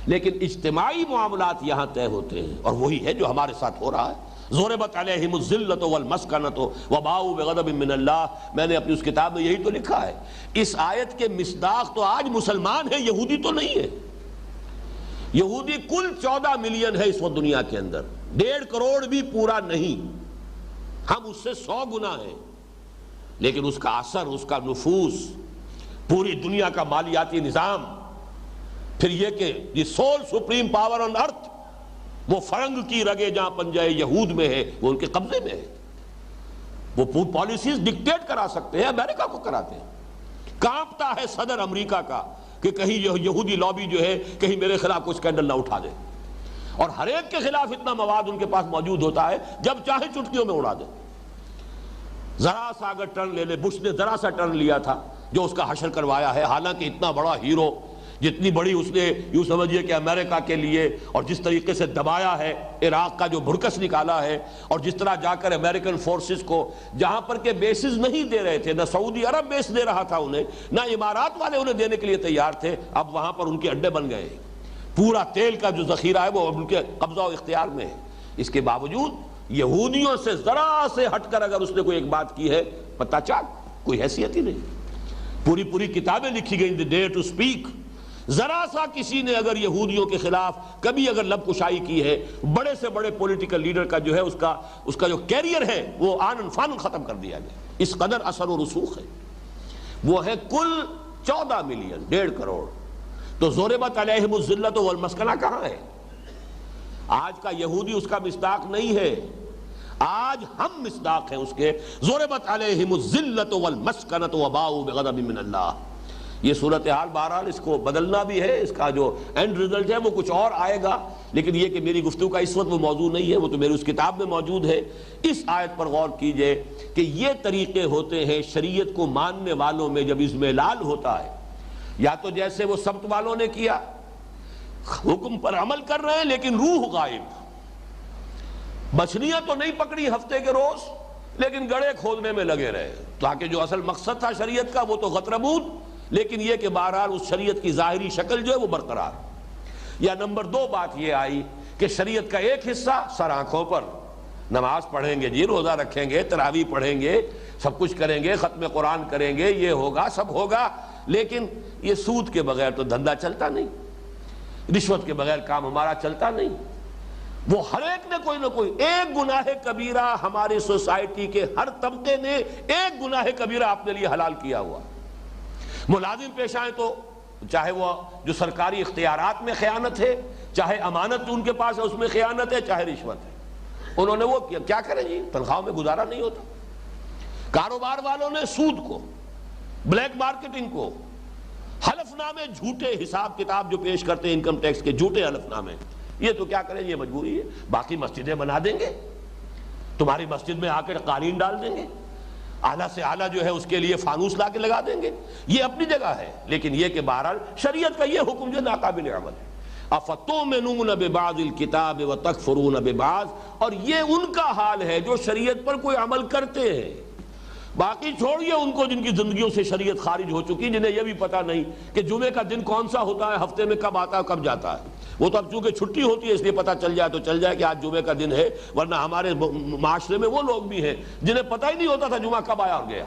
Speaker 1: لیکن اجتماعی معاملات یہاں طے ہوتے ہیں، اور وہی ہے جو ہمارے ساتھ ہو رہا ہے۔ ضربت علیہم الذلۃ والمسکنۃ وباؤوا بغضب من اللہ، میں نے اپنی اس کتاب میں یہی تو لکھا ہے۔ اس آیت کے مصداق تو آج مسلمان ہیں، یہودی تو نہیں ہے۔ یہودی کل 14 ملین ہے اس وقت دنیا کے اندر، 1.5 کروڑ بھی پورا نہیں، ہم اس سے 100 گنا ہیں، لیکن اس کا اثر، اس کا نفوذ پوری دنیا کا مالیاتی نظام، پھر یہ کہ دی سول سپریم پاور آن ارتھ، وہ فرنگ کی رگیں جہاں پنجہ یہود میں ہے وہ ان کے قبضے میں ہے. وہ پالیسیز ڈکٹیٹ کرا سکتے ہیں، امریکہ کو کراتے ہیں. کانپتا ہے صدر امریکہ کا کہ کہیں یہودی لابی جو ہے کہیں میرے خلاف کوئی اسکینڈل نہ اٹھا دے، اور ہر ایک کے خلاف اتنا مواد ان کے پاس موجود ہوتا ہے جب چاہے چٹکیوں میں اڑا دے. ذرا سا اگر ٹرن لے لے، بش نے ذرا سا ٹرن لیا تھا جو اس کا حشر کروایا ہے، حالانکہ اتنا بڑا ہیرو، جتنی بڑی اس نے یوں سمجھیے کہ امریکہ کے لیے، اور جس طریقے سے دبایا ہے عراق کا جو بھڑکس نکالا ہے، اور جس طرح جا کر امریکن فورسز کو جہاں پر کے بیسز نہیں دے رہے تھے، نہ سعودی عرب بیس دے رہا تھا انہیں، نہ امارات والے انہیں دینے کے لیے تیار تھے، اب وہاں پر ان کے اڈے بن گئے. پورا تیل کا جو ذخیرہ ہے وہ ان کے قبضہ و اختیار میں ہے. اس کے باوجود یہودیوں سے ذرا سے ہٹ کر اگر اس نے کوئی ایک بات کی ہے، پتہ چاک کوئی حیثیت ہی نہیں. پوری کتابیں لکھی گئی دی ڈیئر ٹو اسپیک. ذرا سا کسی نے اگر یہودیوں کے خلاف کبھی اگر لب کشائی کی ہے، بڑے سے بڑے پولیٹیکل لیڈر کا جو ہے اس کا جو کیریئر ہے وہ آنن فانن ختم کر دیا گیا. اس قدر اثر و رسوخ ہے. وہ ہے کل 14 ملین، 1.5 کروڑ. تو ضربت علیہم الذلۃ والمسکنہ کہاں ہے؟ آج کا یہودی اس کا مصداق نہیں ہے، آج ہم مصداق ہیں اس کے. ضربت علیہم الذلۃ والمسکنۃ وباؤوا بغضب من اللہ. یہ صورتحال بہرحال اس کو بدلنا بھی ہے، اس کا جو اینڈ ریزلٹ ہے وہ کچھ اور آئے گا، لیکن یہ کہ میری گفتگو کا اس وقت وہ موضوع نہیں ہے، وہ تو میری اس کتاب میں موجود ہے. اس آیت پر غور کیجئے کہ یہ طریقے ہوتے ہیں شریعت کو ماننے والوں میں جب اضمحلال ہوتا ہے. یا تو جیسے وہ سبت والوں نے کیا، حکم پر عمل کر رہے ہیں لیکن روح غائب. مچھلیاں تو نہیں پکڑی ہفتے کے روز، لیکن گڑھے کھودنے میں لگے رہے، تاکہ جو اصل مقصد تھا شریعت کا وہ تو غتربود، لیکن یہ کہ بہرحال اس شریعت کی ظاہری شکل جو ہے وہ برقرار. یا نمبر 2 بات یہ آئی کہ شریعت کا ایک حصہ سر آنکھوں پر، نماز پڑھیں گے جی، روزہ رکھیں گے، تراویح پڑھیں گے، سب کچھ کریں گے، ختم قرآن کریں گے، یہ ہوگا سب ہوگا، لیکن یہ سود کے بغیر تو دھندا چلتا نہیں، رشوت کے بغیر کام ہمارا چلتا نہیں. وہ ہر ایک نے کوئی نہ کوئی ایک گناہ کبیرہ، ہماری سوسائٹی کے ہر طبقے نے ایک گناہ کبیرہ اپنے لیے حلال کیا ہوا. ملازم پیش آئیں تو چاہے وہ جو سرکاری اختیارات میں خیانت ہے، چاہے امانت جو ان کے پاس ہے اس میں خیانت ہے، چاہے رشوت ہے، انہوں نے وہ کیا کریں جی، تنخواہوں میں گزارا نہیں ہوتا. کاروبار والوں نے سود کو، بلیک مارکیٹنگ کو، حلف نامے جھوٹے، حساب کتاب جو پیش کرتے ہیں انکم ٹیکس کے جھوٹے حلف نامے، یہ تو کیا کریں، یہ مجبوری ہے. باقی مسجدیں بنا دیں گے، تمہاری مسجد میں آ کر قالین ڈال دیں گے، اعلیٰ سے اعلیٰ جو ہے اس کے لیے فانوس لا کے لگا دیں گے، یہ اپنی جگہ ہے. لیکن یہ کہ بہرحال شریعت کا یہ حکم جو ناقابل عمل ہے. افتؤمنون ببعض الکتاب وتکفرون ببعض. اور یہ ان کا حال ہے جو شریعت پر کوئی عمل کرتے ہیں. باقی چھوڑیے ان کو جن کی زندگیوں سے شریعت خارج ہو چکی، جنہیں یہ بھی پتہ نہیں کہ جمعے کا دن کون سا ہوتا ہے، ہفتے میں کب آتا ہے کب جاتا ہے. وہ تو اب چونکہ چھٹی ہوتی ہے اس لیے پتہ چل جائے تو چل جائے کہ آج جمعے کا دن ہے، ورنہ ہمارے معاشرے میں وہ لوگ بھی ہیں جنہیں پتہ ہی نہیں ہوتا تھا جمعہ کب آیا اور گیا.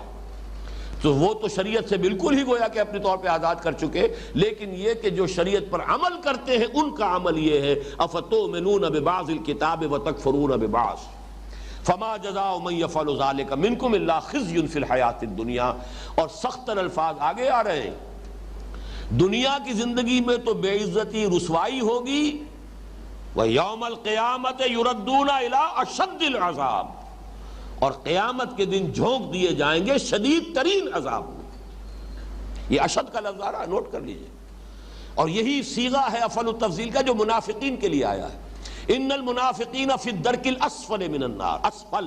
Speaker 1: تو وہ تو شریعت سے بالکل ہی گویا کہ اپنے طور پہ آزاد کر چکے. لیکن یہ کہ جو شریعت پر عمل کرتے ہیں ان کا عمل یہ ہے، افتؤمنون ببعض الکتاب وتکفرون ببعض فما جزاء من يفعل ذلك منكم الا خزي في الحیات الدنیا. اور سخت الفاظ آگے آ رہے ہیں. دنیا کی زندگی میں تو بے عزتی، رسوائی ہوگی، وَيَوْمَ الْقِيَامَةِ يُرَدُّونَ إِلَىٰ أَشَدِّ الْعَذَابِ. اور قیامت کے دن جھونک دیے جائیں گے شدید ترین عذاب میں. یہ اشد کا لفظ آ رہا ہے، نوٹ کر لیجئے. اور یہی صیغہ ہے افعل التفضیل کا جو منافقین کے لیے آیا ہے. ان المنافقین فی الدرک الاسفل من النار. اسفل،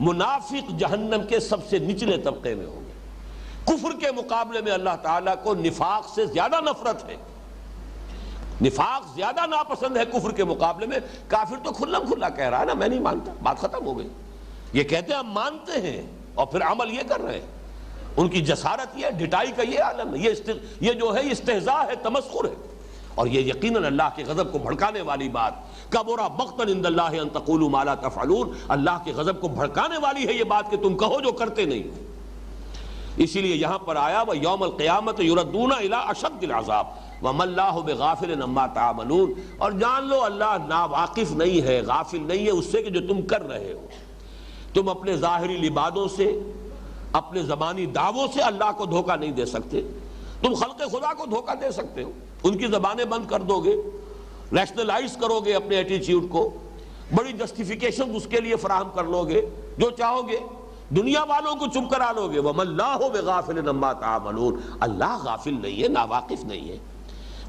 Speaker 1: منافق جہنم کے سب سے نچلے طبقے میں ہوں گے. کفر کے مقابلے میں اللہ تعالیٰ کو نفاق سے زیادہ نفرت ہے، نفاق زیادہ ناپسند ہے کفر کے مقابلے میں. کافر تو کھلم کھلا کہہ رہا ہے نا، میں نہیں مانتا، بات ختم ہو گئی. یہ کہتے ہیں ہم مانتے ہیں اور پھر عمل یہ کر رہے ہیں. ان کی جسارت یہ، ڈٹائی کا یہ عالم ہے، یہ جو ہے استہزاء ہے، تمسخر ہے. اور یہ یقیناً اللہ کے غضب کو بھڑکانے والی بات. کبرا مقتا عند اللہ ان تقولوا ما لا تفعلون. اللہ کے غضب کو بھڑکانے والی ہے یہ بات کہ تم کہو جو کرتے نہیں ہو. اسی لیے یہاں پر آیا وَيَوْمَ الْقِيَامَةِ يُرَدُّونَ إِلَىٰ أَشَدِّ الْعَذَابِ وَمَا اللَّهُ بِغَافِلٍ عَمَّا تَعْمَلُونَ. اور جان لو اللہ ناواقف نہیں ہے، غافل نہیں ہے اس سے کہ جو تم کر رہے ہو. تم اپنے ظاہری لبادوں سے، اپنے زبانی دعووں سے اللہ کو دھوکہ نہیں دے سکتے. تم خلق خدا کو دھوکہ دے سکتے ہو، ان کی زبانیں بند کر دو گے، نیشنلائز کرو گے اپنے ایٹیچیوڈ کو، بڑی جسٹیفیکیشن اس کے لیے فراہم کر لو گے جو چاہو گے، دنیا والوں کو چپ کرا لو گے۔ وَمَا اللَّهُ بِغَافِلٍ عَمَّا تَعْمَلُونَ، اللہ غافل نہیں ہے، ناواقف نہیں ہے،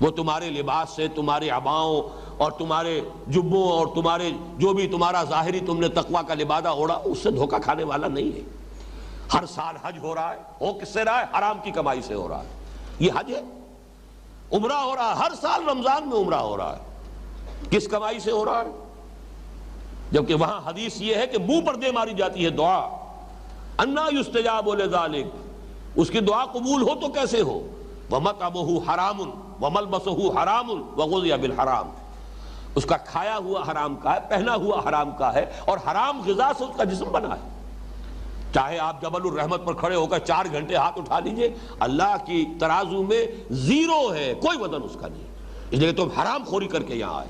Speaker 1: وہ تمہارے لباس سے، تمہارے عباؤں اور تمہارے جبوں اور تمہارے جو بھی تمہارا ظاہری تم نے تقویٰ کا لبادہ اوڑھا، اس سے دھوکہ کھانے والا نہیں ہے۔ ہر سال حج ہو رہا ہے، ہو کس سے رہا ہے؟ حرام کی کمائی سے ہو رہا ہے، یہ حج ہے۔ عمرہ ہو رہا ہے، ہر سال رمضان میں عمرہ ہو رہا ہے، کس کمائی سے ہو رہا ہے؟ جبکہ وہاں حدیث یہ ہے کہ منہ پر دے ماری جاتی ہے دعا، انا یستجاب لذالک، اس کی دعا قبول ہو تو کیسے ہو؟ وَمَطْعَمُهُ حَرَامٌ وَمَلْبَسُهُ حَرَامٌ وَغُذِيَ بِالْحَرَامِ، اس کا کھایا ہوا حرام کا ہے، پہنا ہوا حرام کا ہے، اور حرام غذا سے اس کا جسم بنا ہے۔ چاہے آپ جبل الرحمت پر کھڑے ہو کر 4 گھنٹے ہاتھ اٹھا لیجئے، اللہ کی ترازو میں زیرو ہے، کوئی وزن اس کا نہیں، اس لیے تم حرام خوری کر کے یہاں آئے،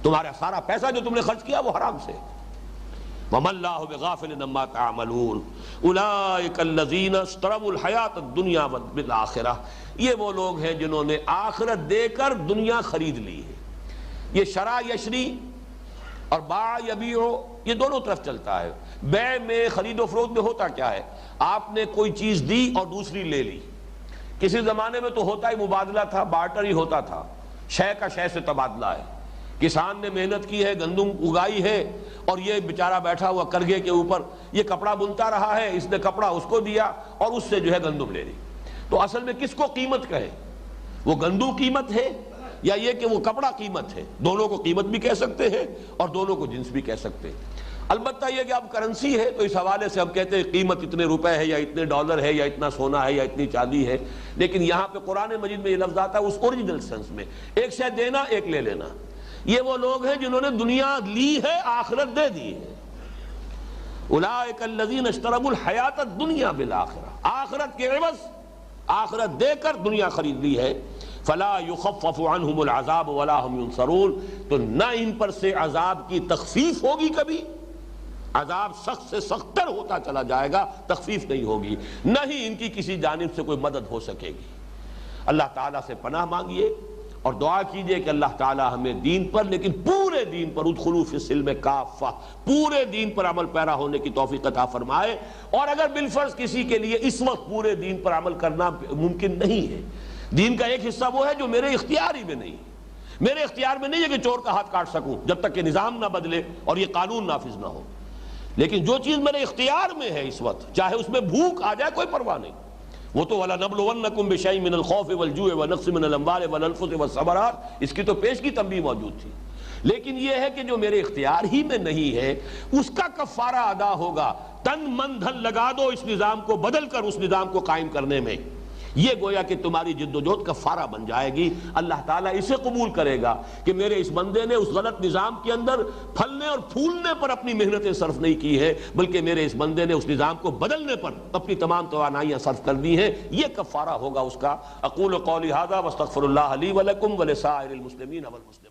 Speaker 1: تمہارا سارا پیسہ جو تم نے خرچ کیا وہ حرام سے۔ وَمَا اللَّهُ بِغَافِلٍ عَمَّا تَعْمَلُونَ أُولَٰئِكَ الَّذِينَ اشْتَرَوُا الْحَيَاةَ الدُّنْيَا بِالْآخِرَةِ، یہ وہ لوگ ہیں جنہوں نے آخرت دے کر دنیا خرید لی ہے۔ یہ شرع یشری اور باع یبیع، یہ دونوں طرف چلتا ہے۔ بیع میں، خرید و فروخت میں ہوتا کیا ہے؟ آپ نے کوئی چیز دی اور دوسری لے لی۔ کسی زمانے میں تو ہوتا ہی مبادلہ تھا، بارٹر ہی ہوتا تھا، شے کا شے سے تبادلہ ہے۔ کسان نے محنت کی ہے، گندم اگائی ہے، اور یہ بیچارہ بیٹھا ہوا کرگھے کے اوپر یہ کپڑا بنتا رہا ہے، اس نے کپڑا اس کو دیا اور اس سے جو ہے گندم لے لی۔ تو اصل میں کس کو قیمت کہے؟ وہ گندم قیمت ہے یا یہ کہ وہ کپڑا قیمت ہے؟ دونوں کو قیمت بھی کہہ سکتے ہیں اور دونوں کو جنس بھی کہہ سکتے ہیں۔ البتہ یہ کہ اب کرنسی ہے تو اس حوالے سے ہم کہتے ہیں قیمت اتنے روپے ہے یا اتنے ڈالر ہے یا اتنا سونا ہے یا اتنی چاندی ہے، لیکن یہاں پہ قرآن مجید میں یہ لفظ آتا ہے اس اوریجنل سینس میں، ایک شے دینا ایک لے لینا۔ یہ وہ لوگ ہیں جنہوں نے دنیا لی ہے، آخرت دے دی ہے۔ اولئک الذین اشتروا الحیاۃ الدنیا بالآخرہ، آخرت کے عوض آخرت دے کر دنیا خرید لی ہے۔ فلا یخفف عنہم العذاب ولا هم ینصرون، تو نہ ان پر سے عذاب کی تخفیف ہوگی، کبھی عذاب سخت سے سخت تر ہوتا چلا جائے گا، تخفیف نہیں ہوگی، نہ ہی ان کی کسی جانب سے کوئی مدد ہو سکے گی۔ اللہ تعالیٰ سے پناہ مانگیے اور دعا کیجئے کہ اللہ تعالیٰ ہمیں دین پر، لیکن پورے دین پر، ادخلوا فی السلم کافہ، پورے دین پر عمل پیرا ہونے کی توفیق عطا فرمائے۔ اور اگر بالفرض کسی کے لیے اس وقت پورے دین پر عمل کرنا ممکن نہیں ہے، دین کا ایک حصہ وہ ہے جو میرے اختیار ہی میں نہیں ہے، میرے اختیار میں نہیں ہے کہ چور کا ہاتھ کاٹ سکوں جب تک کہ نظام نہ بدلے اور یہ قانون نافذ نہ ہو، لیکن جو چیز میرے اختیار میں ہے اس وقت، چاہے اس میں بھوک آ جائے کوئی پرواہ نہیں، وہ تو وَلَنَبْلُوَنَّكُمْ بِشَيْءٍ مِّنَ الْخَوْفِ وَالْجُوعِ وَنَقْصٍ مِّنَ الْأَمْوَالِ وَالْأَنفُسِ وَالثَّمَرَاتِ، اس کی تو پیش کی تنبیہ موجود تھی۔ لیکن یہ ہے کہ جو میرے اختیار ہی میں نہیں ہے اس کا کفارہ ادا ہوگا، تن من دھن لگا دو اس نظام کو بدل کر اس نظام کو قائم کرنے میں، یہ گویا کہ تمہاری جد و جہد کفارہ بن جائے گی۔ اللہ تعالیٰ اسے قبول کرے گا کہ میرے اس بندے نے اس غلط نظام کے اندر پھلنے اور پھولنے پر اپنی محنتیں صرف نہیں کی ہے، بلکہ میرے اس بندے نے اس نظام کو بدلنے پر اپنی تمام توانائیاں صرف کر دی ہیں، یہ کفارہ ہوگا اس کا۔ اقول قولی ھذا واستغفر اللہ لی ولکم ولسائر المسلمین والمسلمات۔